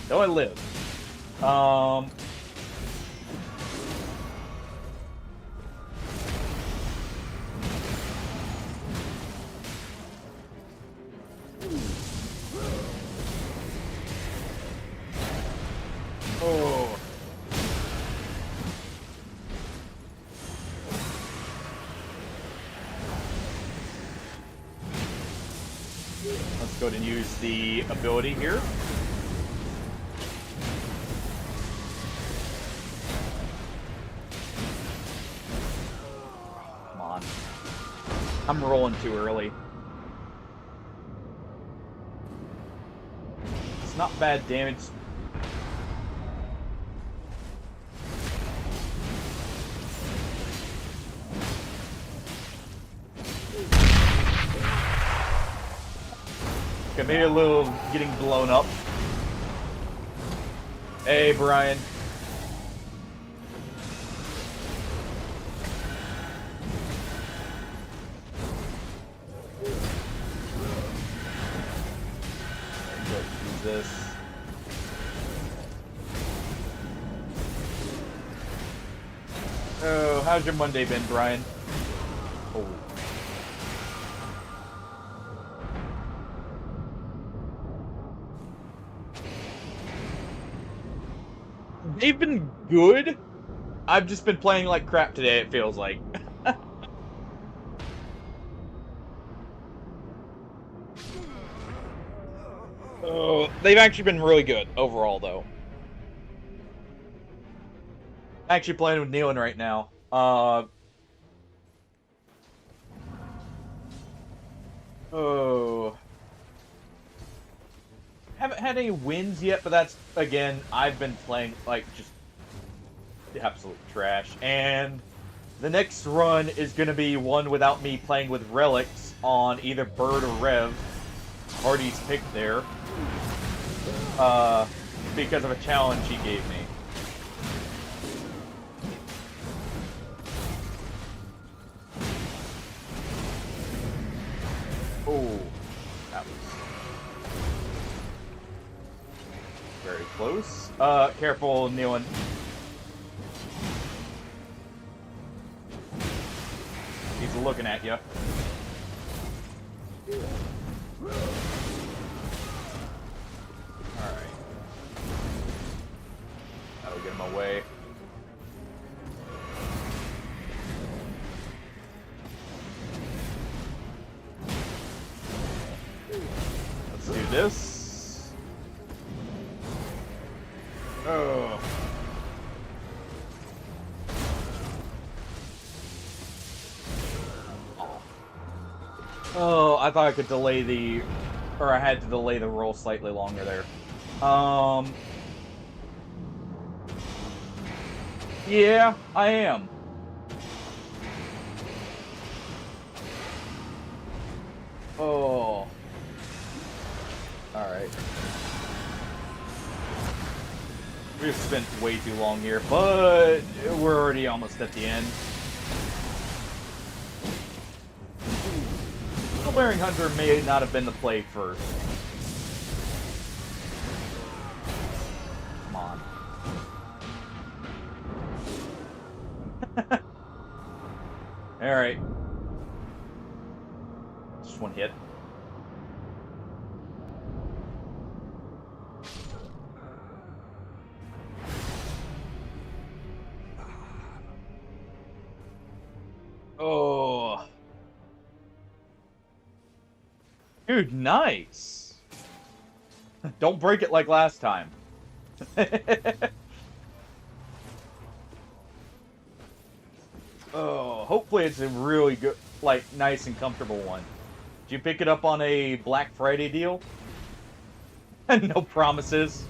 Though I live. Oh. Let's go ahead and use the ability here. Come on. I'm rolling too early. It's not bad damage. Okay, maybe a little getting blown up. Hey, Brian. Let's use this. Oh, how's your Monday been, Brian? Oh. They've been good. I've just been playing like crap today, it feels like. Oh, they've actually been really good overall, though. Actually playing with Nealon right now. Oh. Haven't had any wins yet, but that's, again, I've been playing, like, just absolute trash. And the next run is going to be one without me playing with relics on either Bird or Rev. Hardy's picked there. Because of a challenge he gave me. Oh, that was very close. Careful, Nealon. He's looking at you. Alright. That'll get him away. Let's do this. Oh. Oh, I thought I could delay the... Or I had to delay the roll slightly longer there. Yeah, I am. Oh. Alright. We've spent way too long here, but we're already almost at the end. The Wearing Hunter may not have been the play first. Come on. Alright. Just one hit. Oh. Dude, nice. Don't break it like last time. Oh, hopefully it's a really good, like, nice and comfortable one. Did you pick it up on a Black Friday deal? No promises.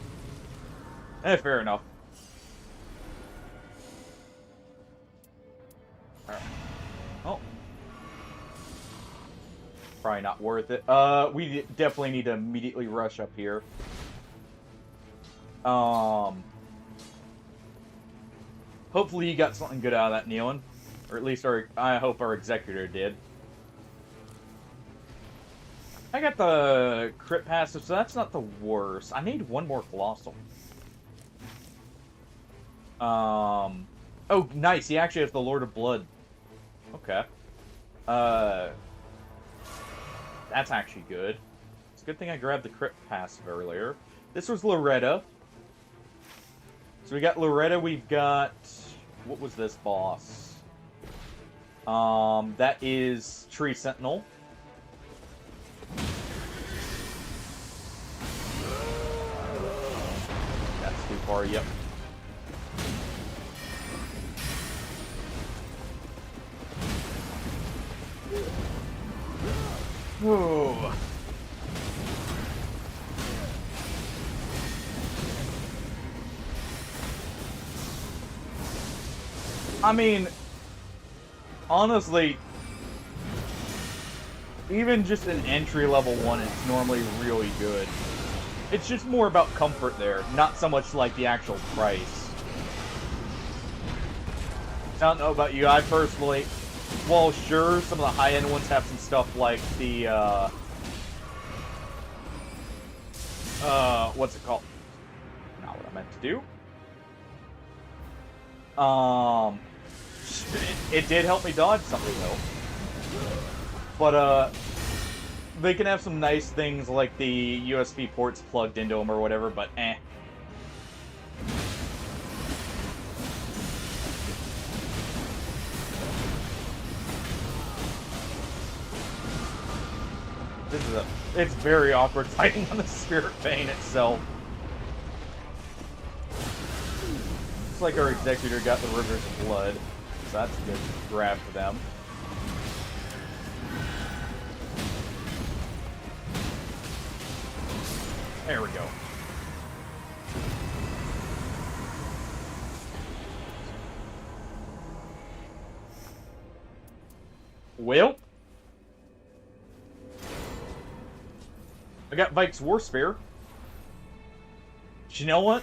Fair enough. Alright. Oh. Probably not worth it. We definitely need to immediately rush up here. Hopefully you got something good out of that, Nealon. Or at least I hope our executor did. I got the crit passive, so that's not the worst. I need one more Colossal. Oh, nice. He actually has the Lord of Blood. Okay. Uh... That's actually good. It's a good thing I grabbed the crit passive earlier. This was Loretta. So we got Loretta, we've got... What was this boss? That is Tree Sentinel. That's too far, yep. Whoa. I mean, honestly, even just an entry-level one is normally really good. It's just more about comfort there, not so much like the actual price. I don't know about you, I personally... Well, sure, some of the high-end ones have some stuff like the, what's it called? Not what I meant to do. It did help me dodge something, though. But, they can have some nice things like the USB ports plugged into them or whatever, but eh. It's very awkward fighting on the Spirit Bane itself. Looks like our Executor got the Rivers of Blood, so that's a good grab for them. There we go. Well, I got Vike's War Spear. But you know what?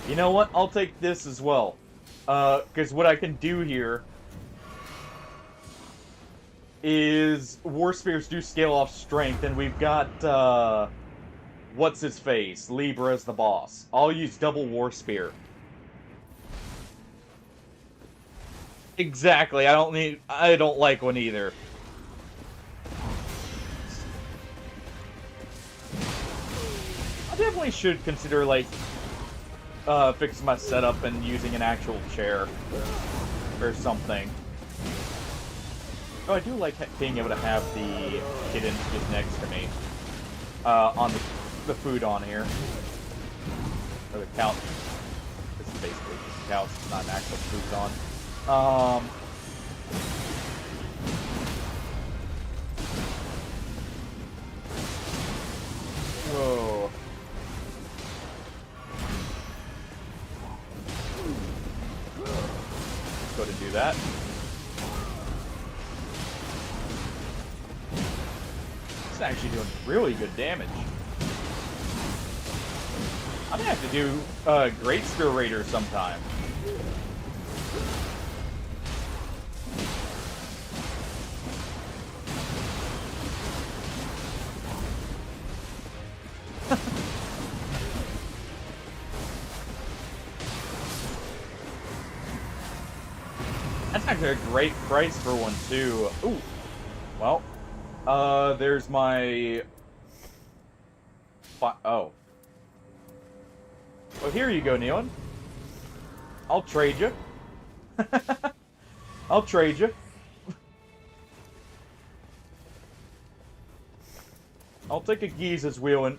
You know what? I'll take this as well. Because what I can do here is War Spears do scale off strength, and we've got, what's his face? Libra as the boss. I'll use double War Spear. Exactly, I don't like one either. I definitely should consider, like, fixing my setup and using an actual chair or something. Oh, I do like being able to have the kitten just next to me on the food on here. Or the couch. This is basically just a couch, not an actual food on. Whoa. Let's go to do that. It's actually doing really good damage. I'm gonna have to do Great Spear Raider sometime. That's actually a great price for one too. Ooh, well, there's my. Oh. Well, here you go, Neon. I'll trade you. I'll trade you. I'll take a Giza's wheeling.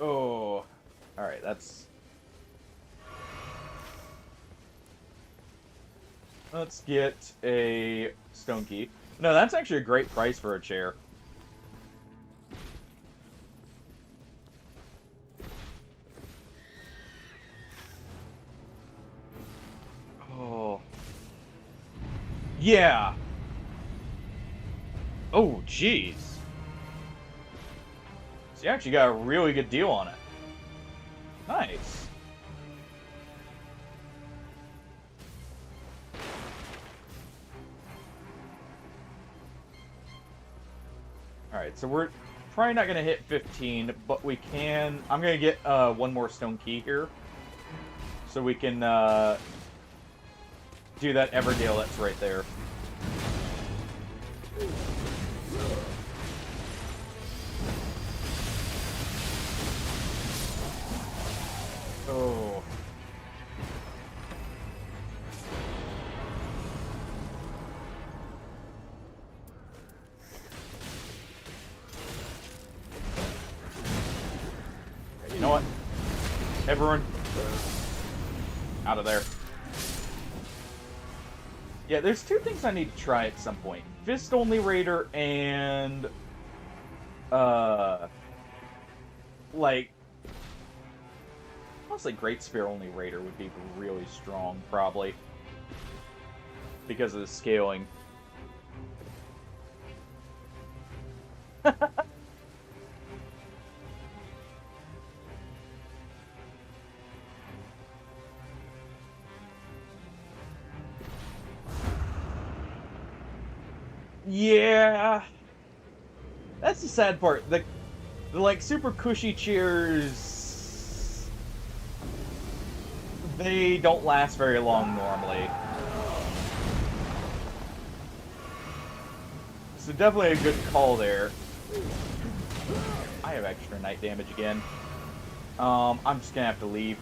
Oh. Alright, that's... Let's get a stone key. No, that's actually a great price for a chair. Oh. Yeah. Oh, jeez. So you actually got a really good deal on it. Nice. Alright, so we're probably not going to hit 15, but we can... I'm going to get one more stone key here. So we can do that Everdale that's right there. Oh. You know what? Everyone, out of there. Yeah, there's two things I need to try at some point. Fist-only Raider and... like... honestly, Great Spear-only Raider would be really strong, probably. Because of the scaling. Yeah, that's the sad part. The like super cushy cheers, they don't last very long normally. So definitely a good call there. I have extra night damage again. I'm just gonna have to leave.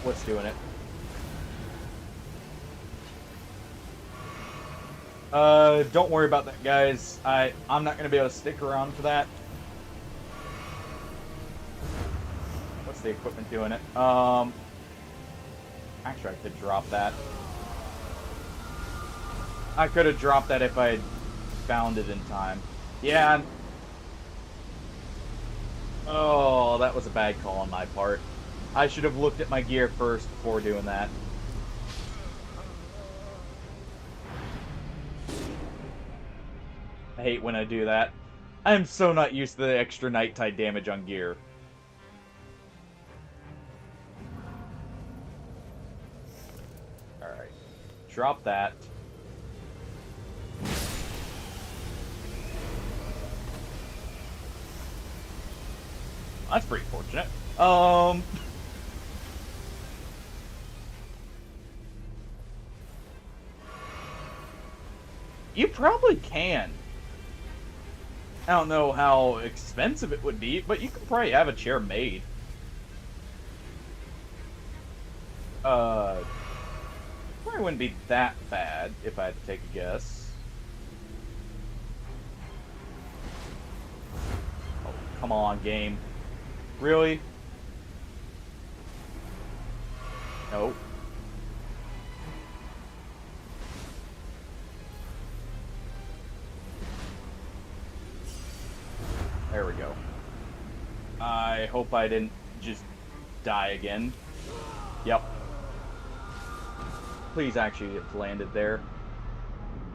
What's doing it? Don't worry about that, guys. I'm not gonna be able to stick around for that. What's the equipment doing it? Actually, I could drop that. I could have dropped that if I had found it in time. Yeah. Oh, that was a bad call on my part. I should have looked at my gear first before doing that. I hate when I do that. I'm so not used to the extra nighttide damage on gear. Alright. Drop that. That's pretty fortunate. You probably can. I don't know how expensive it would be, but you could probably have a chair made. Probably wouldn't be that bad if I had to take a guess. Oh, come on, game. Really? Nope. There we go. I hope I didn't just die again. Yep. Please actually it landed there.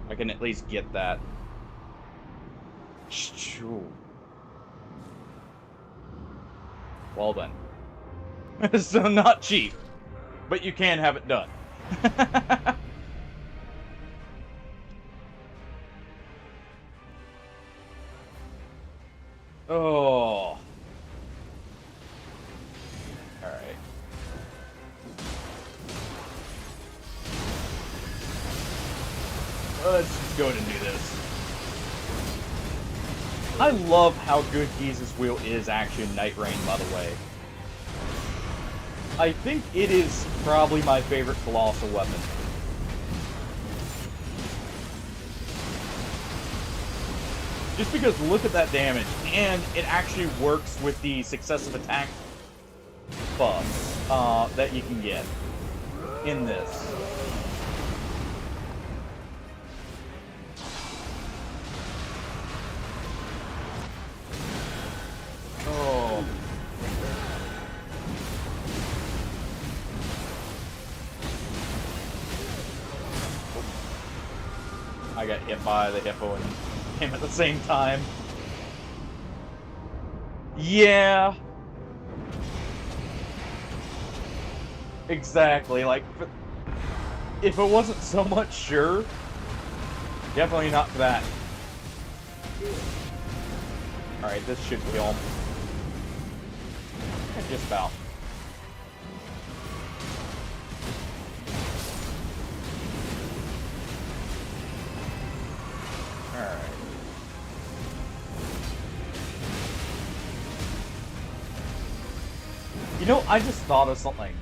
I can at least get that. Well then. So not cheap, but you can have it done. Oh. Alright. Let's just go ahead and do this. I love how good Giza's Wheel is actually in Nightreign, by the way. I think it is probably my favorite colossal weapon. Just because look at that damage, and it actually works with the successive attack buff that you can get in this. Oh. I got hit by the hippo and him at the same time. Yeah. Exactly, like, if it wasn't so much sure, definitely not for that. Alright, this should kill him. Just about. Alright. You know, I just thought of something.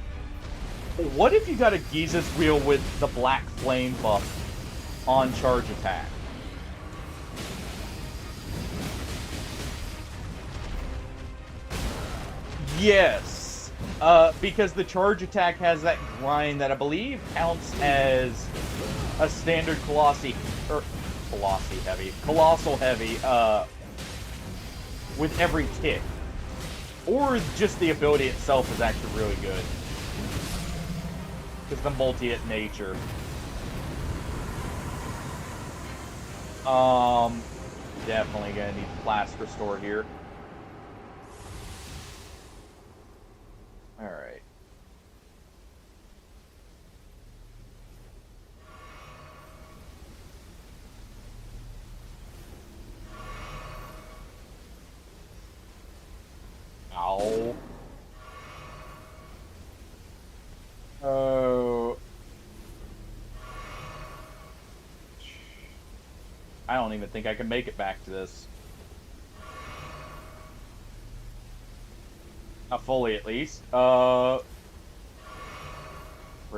What if you got a Giza's wheel with the black flame buff on charge attack? Yes. Because the charge attack has that grind that I believe counts as a standard Colossal heavy, with every kick. Or just the ability itself is actually really good. Because the multi-hit nature. Definitely gonna need Blast Restore here. Alright. Ow. Oh. I don't even think I can make it back to this. Not fully, at least. Where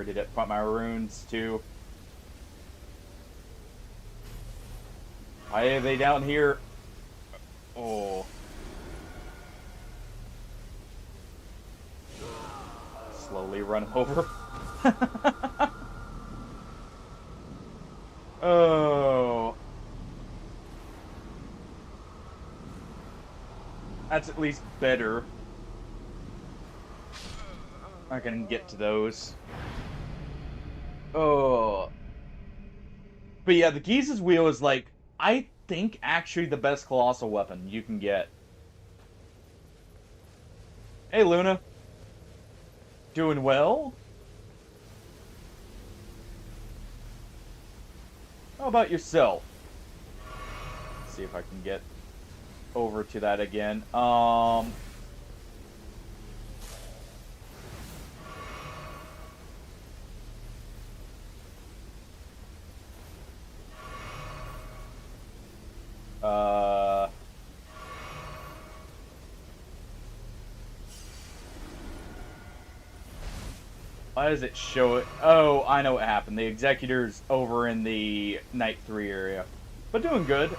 did it put my runes to? Why are they down here? Oh. Slowly run over. Oh. That's at least better. I can get to those. Oh. But yeah, the Giza's Wheel is like, I think actually the best colossal weapon you can get. Hey, Luna. Doing well? How about yourself? Let's see if I can get over to that again. Why does it show it? Oh, I know what happened. The Executor's over in the Night 3 area. But doing good.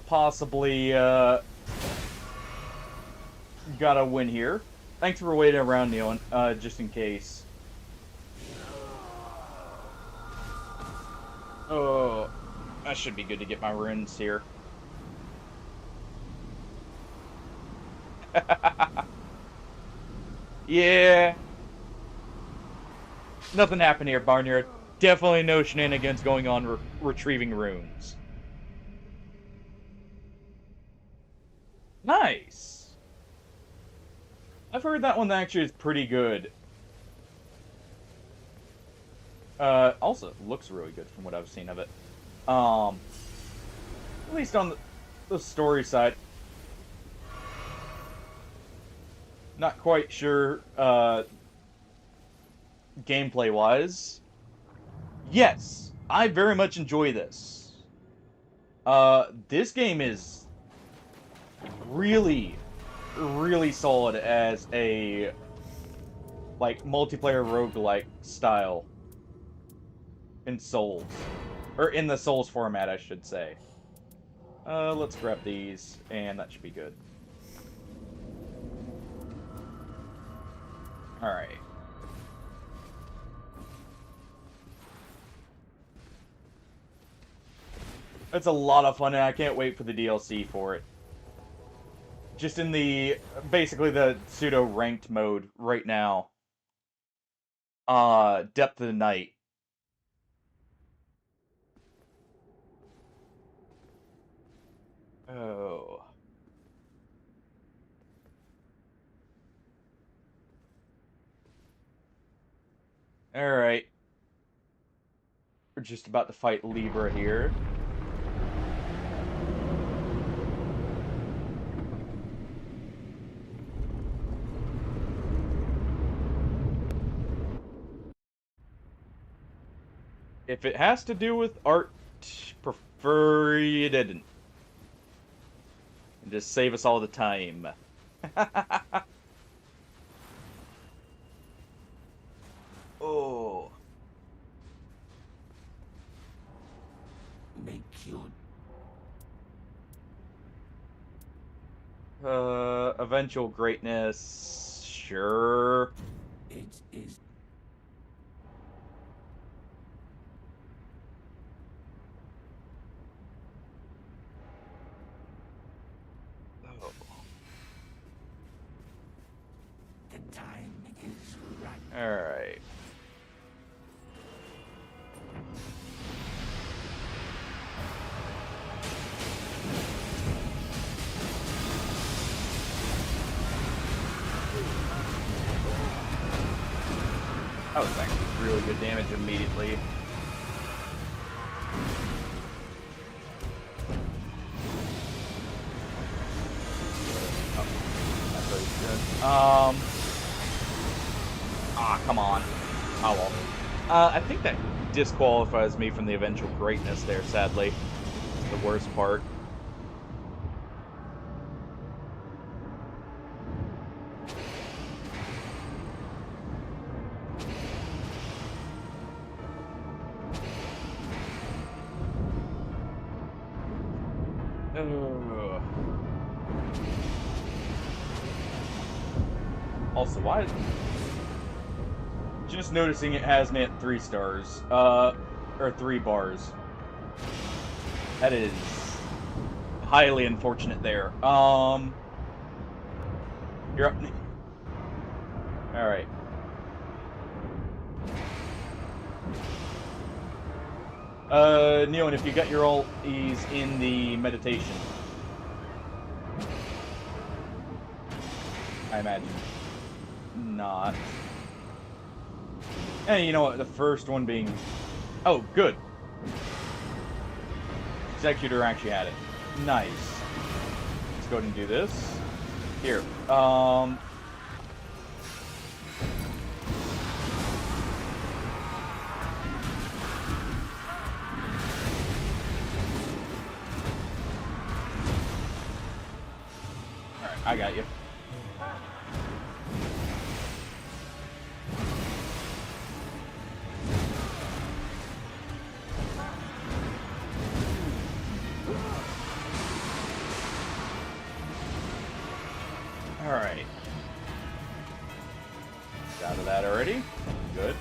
Possibly, gotta win here. Thanks for waiting around, Neil, just in case. Oh, that should be good to get my runes here. Yeah. Nothing happened here, Barnyard. Definitely no shenanigans going on retrieving runes. Nice. I've heard that one actually is pretty good. Also, looks really good from what I've seen of it. At least on the story side. Not quite sure, gameplay-wise. Yes, I very much enjoy this. This game is really, really solid as a, like, multiplayer roguelike style in Souls. Or in the Souls format, I should say. Let's grab these, and that should be good. Alright. It's a lot of fun, and I can't wait for the DLC for it. Just in the, basically the pseudo-ranked mode right now. Depth of the Night. Oh. Alright. We're just about to fight Libra here. If it has to do with art, prefer you didn't. And just save us all the time. Oh. Make you Eventual greatness. Sure. it is Oh. the time is right. Alright. That was actually really good damage immediately. Oh, that's really good. Ah, come on. Oh well. I think that disqualifies me from the eventual greatness there, sadly. It's the worst part. Ugh. Also, why? Just noticing it has me at 3 stars. Or 3 bars. That is highly unfortunate there. You're up. Alright. Neil, and if you got your ult, he's in the meditation. I imagine. Not. Hey, you know what? The first one being... Oh, good. Executor actually had it. Nice. Let's go ahead and do this. Here. Alright, I got you. Alright. Out of that already. Good.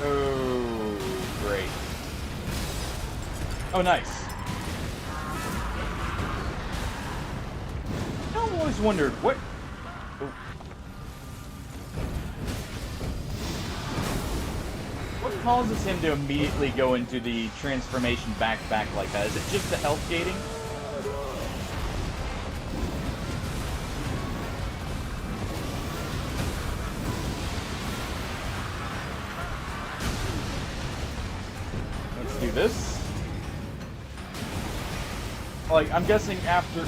Oh, great. Oh, nice. I've always wondered what... Oh. What causes him to immediately go into the transformation back like that? Is it just the health gating? Let's do this. Like, I'm guessing after...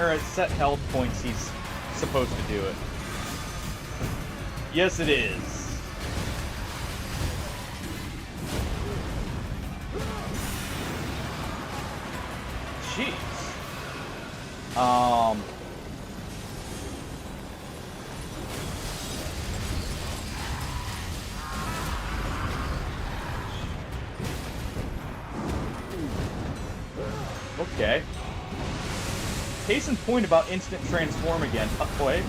Or at set health points, he's supposed to do it. Yes, it is. Jeez. Okay. Case in point about instant transform again. Wait.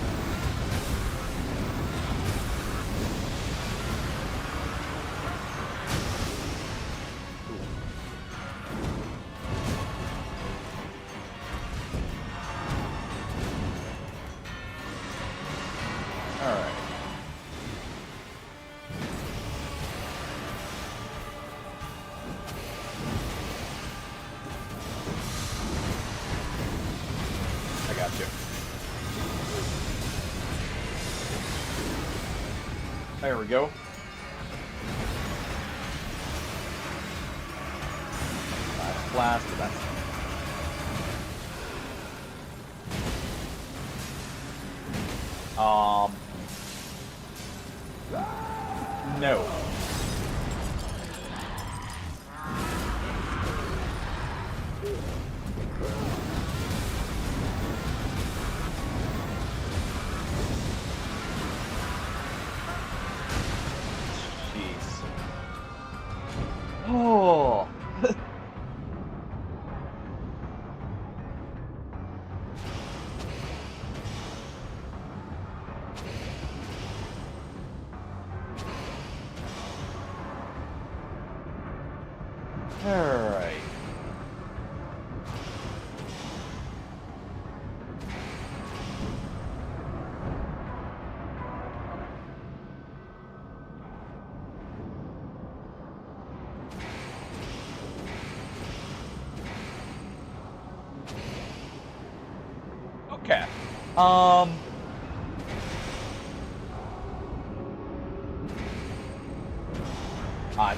Alright. I got you. There we go. Last blast, but that's... No. Jeez. Oh. Alright. Okay.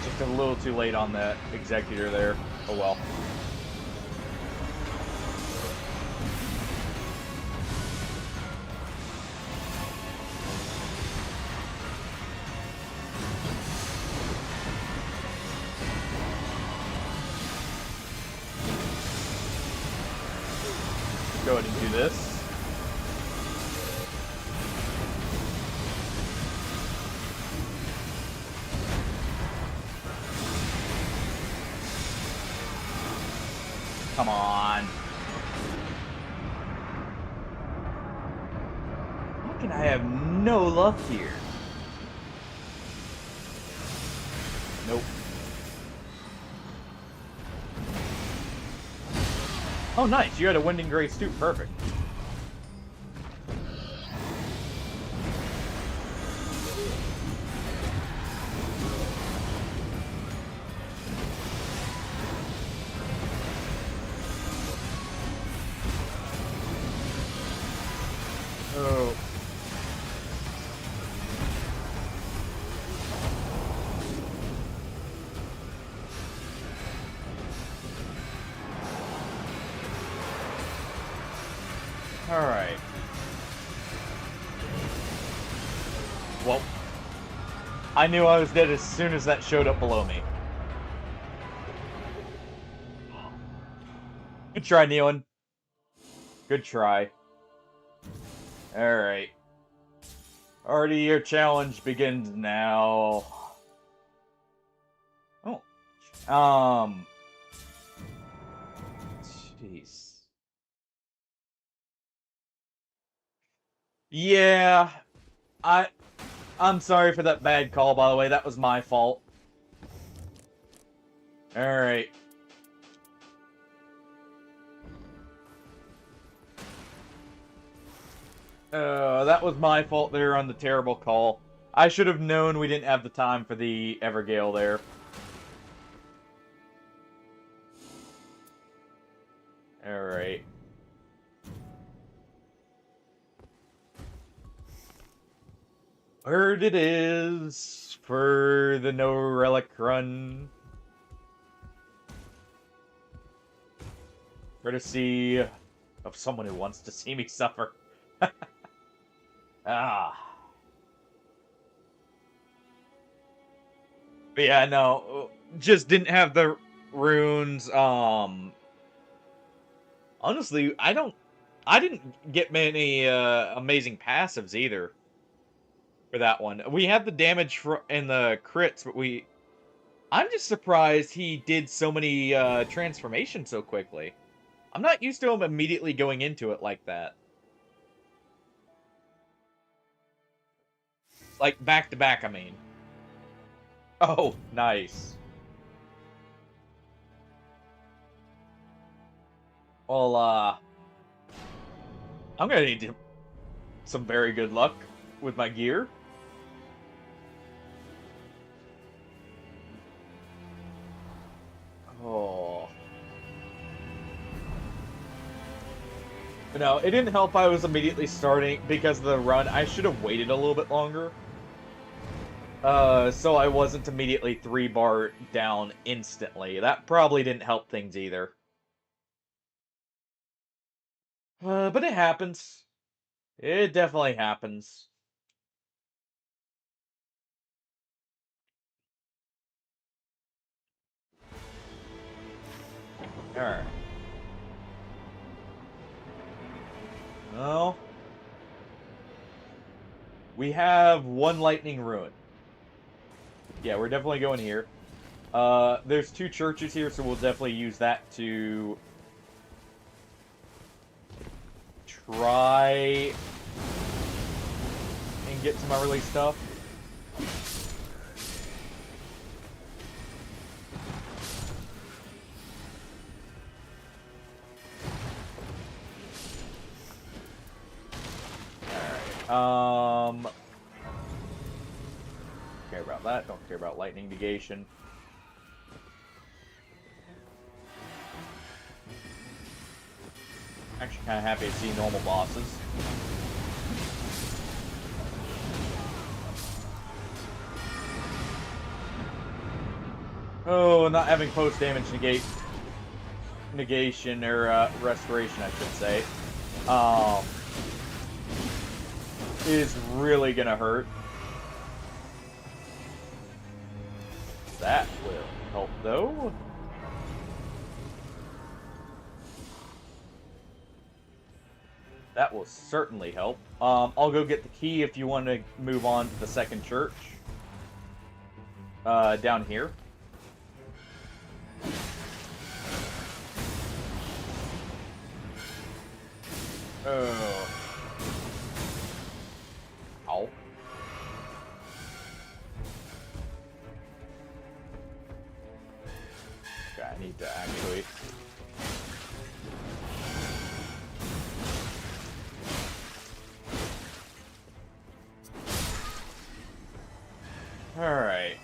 Just a little too late on that executor there. Oh well. Go ahead and do this. Come on. How can I have no luck here? Nope. Oh, nice. You had a Winding Grace too. Perfect. Oh. Alright. Well, I knew I was dead as soon as that showed up below me. Good try, Nealon. Good try. Alright. Already your challenge begins now. Oh. Jeez. Yeah. I'm sorry for that bad call, by the way. That was my fault. Alright. That was my fault there on the terrible call. I should have known we didn't have the time for the Evergale there. Alright. Word it is for the no relic run. Courtesy of someone who wants to see me suffer. Ah. But yeah, no, just didn't have the runes. Honestly, I didn't get many amazing passives either for that one. We had the damage and the crits, but I'm just surprised he did so many transformations so quickly. I'm not used to him immediately going into it like that. Like back to back, I mean. Oh, nice. Well, I'm gonna need some very good luck with my gear. Oh. But no, it didn't help I was immediately starting because of the run. I should have waited a little bit longer. So I wasn't immediately 3-bar down instantly. That probably didn't help things either. But it happens. It definitely happens. Alright. Well, we have one lightning ruin. Yeah, we're definitely going here. There's two churches here, so we'll definitely use that to try and get some early stuff. Alright, care about that, don't care about lightning negation. Actually kinda happy to see normal bosses. Oh, not having post damage negation or restoration, I should say, is really gonna hurt. That will help though. That will certainly help. I'll go get the key if you want to move on to the second church. Down here. Oh. Ow. Okay, I need to actually... Alright.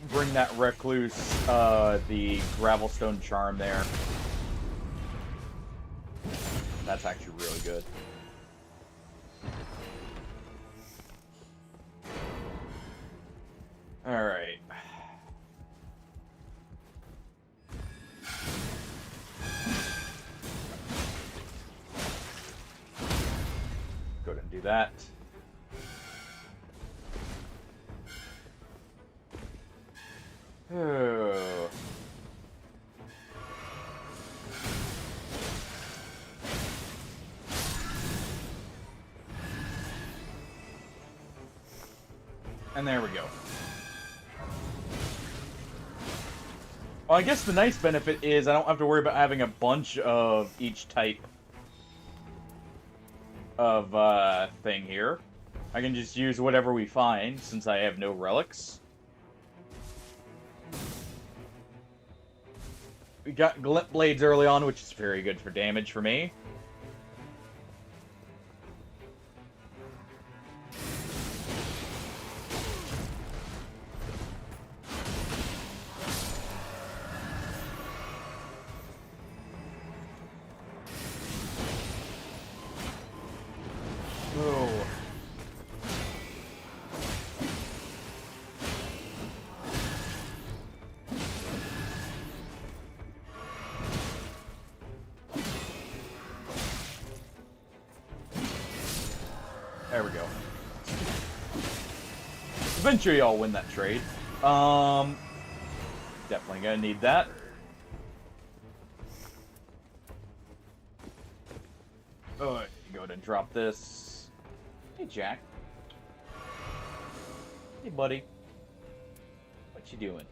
Bring that recluse, the gravelstone charm there. That's actually really good. Alright. Go ahead and do that. Oh. And there we go. Well, I guess the nice benefit is I don't have to worry about having a bunch of each type of thing here. I can just use whatever we find since I have no relics. We got glint blades early on, which is very good for damage for me. Oh. There we go. Eventually I'll win that trade. Definitely gonna need that. Oh, go ahead and drop this. Hey, Jack. Hey, buddy. What you doing?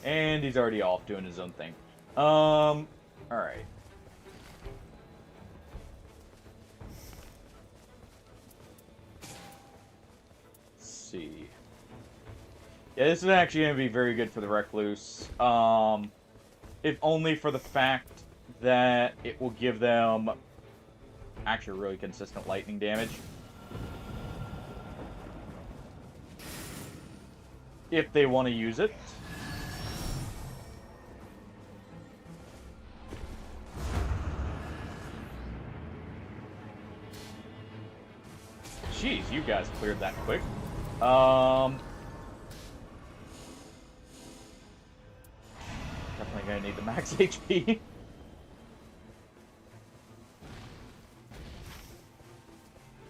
And he's already off doing his own thing. Alright. Let's see. Yeah, this is actually going to be very good for the Recluse. If only for the fact that it will give them actually really consistent lightning damage. If they want to use it. Jeez, you guys cleared that quick. gonna need the max HP.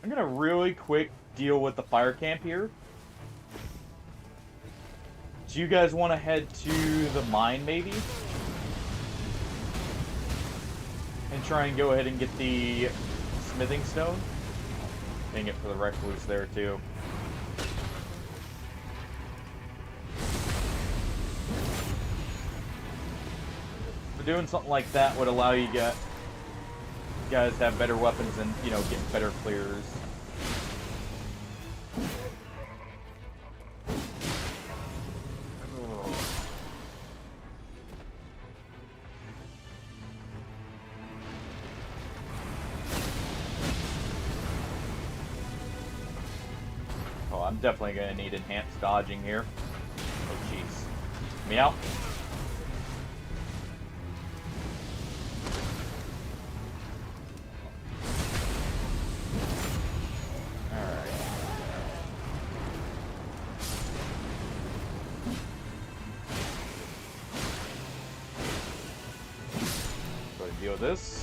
I'm gonna really quick deal with the fire camp here. Do you guys want to head to the mine, maybe? And try and go ahead and get the smithing stone? Dang it for the recluse there, too. But doing something like that would allow you guys to have better weapons and, you know, get better clears. I'm definitely going to need enhanced dodging here. Oh, jeez. Me out. Alright. Go ahead and deal with this.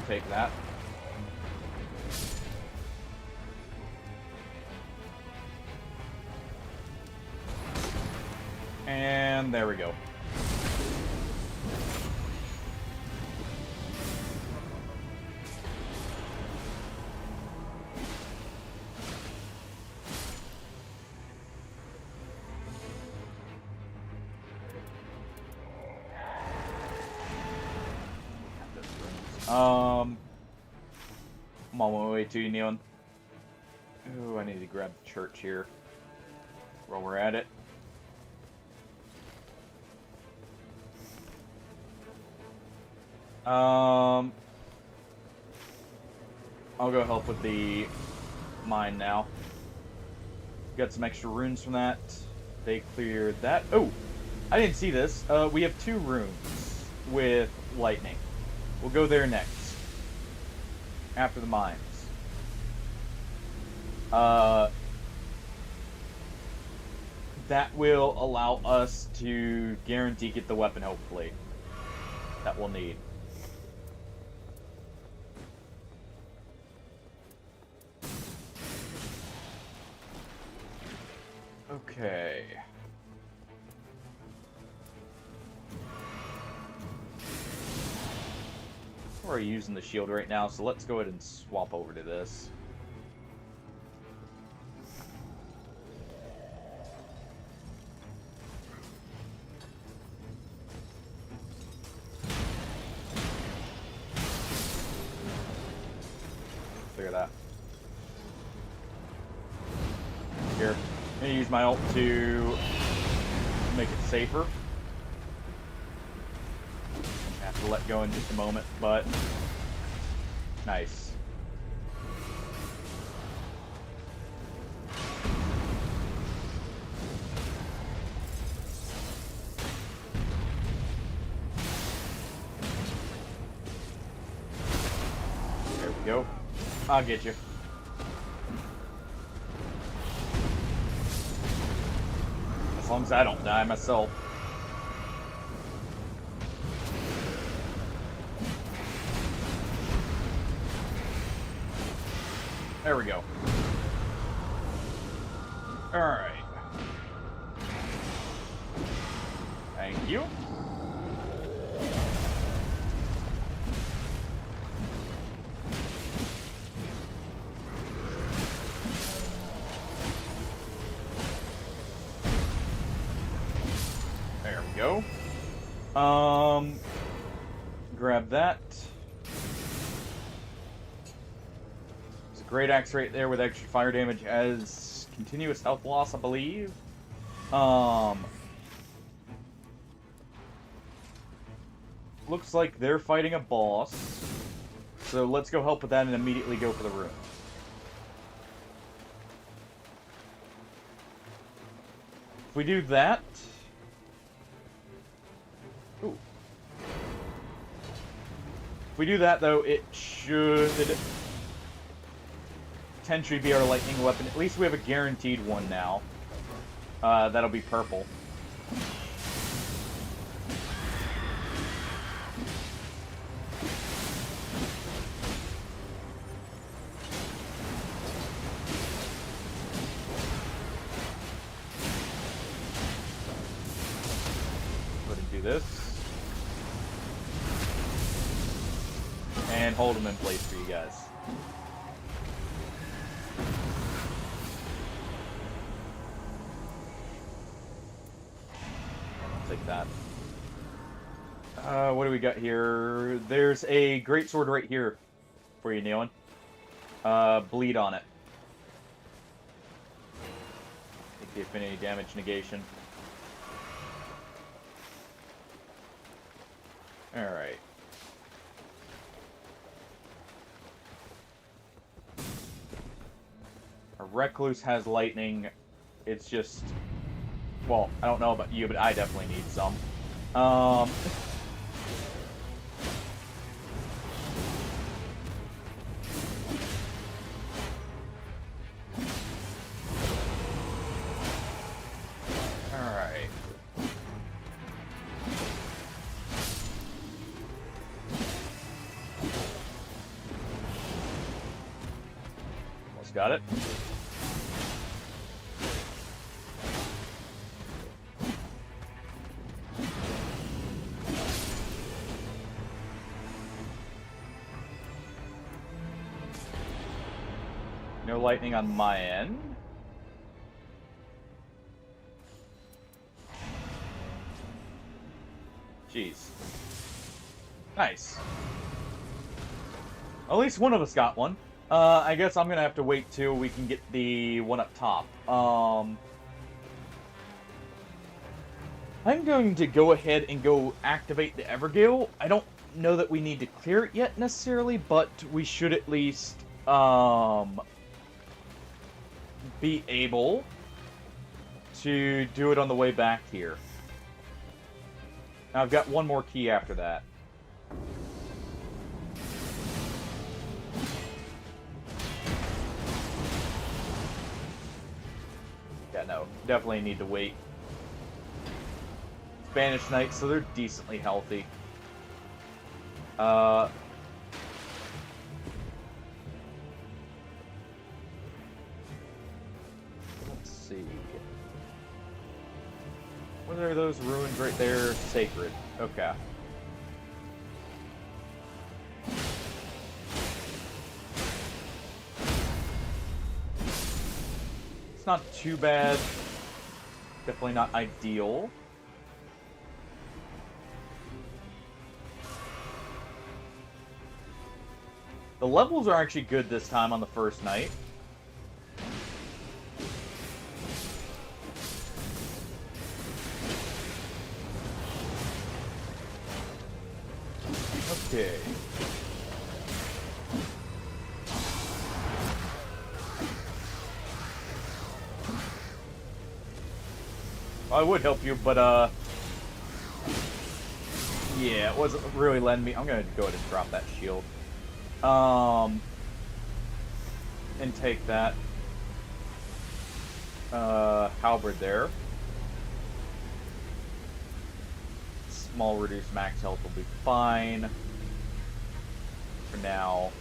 Take that. And there we go. I'm on my way to you, Neon. Ooh, I need to grab the church here while we're at it. I'll go help with the mine now. Got some extra runes from that. They cleared that. Oh, I didn't see this. We have 2 runes with lightning. We'll go there next. After the mines. That will allow us to guarantee get the weapon, hopefully. That we'll need. Okay. We're using the shield right now, so let's go ahead and swap over to this. Clear that. Here. I'm gonna use my ult to make it safer. Have to let go in just a moment, but nice. There we go. I'll get you. As long as I don't die myself. There we go. Alright. Thank you. There we go. Grab that. Great axe right there with extra fire damage as continuous health loss, I believe. Looks like they're fighting a boss. So let's go help with that and immediately go for the room. If we do that... Ooh. If we do that, though, it should potentially be our lightning weapon. At least we have a guaranteed one now. That'll be purple. Go ahead and do this. And hold them in place for you guys. I'll take that. What do we got here? There's a greatsword right here for you, Neon. Bleed on it. Take the affinity damage negation. Alright. A Recluse has lightning. It's just... Well, I don't know about you, but I definitely need some. Alright. Almost got it. No lightning on my end. Jeez. Nice. At least one of us got one. I guess I'm gonna have to wait till we can get the one up top. I'm going to go ahead and go activate the Evergale. I don't know that we need to clear it yet necessarily, but we should at least be able to do it on the way back here. Now I've got one more key after that. Yeah, no, definitely need to wait. Spanish Knights, so they're decently healthy. Let's see. What are those ruins right there? Sacred. Okay. It's not too bad. Definitely not ideal. The levels are actually good this time on the first night. Okay. I would help you, but yeah, it wasn't really letting me. I'm gonna go ahead and drop that shield. And take that halberd there. Small reduced max health will be fine for now.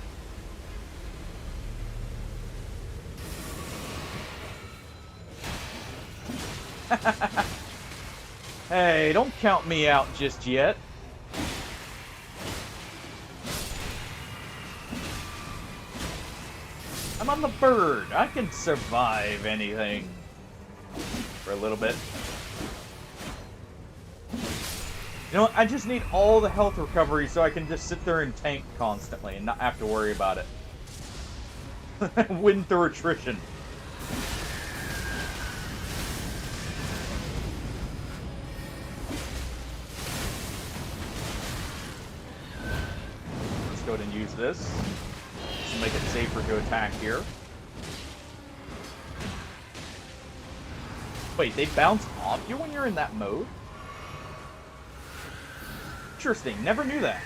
Hey, don't count me out just yet. I'm on the bird. I can survive anything for a little bit. You know what? I just need all the health recovery so I can just sit there and tank constantly and not have to worry about it. Win through attrition. Let's go ahead and use this to make it safer to attack here. Wait, they bounce off you when you're in that mode? Interesting, never knew that.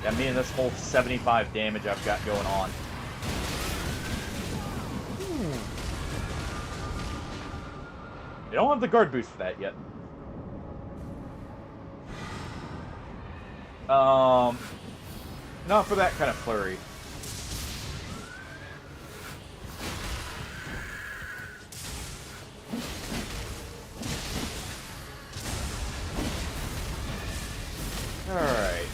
Yeah, me and this whole 75 damage I've got going on. They don't have the guard boost for that yet. Not for that kind of flurry. Alright.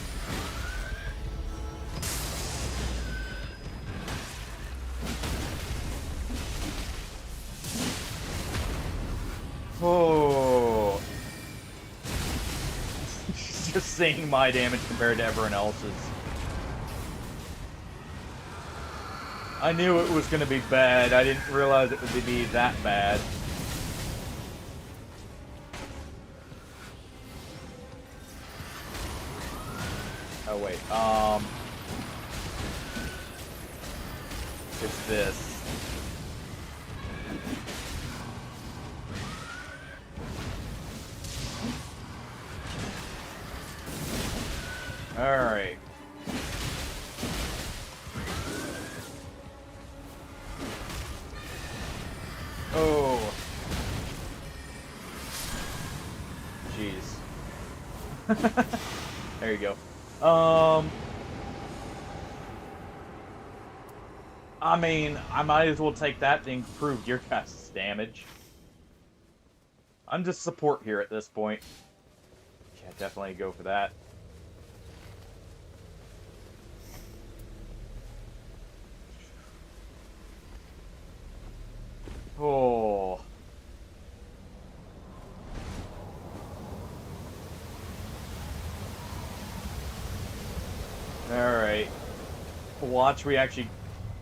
Oh. Just seeing my damage compared to everyone else's. I knew it was going to be bad. I didn't realize it would be that bad. Oh, wait. It's this. Alright. Oh. Jeez. There you go. I mean, I might as well take that to improve your guys' damage. I'm just support here at this point. Yeah, definitely go for that. Oh. Alright. Watch, we actually...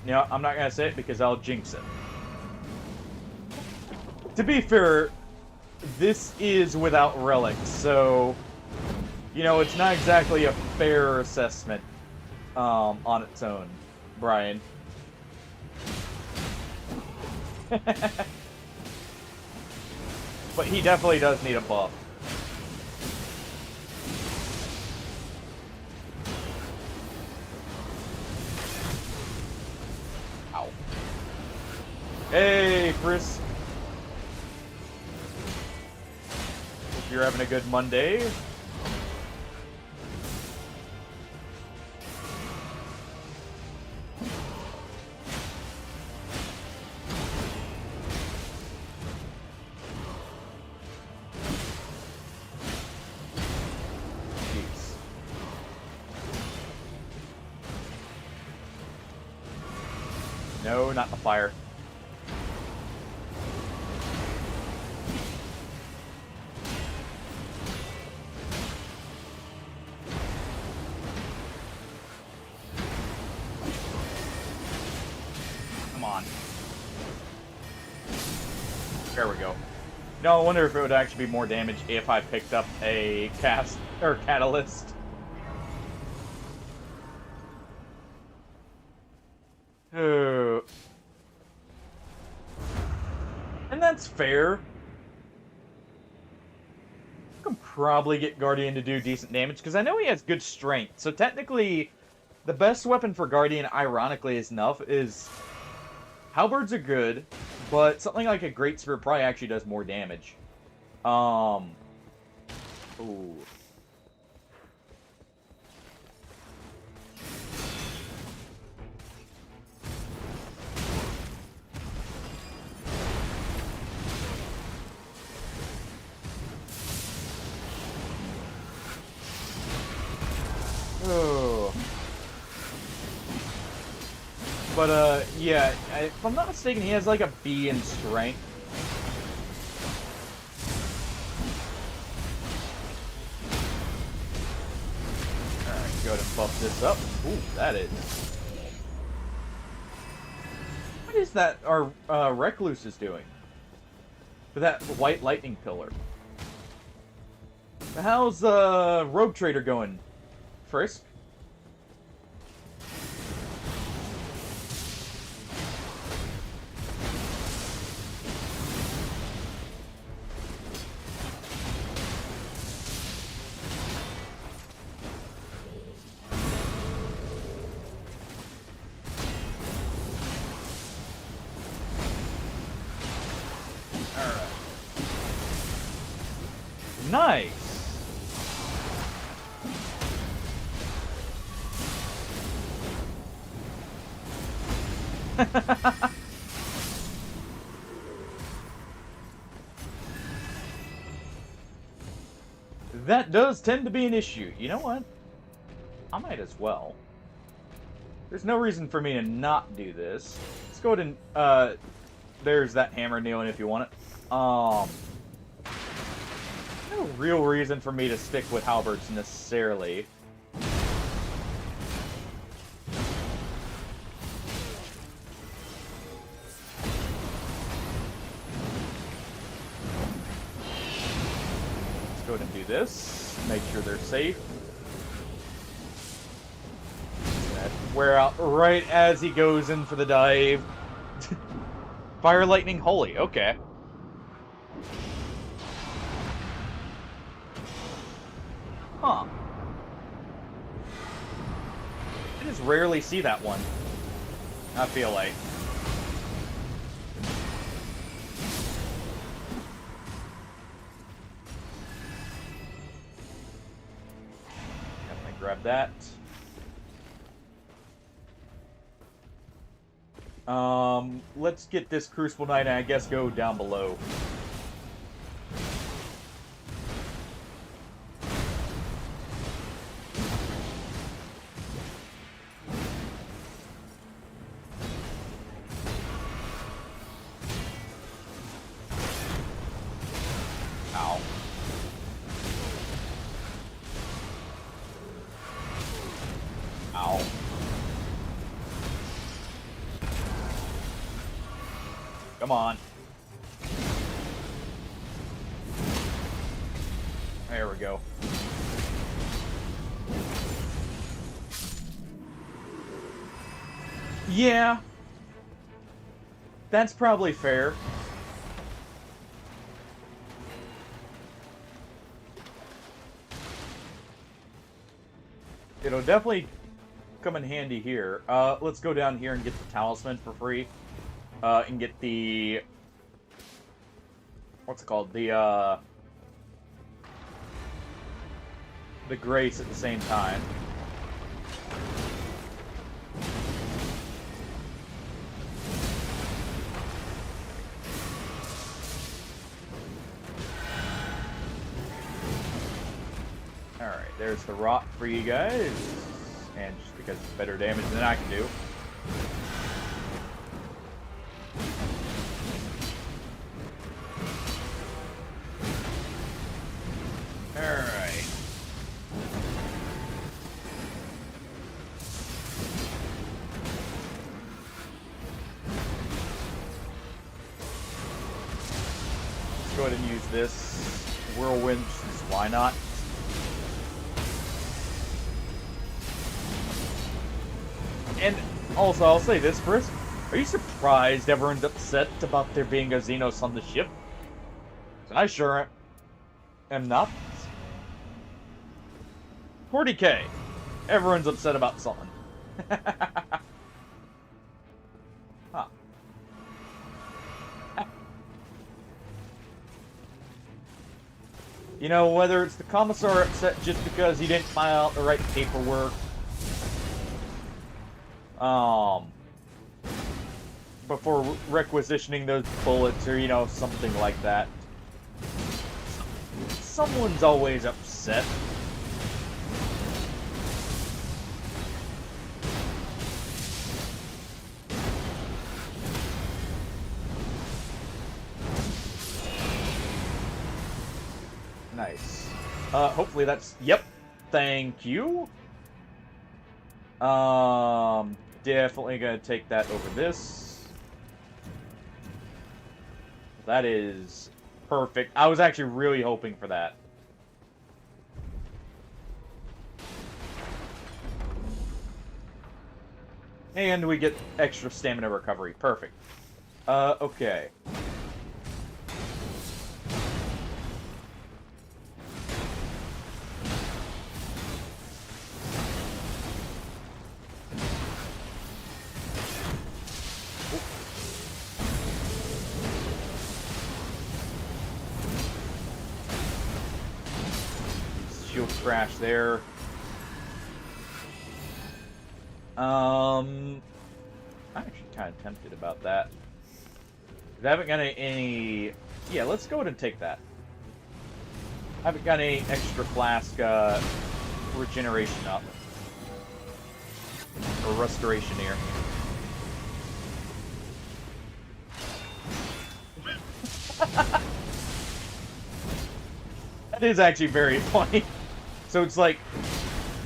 No, I'm not gonna say it because I'll jinx it. To be fair, this is without relics, so... You know, it's not exactly a fair assessment on its own, Brian. But he definitely does need a buff. Ow. Hey, Chris. Hope you're having a good Monday. No, not the fire. Come on. There we go. No, I wonder if it would actually be more damage if I picked up a cast or catalyst. And that's fair. I can probably get Guardian to do decent damage, because I know he has good strength. So technically, the best weapon for Guardian, ironically enough, is... Halberds are good, but something like a Great Spear probably actually does more damage. Ooh. Oh. But, yeah, if I'm not mistaken, he has, like, a B in strength. Alright, go ahead and buff this up. Ooh, that is. What is that our, Recluse is doing? With that white lightning pillar? How's, Rogue Trader going, Frisk? Alright. Nice! That does tend to be an issue. You know what? I might as well. There's no reason for me to not do this. Let's go ahead and, there's that hammer kneeling if you want it. No real reason for me to stick with halberds necessarily. Let's go ahead and do this. Make sure they're safe. Wear out right as he goes in for the dive. Fire, lightning, holy. Okay. Huh. I just rarely see that one. I feel like. Definitely grab that. Let's get this Crucible Knight and I guess go down below. Ow. Ow. Come on. There we go. Yeah. That's probably fair. It'll definitely come in handy here. Let's go down here and get the talisman for free. And get the... What's it called? The grace at the same time. Alright, there's the rot for you guys. And just because it's better damage than I can do. Alright. Let's go ahead and use this whirlwind, why not? And also, I'll say this first. Are you surprised everyone's upset about there being a Xenos on the ship? I sure am not. 40k. Everyone's upset about something. Huh. You know, whether it's the commissar upset just because he didn't file out the right paperwork, before requisitioning those bullets, or, you know, something like that. Someone's always upset. Nice. Hopefully that's... Yep. Thank you. Definitely gonna take that over this. That is perfect. I was actually really hoping for that. And we get extra stamina recovery. Perfect. Okay. shield crash there. I'm actually kind of tempted about that. I haven't got any... Yeah, let's go ahead and take that. I haven't got any extra flask regeneration up. Or restoration here. That is actually very funny. So it's like,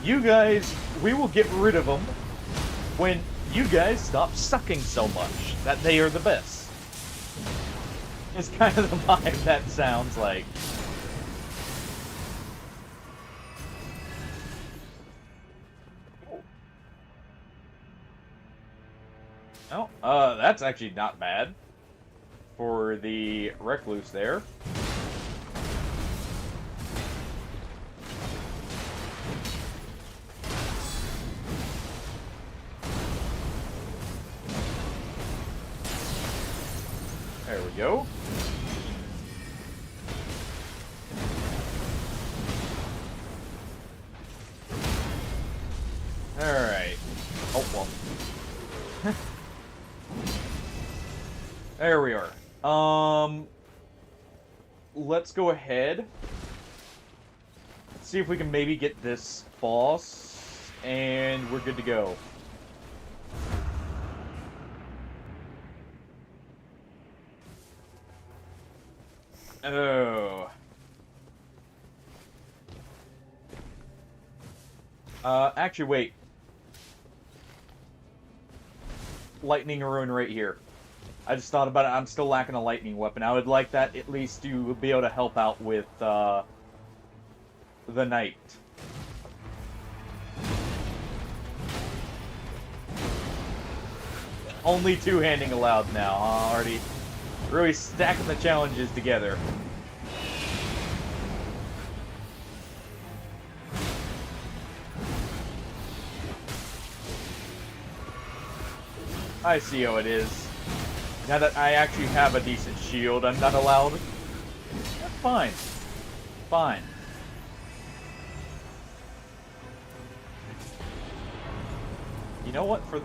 you guys, we will get rid of them when you guys stop sucking so much that they are the best. It's kind of the vibe that sounds like. Oh, that's actually not bad for the Recluse there. There we go. Alright. Oh, well. There we are. Let's go ahead. See if we can maybe get this boss, and we're good to go. Oh. Actually, wait. Lightning rune right here. I just thought about it. I'm still lacking a lightning weapon. I would like that at least to be able to help out with, the knight. Only two-handing allowed now, huh? Already really stacking the challenges together. I see how it is. Now that I actually have a decent shield, I'm not allowed. That's fine. Fine. You know what? For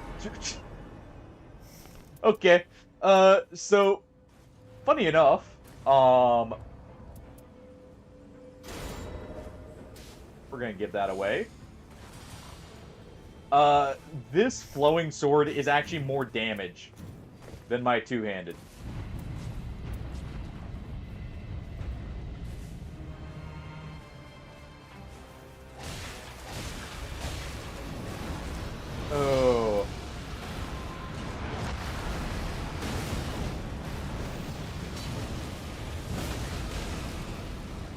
okay. So funny enough, we're gonna give that away. This flowing sword is actually more damage than my two-handed. Oh.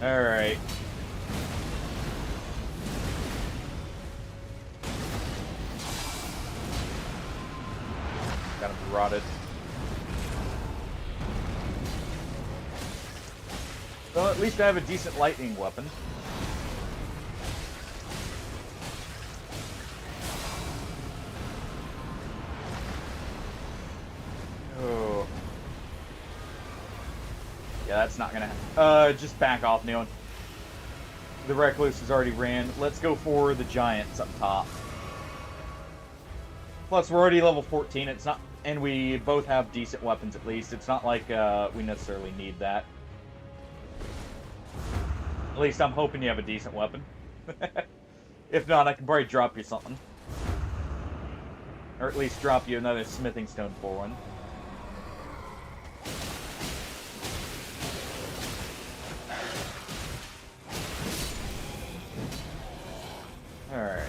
Alright. Got him rotted. Well, at least I have a decent lightning weapon. Oh. Yeah, that's not gonna happen. Just back off, Neon. The Recluse has already ran. Let's go for the Giants up top. Plus, we're already level 14. It's not, and we both have decent weapons at least. It's not like we necessarily need that. At least I'm hoping you have a decent weapon. If not, I can probably drop you something. Or at least drop you another smithing stone for one. Alright.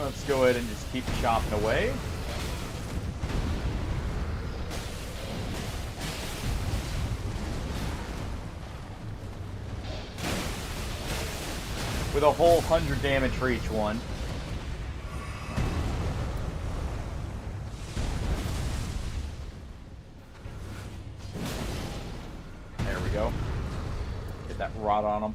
Let's go ahead and just keep chopping away. With a whole 100 damage for each one. There we go. Get that rot on them.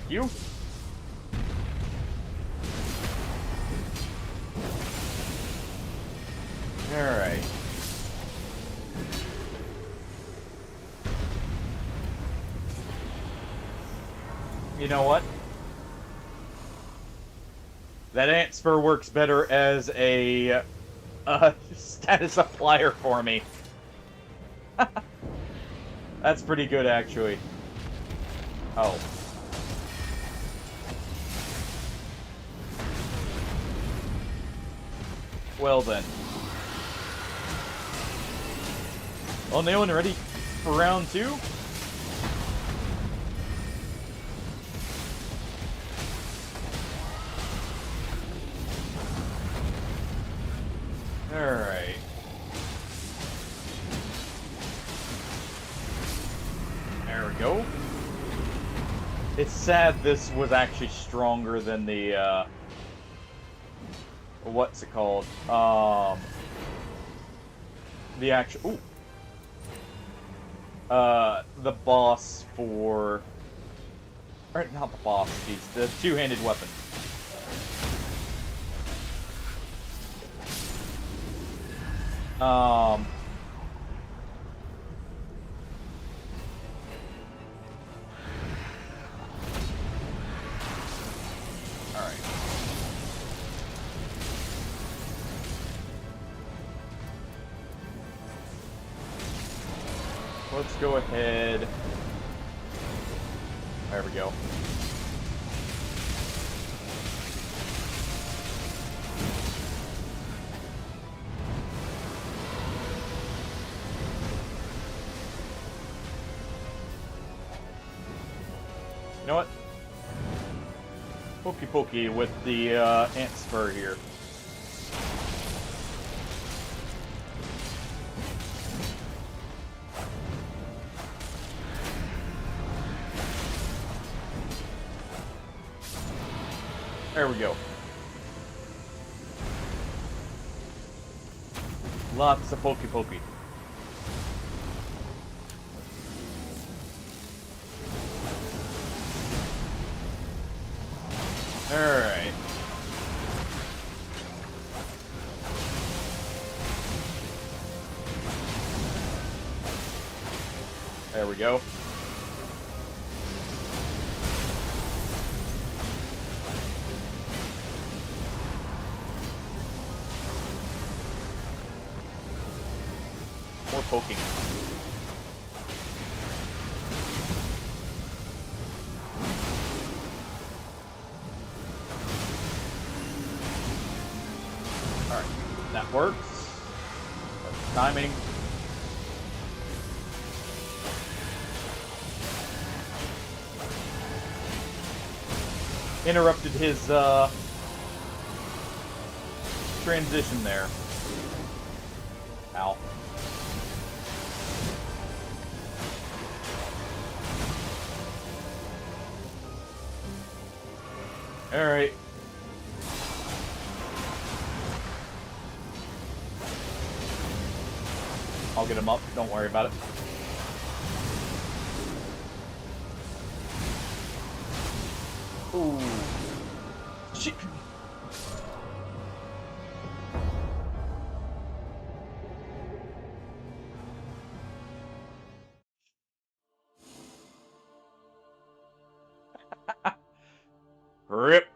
you. Alright. You know what? That ant spur works better as a status applier for me. That's pretty good, actually. Oh. Well then. Well, Neon, ready for round 2? Alright. There we go. It's sad this was actually stronger than the, what's it called? The actual... Ooh. The boss for... Or, not the boss, jeez. The two-handed weapon. Alright. Let's go ahead. There we go. You know what? Pokey pokey with the ant spur here. There we go. Lots of pokey pokey. Alright. There we go. More poking. Alright, that works. That's timing. Interrupted his transition there. Ow. Alright. I'll get him up, don't worry about it. Ooh. Shit. Rip.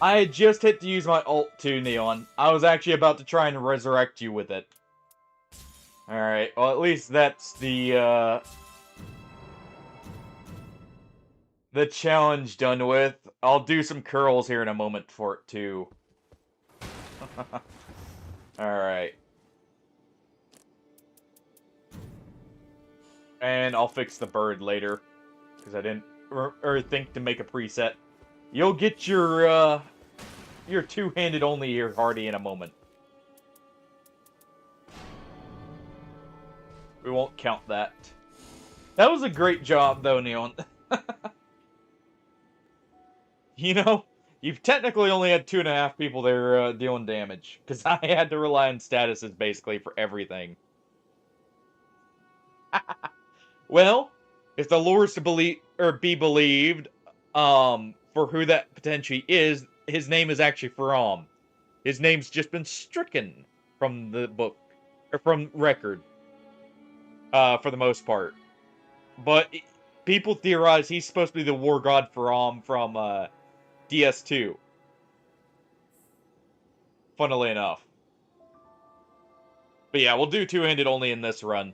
I had just hit to use my ult too, Neon. I was actually about to try and resurrect you with it. Alright, well at least that's the challenge done with. I'll do some curls here in a moment for it too. Alright. And I'll fix the bird later. Because I didn't think to make a preset. You'll get your two-handed only here, Hardy, in a moment. We won't count that. That was a great job, though, Neon. You know, you've technically only had 2.5 people there dealing damage. Because I had to rely on statuses, basically, for everything. Well, if the lore is to believe or be believed, for who that potentially is, his name is actually Faram. His name's just been stricken from the book or from record, for the most part. But people theorize he's supposed to be the war god Faram from DS2. Funnily enough. But yeah, we'll do two-handed only in this run.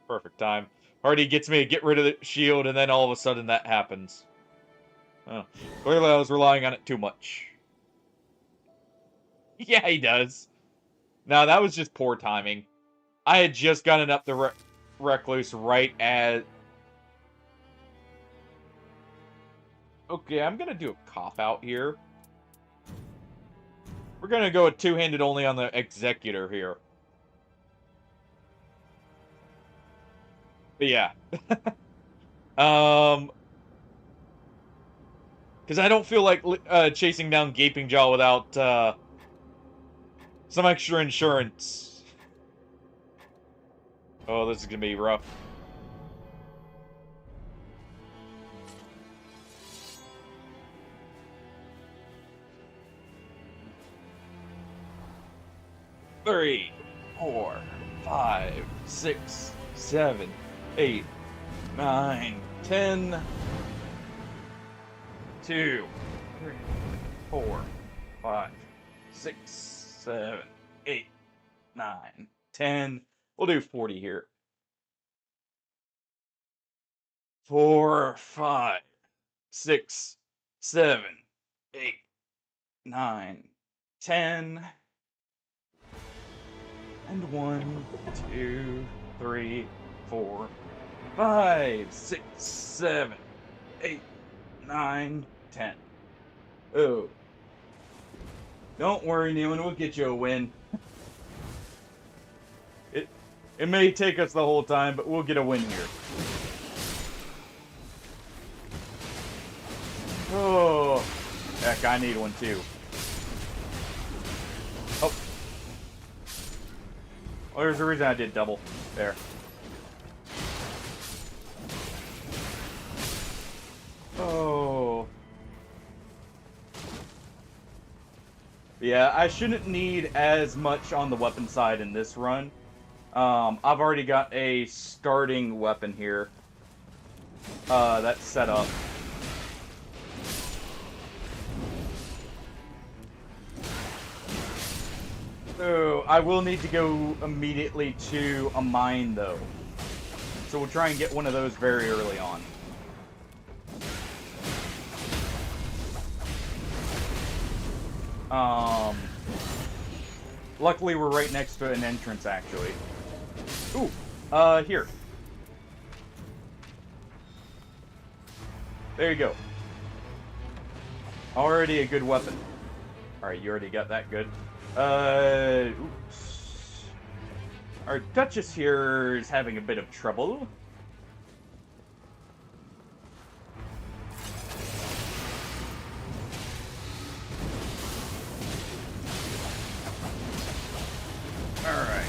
Perfect time. Hardy gets me to get rid of the shield, and then all of a sudden that happens. Oh, clearly I was relying on it too much. Yeah, he does. Now, that was just poor timing. I had just gotten up the Recluse right as... Okay, I'm gonna do a cop-out here. We're gonna go with two-handed only on the Executor here. But yeah. Because I don't feel like chasing down Gaping Jaw without some extra insurance. Oh, this is gonna be rough. Three, 4, 5, 6, 7, 8, 9, 10. 2, 3, 4, 5, 6, 7, 8, 9, 10. We'll do 40 here. 4, 5, 6, 7, 8, 9, 10. And 1, 2, 3, 4, 5, 6, 7, 8, 9, 10. Oh. Don't worry, Nealon, we'll get you a win. It may take us the whole time, but we'll get a win here. Oh. Heck, I need one too. Oh. Oh, there's a reason I did double. There. Oh. Yeah, I shouldn't need as much on the weapon side in this run. I've already got a starting weapon here. That's set up. So, I will need to go immediately to a mine, though. So we'll try and get one of those very early on. Luckily we're right next to an entrance, actually. Ooh, here. There you go. Already a good weapon. Alright, you already got that good. Oops. Our Duchess here is having a bit of trouble. Alright.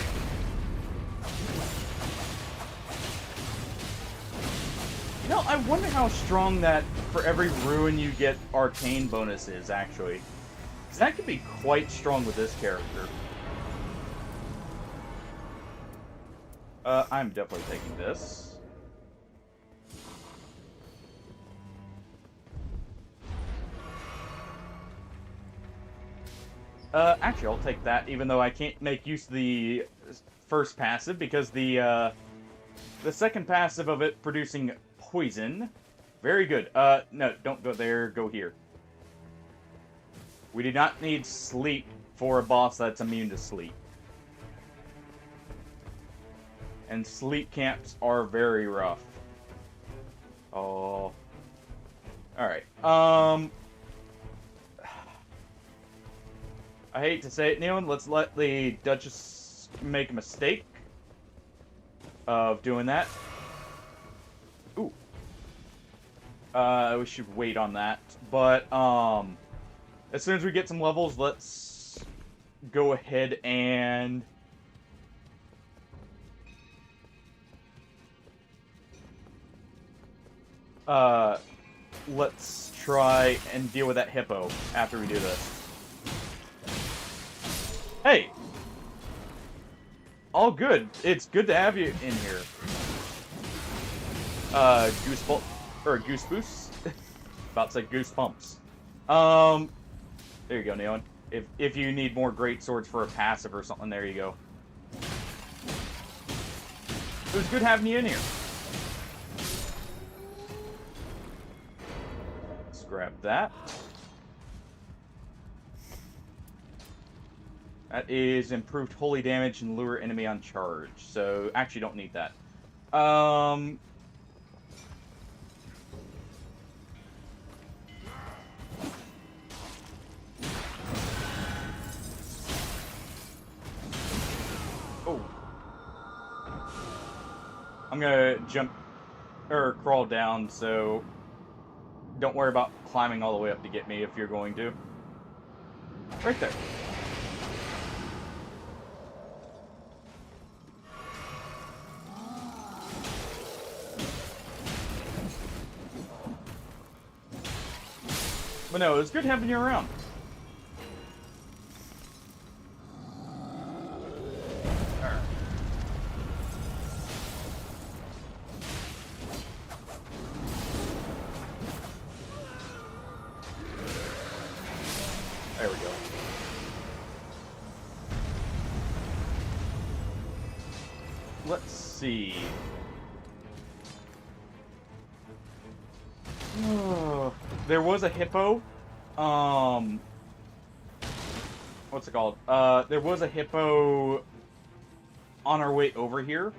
You know, I wonder how strong that for every ruin you get arcane bonus is, actually. Because that could be quite strong with this character. I'm definitely taking this. Actually, I'll take that, even though I can't make use of the first passive, because the second passive of it producing poison. Very good. No, don't go there, go here. We do not need sleep for a boss that's immune to sleep. And sleep camps are very rough. Oh. Alright, I hate to say it, Nealon, let's let the Duchess make a mistake of doing that. Ooh. We should wait on that. But, as soon as we get some levels, let's go ahead and let's try and deal with that hippo after we do this. Hey! All good. It's good to have you in here. Goose boost? About to say goose pumps. There you go, Neon. If you need more great swords for a passive or something, there you go. It was good having you in here. Let's grab that. That is improved holy damage and lure enemy on charge. So, actually don't need that. Oh. I'm gonna jump, or crawl down, so don't worry about climbing all the way up to get me if you're going to. Right there. But no, it was good having you around. There we go. Let's see. There was a hippo. What's it called? There was a hippo on our way over here.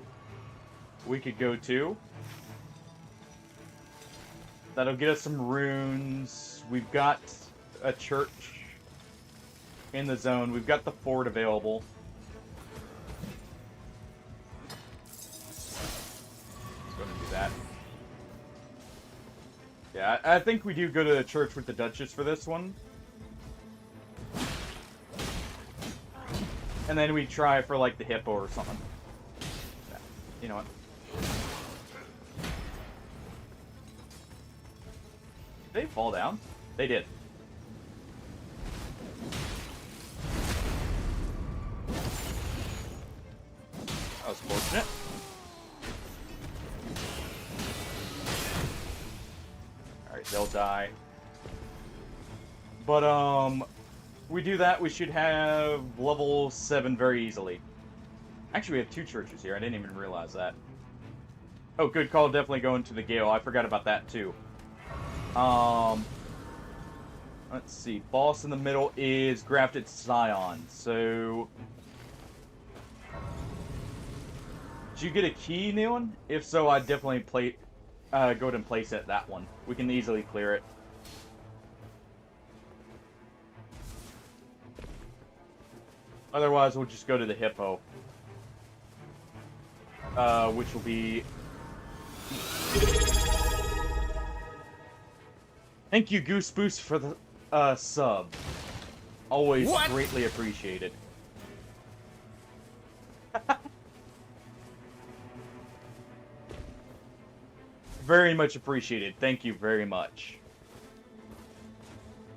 We could go to. That'll get us some runes. We've got a church in the zone. We've got the fort available. Let's go and do that. Yeah, I think we do go to the church with the Duchess for this one. And then we try for, like, the hippo or something. Yeah. You know what? Did they fall down? They did. That was fortunate. Alright, they'll die. But, we do that, we should have level 7 very easily. Actually, we have 2 churches here. I didn't even realize that. Oh, good call. Definitely going to the Gale. I forgot about that, too. Let's see. Boss in the middle is Grafted Scion. So... Did you get a key, Neon? If so, I'd definitely go ahead and place it at that one. We can easily clear it. Otherwise, we'll just go to the hippo. Which will be... Thank you, Goose Boost, for the sub. Always greatly appreciated. Very much appreciated. Thank you very much.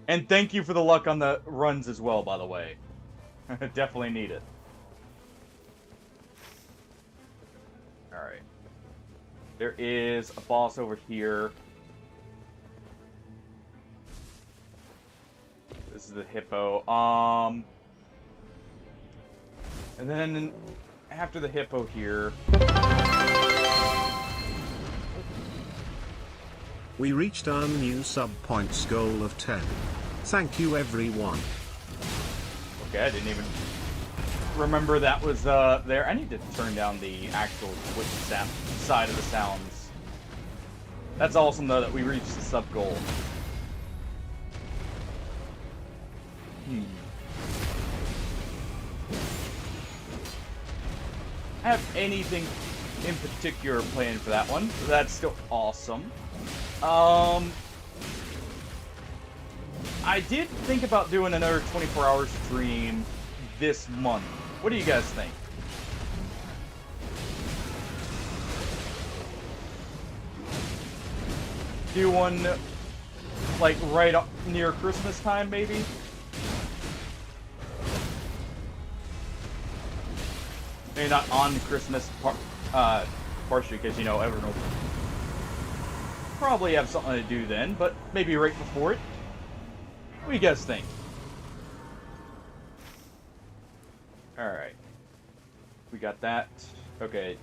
And thank you for the luck on the runs as well, by the way. Definitely need it. Alright. There is a boss over here. This is the hippo. And then after the hippo here... We reached our new sub points goal of 10. Thank you, everyone. Okay, I didn't even remember that was there. I need to turn down the actual Twitch side of the sounds. That's awesome, though, that we reached the sub goal. I have anything in particular planned for that one. So that's still awesome. I did think about doing another 24-hour stream, this month. What do you guys think? Do one, like, right up near Christmas time, maybe? Maybe not on Christmas, partially because, you know, everyone will probably have something to do then, but maybe right before it. What do you guys think? Alright. We got that. Okay.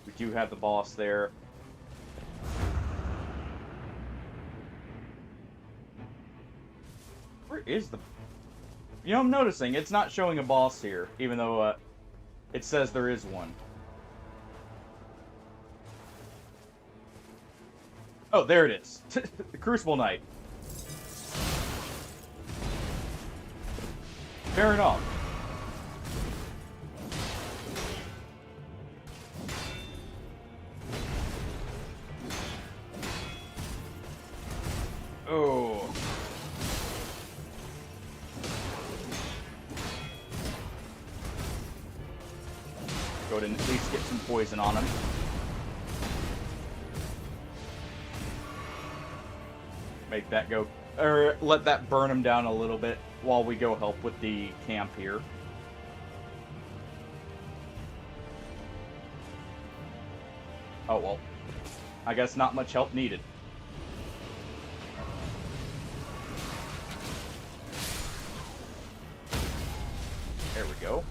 We do have the boss there. Where is the... You know, I'm noticing it's not showing a boss here, even though it says there is one. Oh, there it is. The Crucible Knight. Fair enough. Oh. Go ahead and at least get some poison on him. Make that go, or let that burn him down a little bit while we go help with the camp here. Oh well, I guess not much help needed. There we go.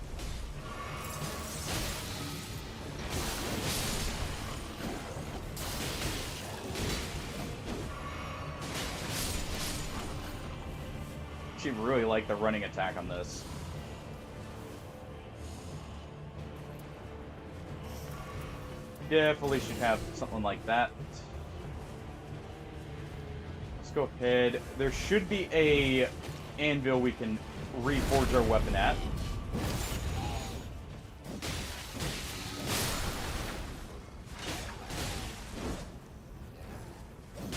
I really like the running attack on this. Definitely should have something like that. Let's go ahead. There should be a anvil we can reforge our weapon at.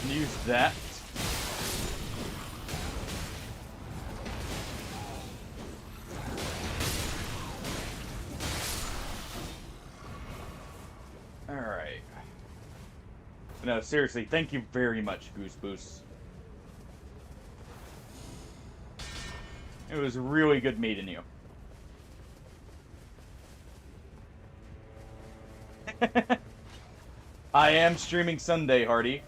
Use that. Alright. No, seriously, thank you very much, Goose Boost. It was really good meeting you. I am streaming Sunday, Hardy.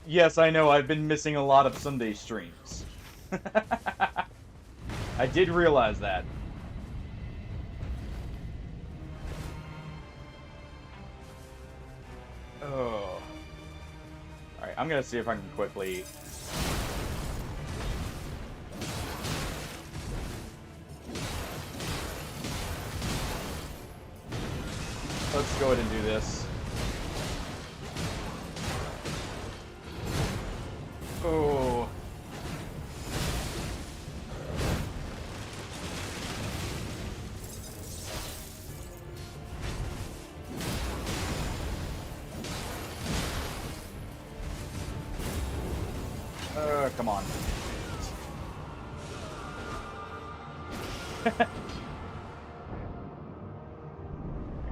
Yes, I know, I've been missing a lot of Sunday streams. I did realize that. Oh. Alright, I'm gonna see if I can quickly... Let's go ahead and do this. Oh. Come on.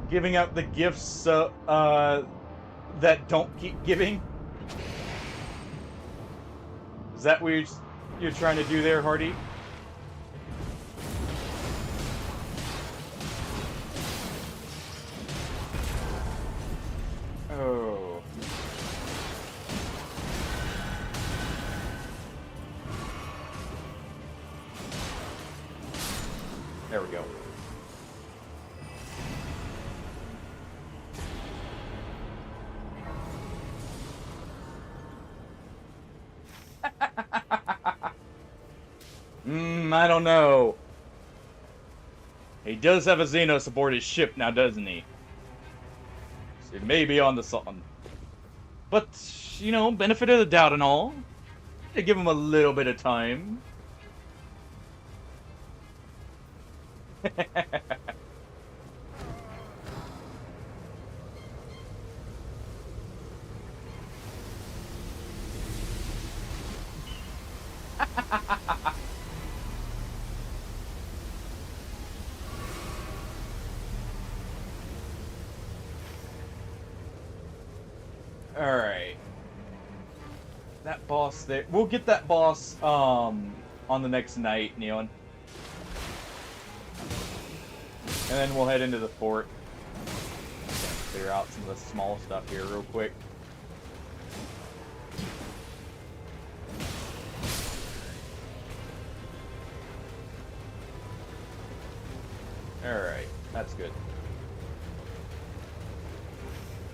Giving out the gifts that don't keep giving? Is that what you're trying to do there, Hardy? Oh. There we go. I don't know. He does have a Xenos aboard his ship now, doesn't he? So he may be on to something. But, you know, benefit of the doubt and all. To give him a little bit of time. Alright. That boss there. We'll get that boss on the next night, Neon. And then we'll head into the fort. Clear out some of the small stuff here real quick. Alright, that's good.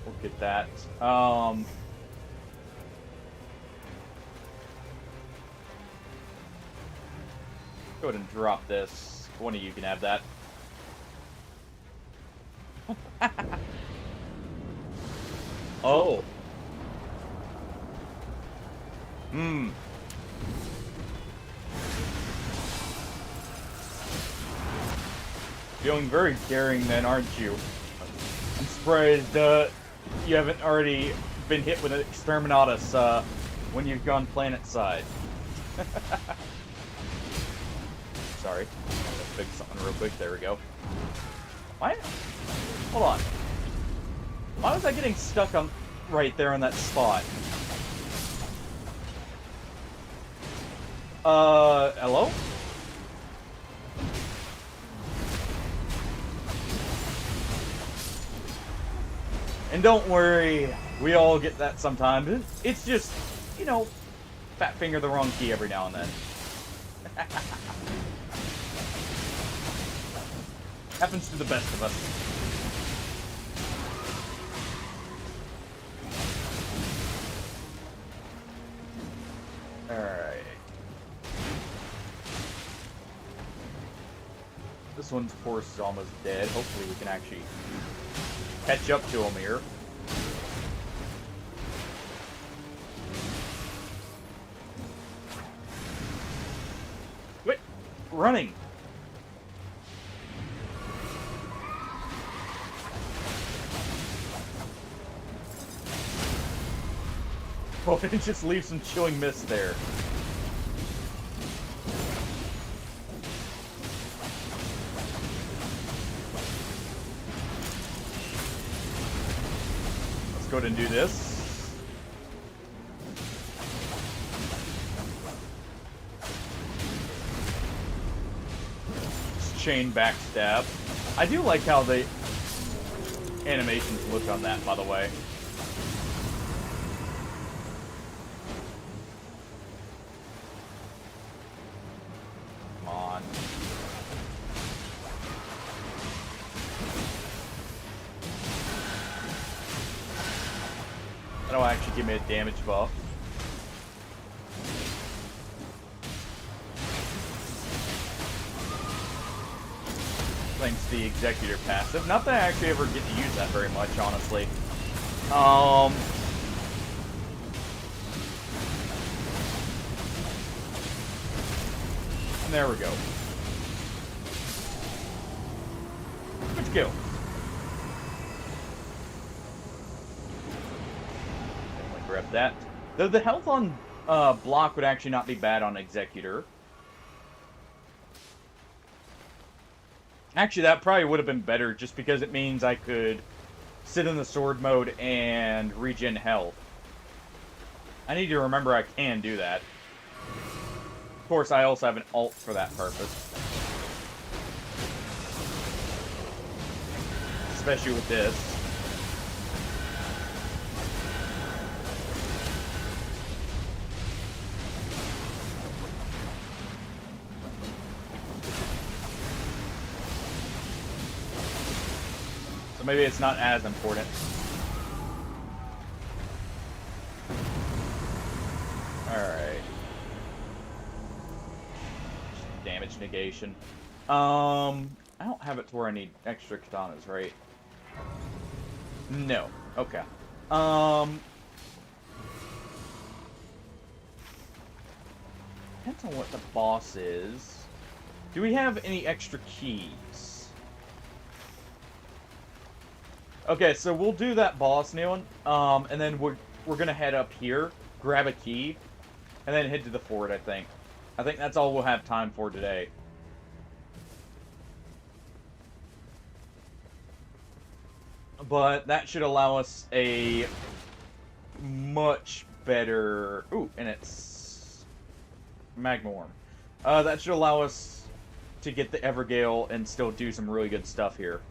We'll get that. Go ahead and drop this. One of you can have that. Oh. Hmm. Feeling very daring then, aren't you? I'm surprised you haven't already been hit with an Exterminatus when you've gone planet side. Sorry. Let's fix something real quick. There we go. Why? Hold on. Why was I getting stuck on right there on that spot? Hello? And don't worry, we all get that sometimes. It's just, you know, fat finger the wrong key every now and then. Happens to the best of us. Alright. This one's horse is almost dead. Hopefully we can actually catch up to him here. Quit running! Oh, it just leaves some chilling mist there. Let's go ahead and do this. Just chain backstab. I do like how the animations look on that, by the way. That'll actually give me a damage buff. Thanks to the Executor passive. Not that I actually ever get to use that very much, honestly. And there we go. Good kill. Grab that. Though the health on block would actually not be bad on Executor. Actually, that probably would have been better just because it means I could sit in the sword mode and regen health. I need to remember I can do that. Of course, I also have an ult for that purpose. Especially with this. So maybe it's not as important. Alright. Damage negation. I don't have it to where I need extra katanas, right? No. Okay. Depends on what the boss is. Do we have any extra keys? Okay, so we'll do that boss, Neon. And then we're gonna head up here, grab a key, and then head to the fort, I think. I think that's all we'll have time for today. But that should allow us a much better. Ooh, and it's Magma Worm. That should allow us to get the Evergale and still do some really good stuff here.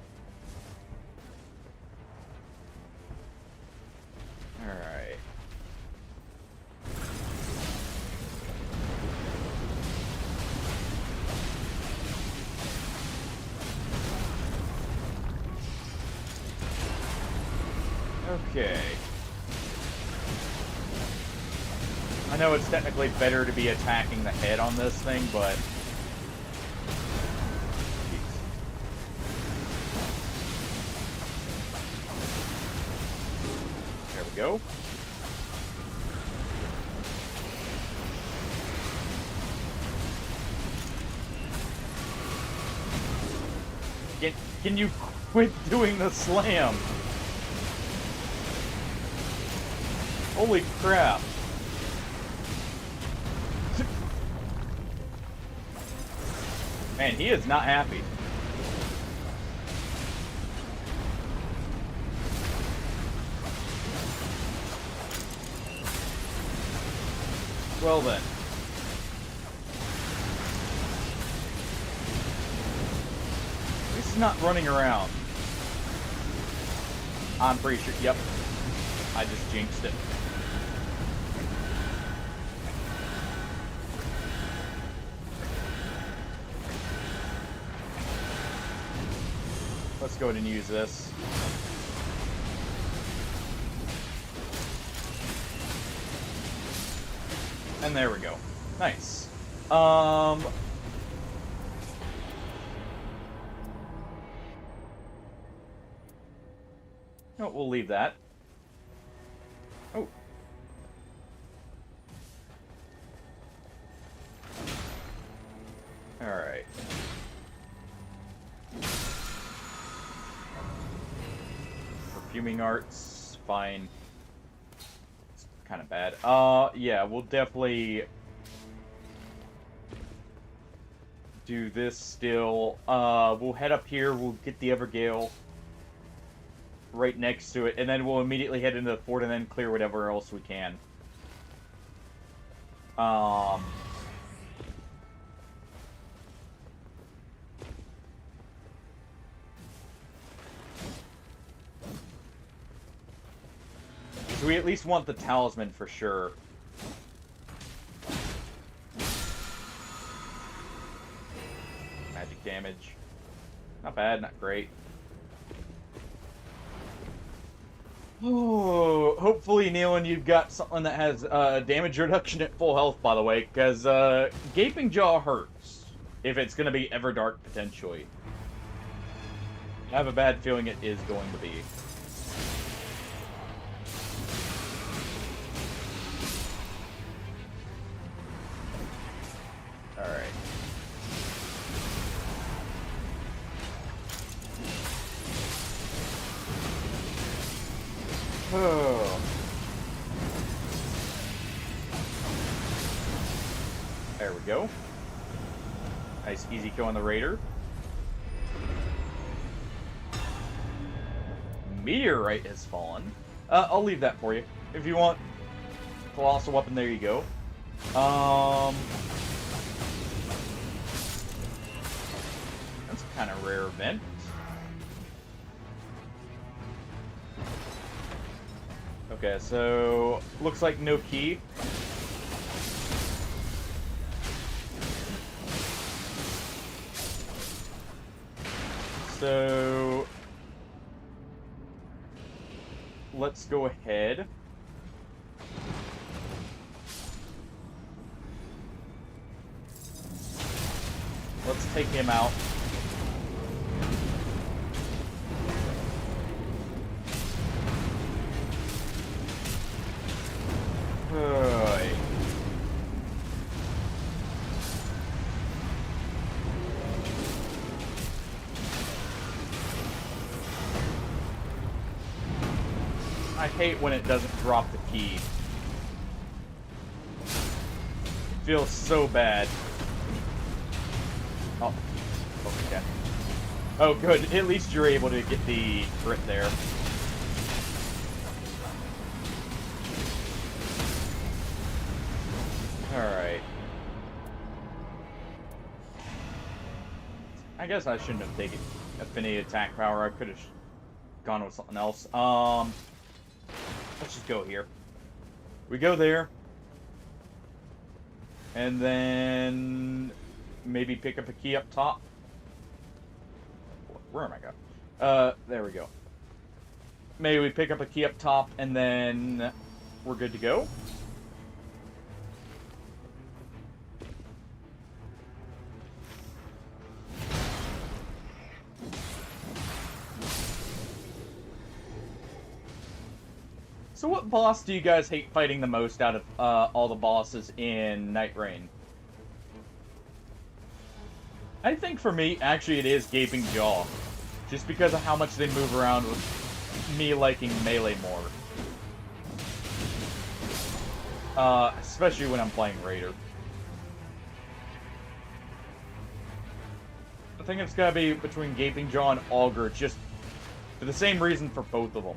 Alright. Okay. I know it's technically better to be attacking the head on this thing, but... Jeez. There we go. Can you quit doing the slam? Holy crap. Man, he is not happy. Well then. This is not running around. I'm pretty sure. Yep. I just jinxed it. Let's go ahead and use this. And there we go. Nice. No, we'll leave that. Oh. Alright. Perfuming arts, fine. It's kind of bad. Yeah, we'll definitely do this still. We'll head up here, we'll get the Evergale right next to it, and then we'll immediately head into the fort and then clear whatever else we can. So we at least want the talisman for sure. Magic damage. Not bad, not great. Oh, hopefully, Nealon, you've got something that has damage reduction at full health, by the way, because Gaping Jaw hurts if it's going to be Everdark, potentially. I have a bad feeling it is going to be. Alright. Oh. There we go. Nice easy kill on the Raider. Meteorite has fallen. I'll leave that for you. If you want Colossal Weapon, there you go. That's a kind of rare event. Okay, so looks like no key. So let's go ahead. Let's take him out. Oy. I hate when it doesn't drop the key. It feels so bad. Oh. Okay. Oh, good. At least you're able to get the crit there. I guess I shouldn't have taken affinity attack power. I could have gone with something else. Let's just go here. We go there. And then maybe pick up a key up top. Where am I going? There we go. Maybe we pick up a key up top and then we're good to go. So what boss do you guys hate fighting the most out of all the bosses in Nightreign? I think for me, actually it is Gaping Jaw. Just because of how much they move around with me liking melee more. Especially when I'm playing Raider. I think it's gotta be between Gaping Jaw and Augur, just for the same reason for both of them.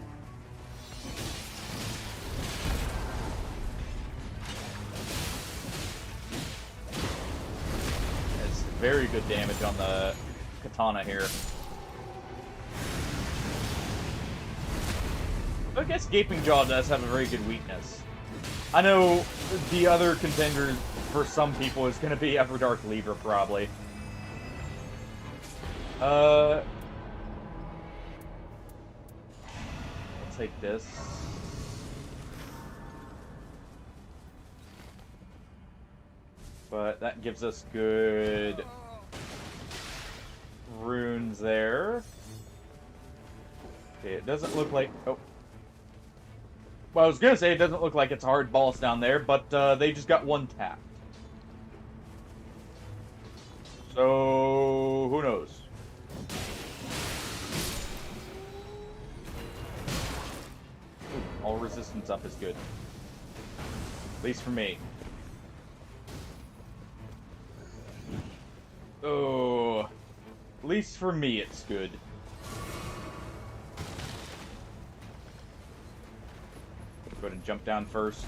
Very good damage on the katana here. I guess Gaping Jaw does have a very good weakness. I know the other contender for some people is going to be Everdark Lever, probably. I'll take this. But that gives us good runes there. Okay, it doesn't look like... Oh. Well, I was going to say it doesn't look like it's a hard boss down there, but they just got one tap. So, who knows? Ooh, all resistance up is good. At least for me. Oh, at least for me it's good. Go ahead and jump down first.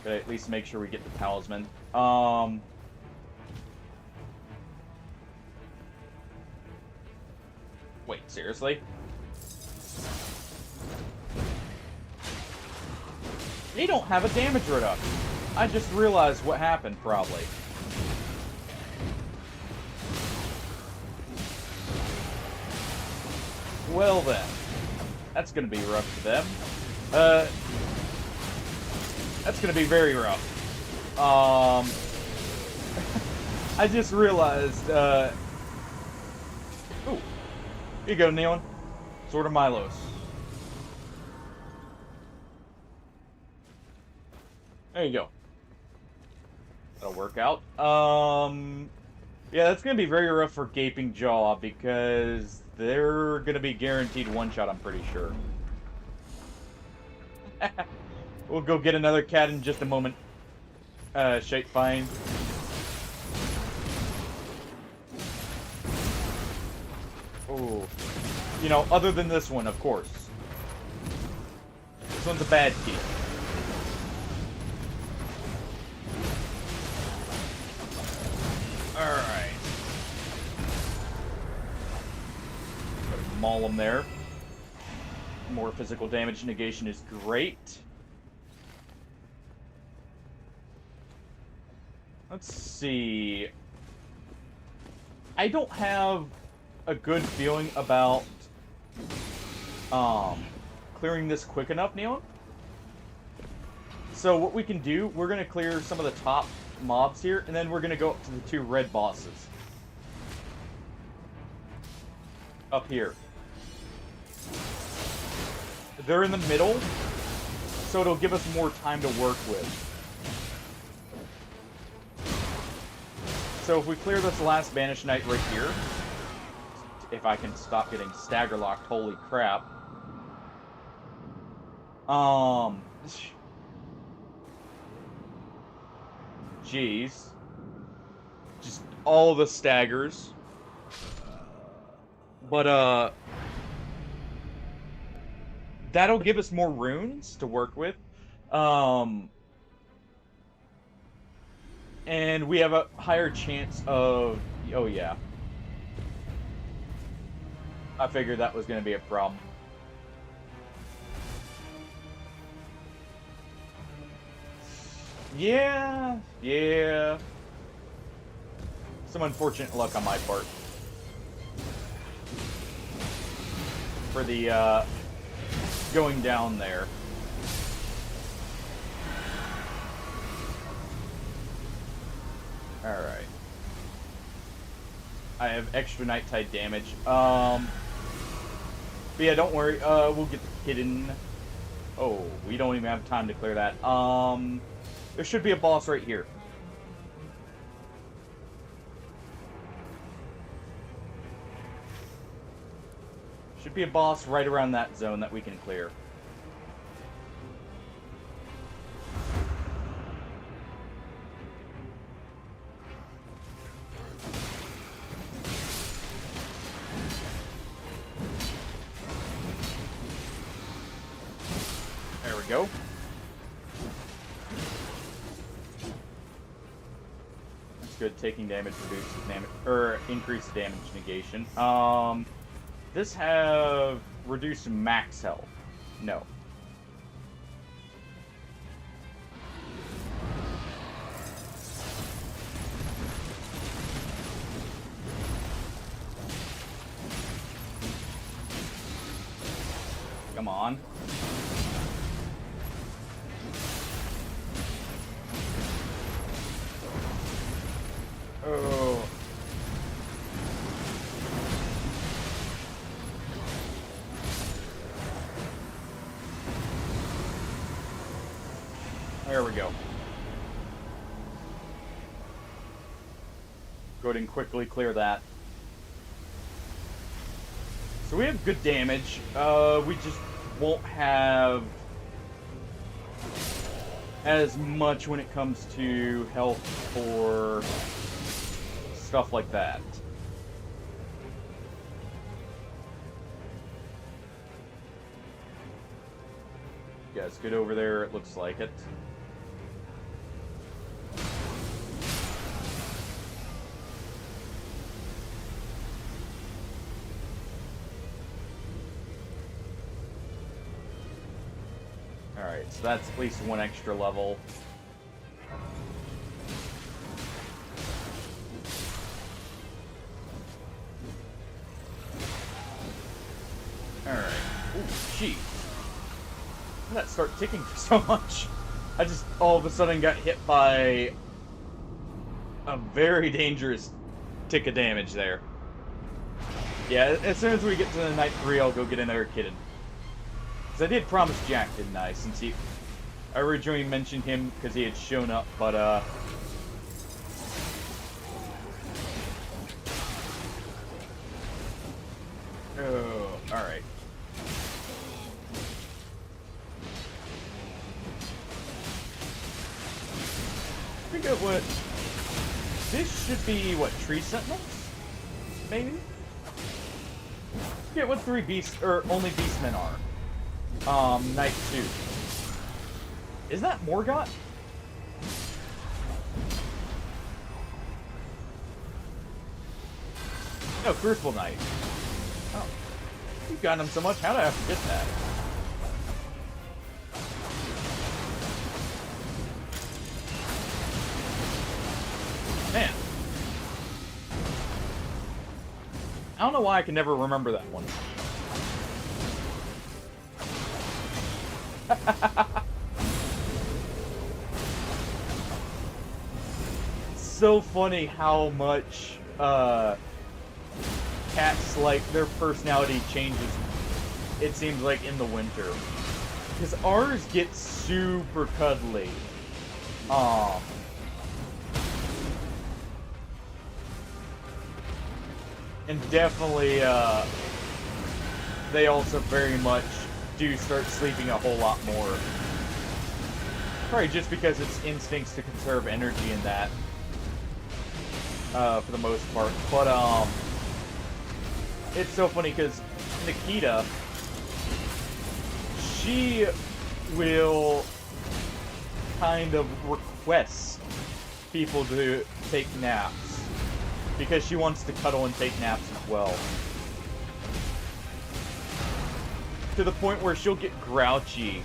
Okay, at least make sure we get the talisman. Wait, seriously? They don't have a damage reduction. I just realized what happened, probably. Well then, that's gonna be rough for them. That's gonna be very rough. I just realized, ooh. Here you go, Neon. Sword of Milos. There you go. That'll work out. Yeah, that's gonna be very rough for Gaping Jaw because they're gonna be guaranteed one shot, I'm pretty sure. We'll go get another cat in just a moment. Shape fine. Oh. You know, other than this one, of course. This one's a bad key. Alright. Maul him there. More physical damage negation is great. Let's see. I don't have a good feeling about clearing this quick enough, Neon. So what we can do, we're going to clear some of the top mobs here, and then we're going to go up to the two red bosses. Up here. They're in the middle, so it'll give us more time to work with. So if we clear this last Banished Knight right here, if I can stop getting stagger locked, holy crap. Jeez. Just all the staggers. But, that'll give us more runes to work with. And we have a higher chance of... Oh, yeah. I figured that was going to be a problem. Yeah. Some unfortunate luck on my part. For the, going down there. Alright. I have extra night tide damage. But yeah, don't worry. We'll get the hidden. Oh, we don't even have time to clear that. There should be a boss right here. Should be a boss right around that zone that we can clear. There we go. That's good. Taking damage reduces damage, or increased damage negation. This have reduced max health? No. Come on. Oh. There we go. Go ahead and quickly clear that. So we have good damage. We just won't have as much when it comes to health for stuff like that. You guys get over there, it looks like it. Alright, so that's at least one extra level. Alright. Ooh, jeez. How did that start ticking for so much? I just all of a sudden got hit by a very dangerous tick of damage there. Yeah, as soon as we get to the night 3, I'll go get another kitten. Because I did promise Jack, didn't I? Since I originally mentioned him because he had shown up, but, oh, alright. I forget what... This should be, what, tree sentinels? Maybe? I forget what 3 beasts, or only beastmen are. Night 2. Is that Morgott? No, Crucible Knight. Oh. You've gotten him so much, how did I forget that? Man. I don't know why I can never remember that one. So funny how much cats, like, their personality changes, it seems like, in the winter. Because ours get super cuddly. And definitely, they also very much do start sleeping a whole lot more. Probably just because it's instincts to conserve energy in that. For the most part. But, it's so funny because Nikita, she will kind of request people to take naps. Because she wants to cuddle and take naps as well. to the point where she'll get grouchy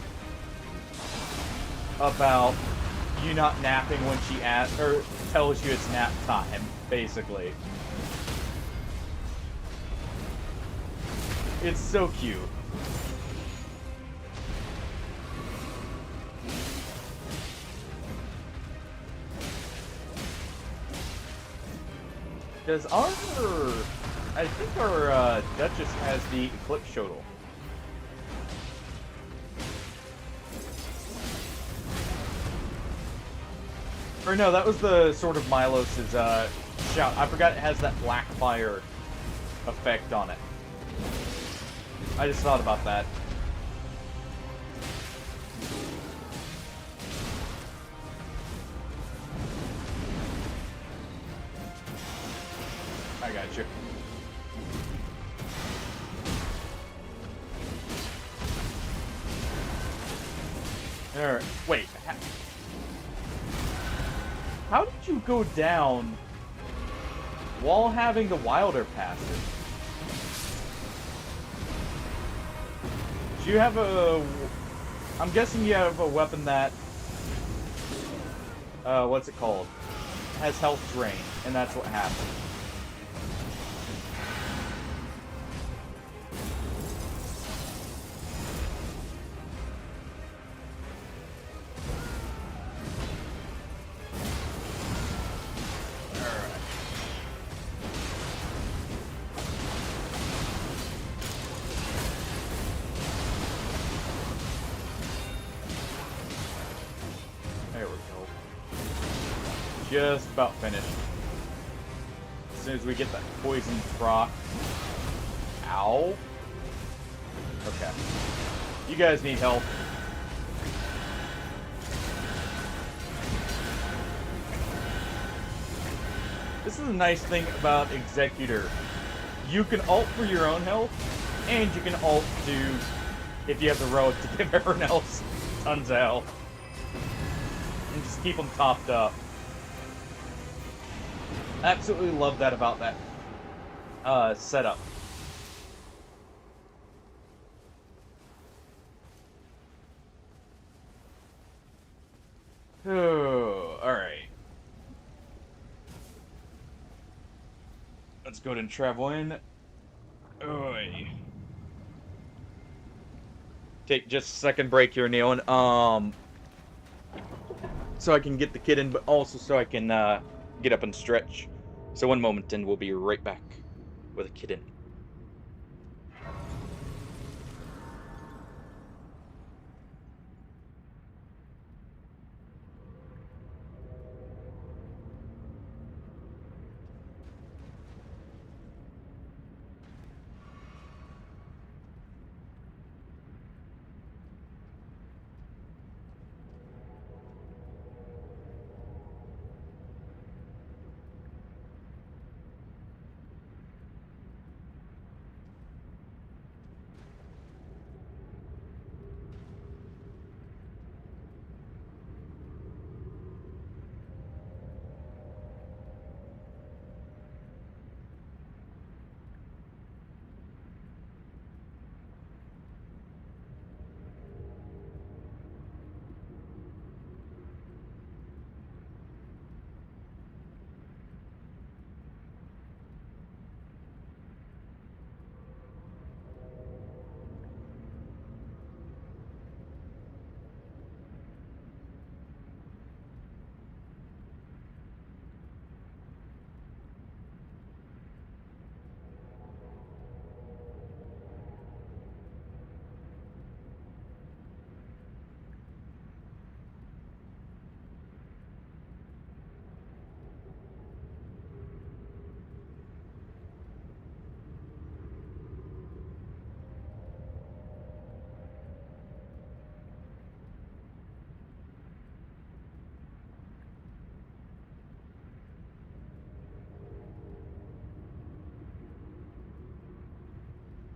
about you not napping when she asks or tells you it's nap time, basically. It's so cute. Does our... I think our Duchess has the Eclipse Shuttle. Or no, that was the Sword of Milos's shout. I forgot it has that black fire effect on it. I just thought about that. I got you. Alright, wait. How did you go down while having the Wilder passive? Do you have a... I'm guessing you have a weapon that... what's it called? Has health drain, and that's what happened. Just about finished. As soon as we get that poison froth. Ow. Okay. You guys need help. This is a nice thing about Executor. You can ult for your own health, and you can ult to, if you have the relic, to give everyone else tons of health. And just keep them topped up. Absolutely love that about that setup. Oh, alright. Let's go ahead and travel in. Oy. Take just a second break here, Neon. So I can get the kid in, but also so I can get up and stretch. So one moment, and we'll be right back with a kid in.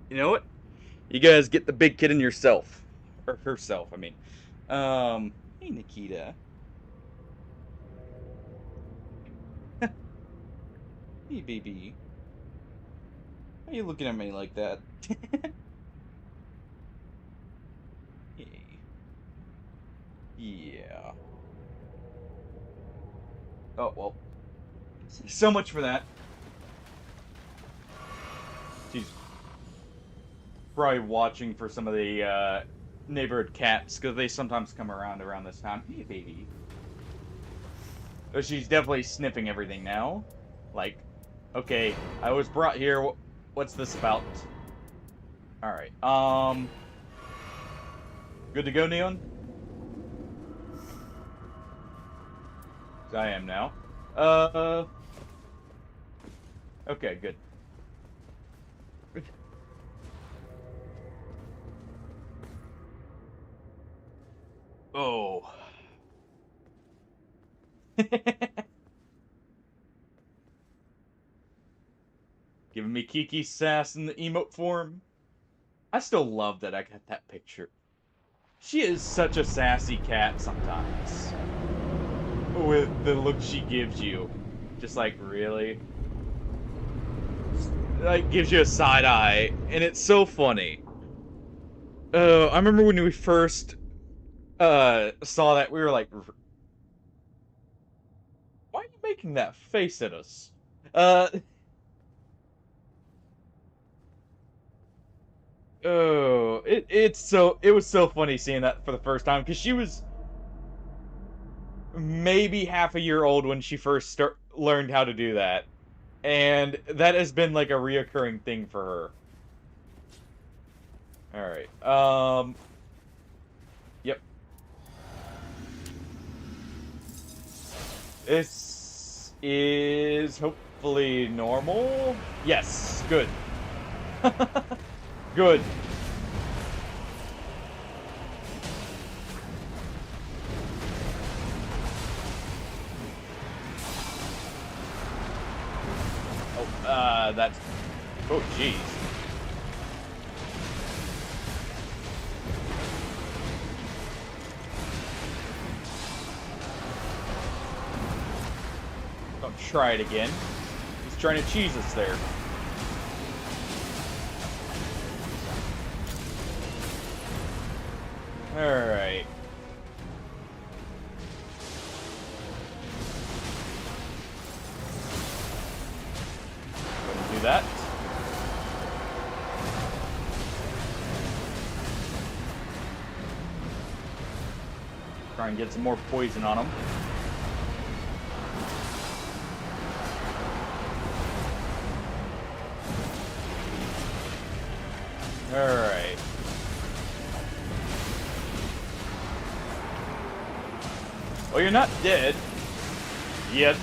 You know what? You guys get the big kid in yourself. Or herself, I mean. Hey, Nikita. Hey, baby. Why are you looking at me like that? Yeah. Oh, well. So much for that. She's probably watching for some of the neighborhood cats, because they sometimes come around this time. Hey, baby. But she's definitely sniffing everything now. Like, okay, I was brought here. What's this about? Alright, good to go, Neon? I am now. Okay, good. Oh. Giving me Kiki sass in the emote form. I still love that I got that picture. She is such a sassy cat sometimes. With the look she gives you. Just like, really? Like, gives you a side eye, and it's so funny. I remember when we first saw that, we were like, why are you making that face at us? Uh, oh, it was so funny seeing that for the first time, because she was maybe half a year old when she first learned how to do that. And that has been like a reoccurring thing for her. Alright, yep. This is hopefully normal. Yes, good. Good. Oh, that's... Oh, jeez. Don't try it again. He's trying to cheese us there. Alright. Do that. Try and get some more poison on him. Alright. Well, you're not dead. Yet.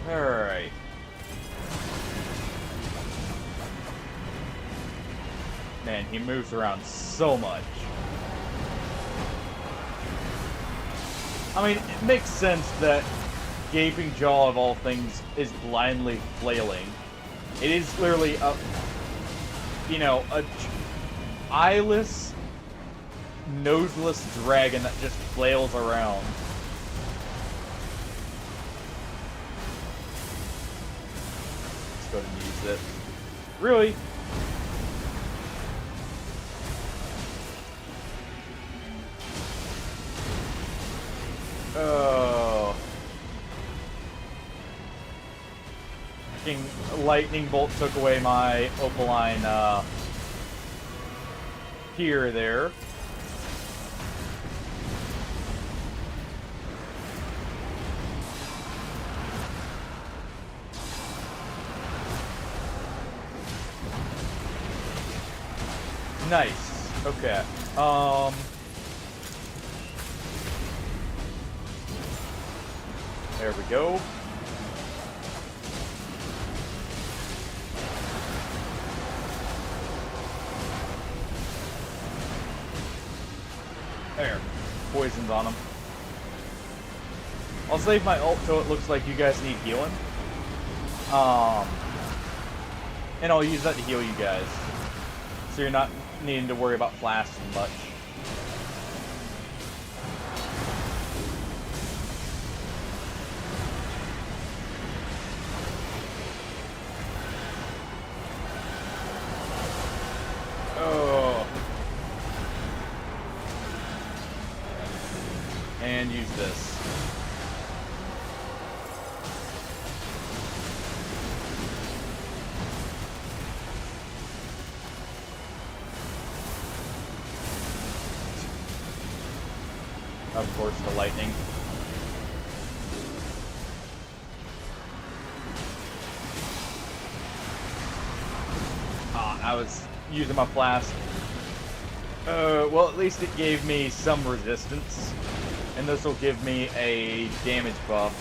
Alright. Man, he moves around so much. I mean, it makes sense that Gaping Jaw of all things is blindly flailing. It is clearly a, you know, a eyeless, noseless dragon that just flails around. Let's go ahead and use this. Really? Oh. Fucking lightning bolt took away my Opaline, pier there. Nice. Okay. There we go. There. Poison's on him. I'll save my ult so it looks like you guys need healing. And I'll use that to heal you guys. So you're not needing to worry about flasks much. can use this. Of course, the lightning. I was using my flask. Well, at least it gave me some resistance. And this will give me a damage buff.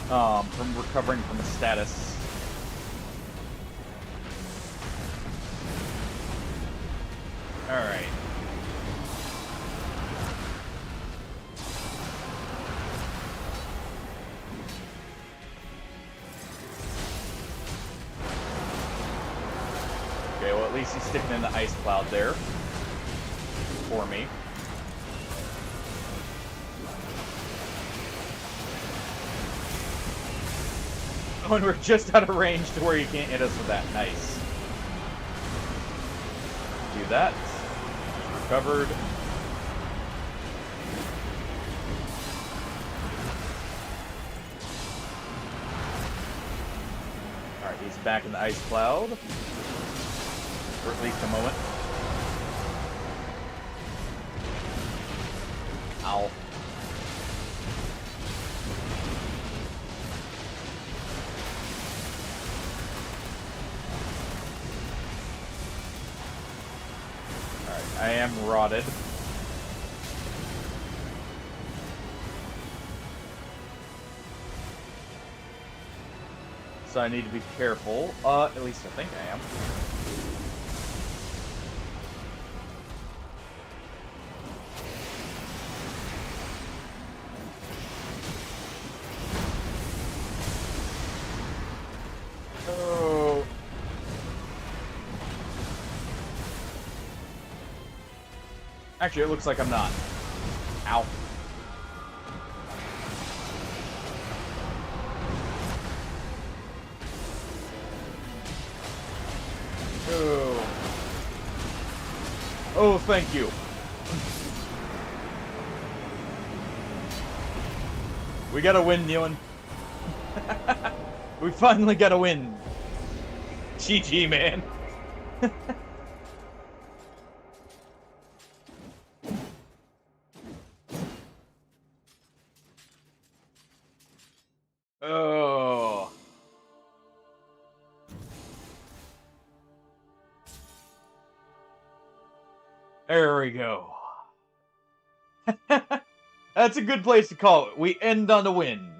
From recovering from a status. Alright. Okay, well at least he's sticking in the ice cloud there. For me. Oh, and we're just out of range to where you can't hit us with that. Nice. Do that. Recovered. Alright, he's back in the ice cloud. For at least a moment. Ow. Alright, I am rotted. So I need to be careful. At least I think I am. Oh. Actually, it looks like I'm not. Ow. Oh. Oh, thank you. We got a win, Nealon. We finally got a win. GG, man. Oh. There we go. That's a good place to call it. We end on a win.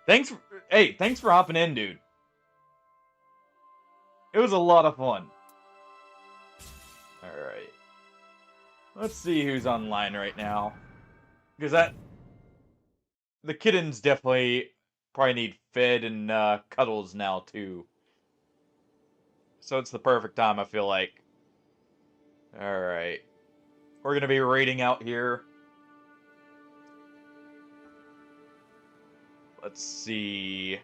Thanks for hopping in, dude. It was a lot of fun. Alright. Let's see who's online right now. Because the kittens definitely probably need fed and cuddles now, too. So it's the perfect time, I feel like. Alright. We're going to be raiding out here. Let's see.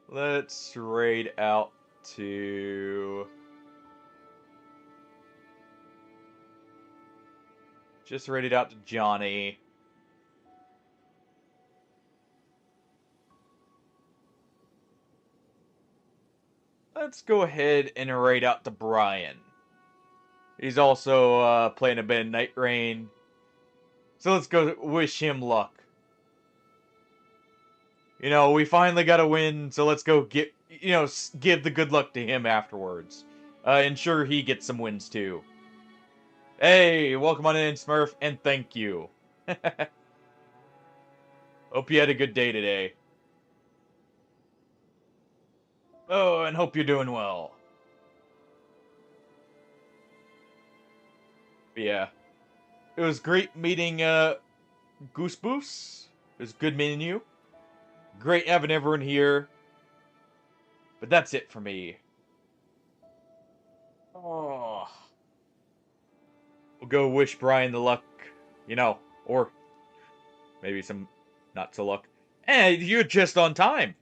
Let's raid out to... Just raided out to Johnny. Let's go ahead and raid out to Brian. He's also playing a bit of Nightreign. So let's go wish him luck. You know, we finally got a win, so let's go give the good luck to him afterwards. Ensure he gets some wins too. Hey, welcome on in, Smurf, and thank you. Hope you had a good day today. Oh, and hope you're doing well. But yeah. It was great meeting Goose Boos. It was good meeting you. Great having everyone here. But that's it for me. Oh. We'll go wish Brian the luck, or maybe some not so luck. Hey, you're just on time.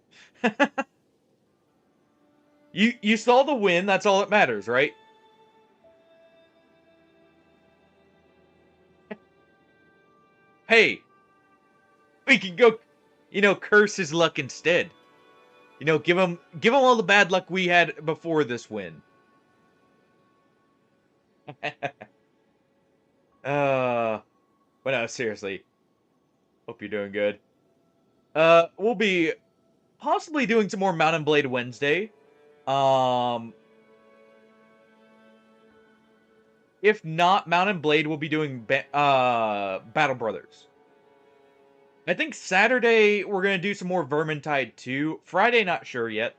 You saw the win, that's all that matters, right? hey, we can go, curse his luck instead. Give him all the bad luck we had before this win. But no, seriously. Hope you're doing good. We'll be possibly doing some more Mount and Blade Wednesday. If not, Mount and Blade will be doing Battle Brothers. I think Saturday we're gonna do some more Vermintide 2. Friday, not sure yet.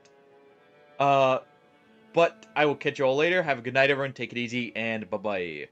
But I will catch you all later. Have a good night, everyone. Take it easy, and bye-bye.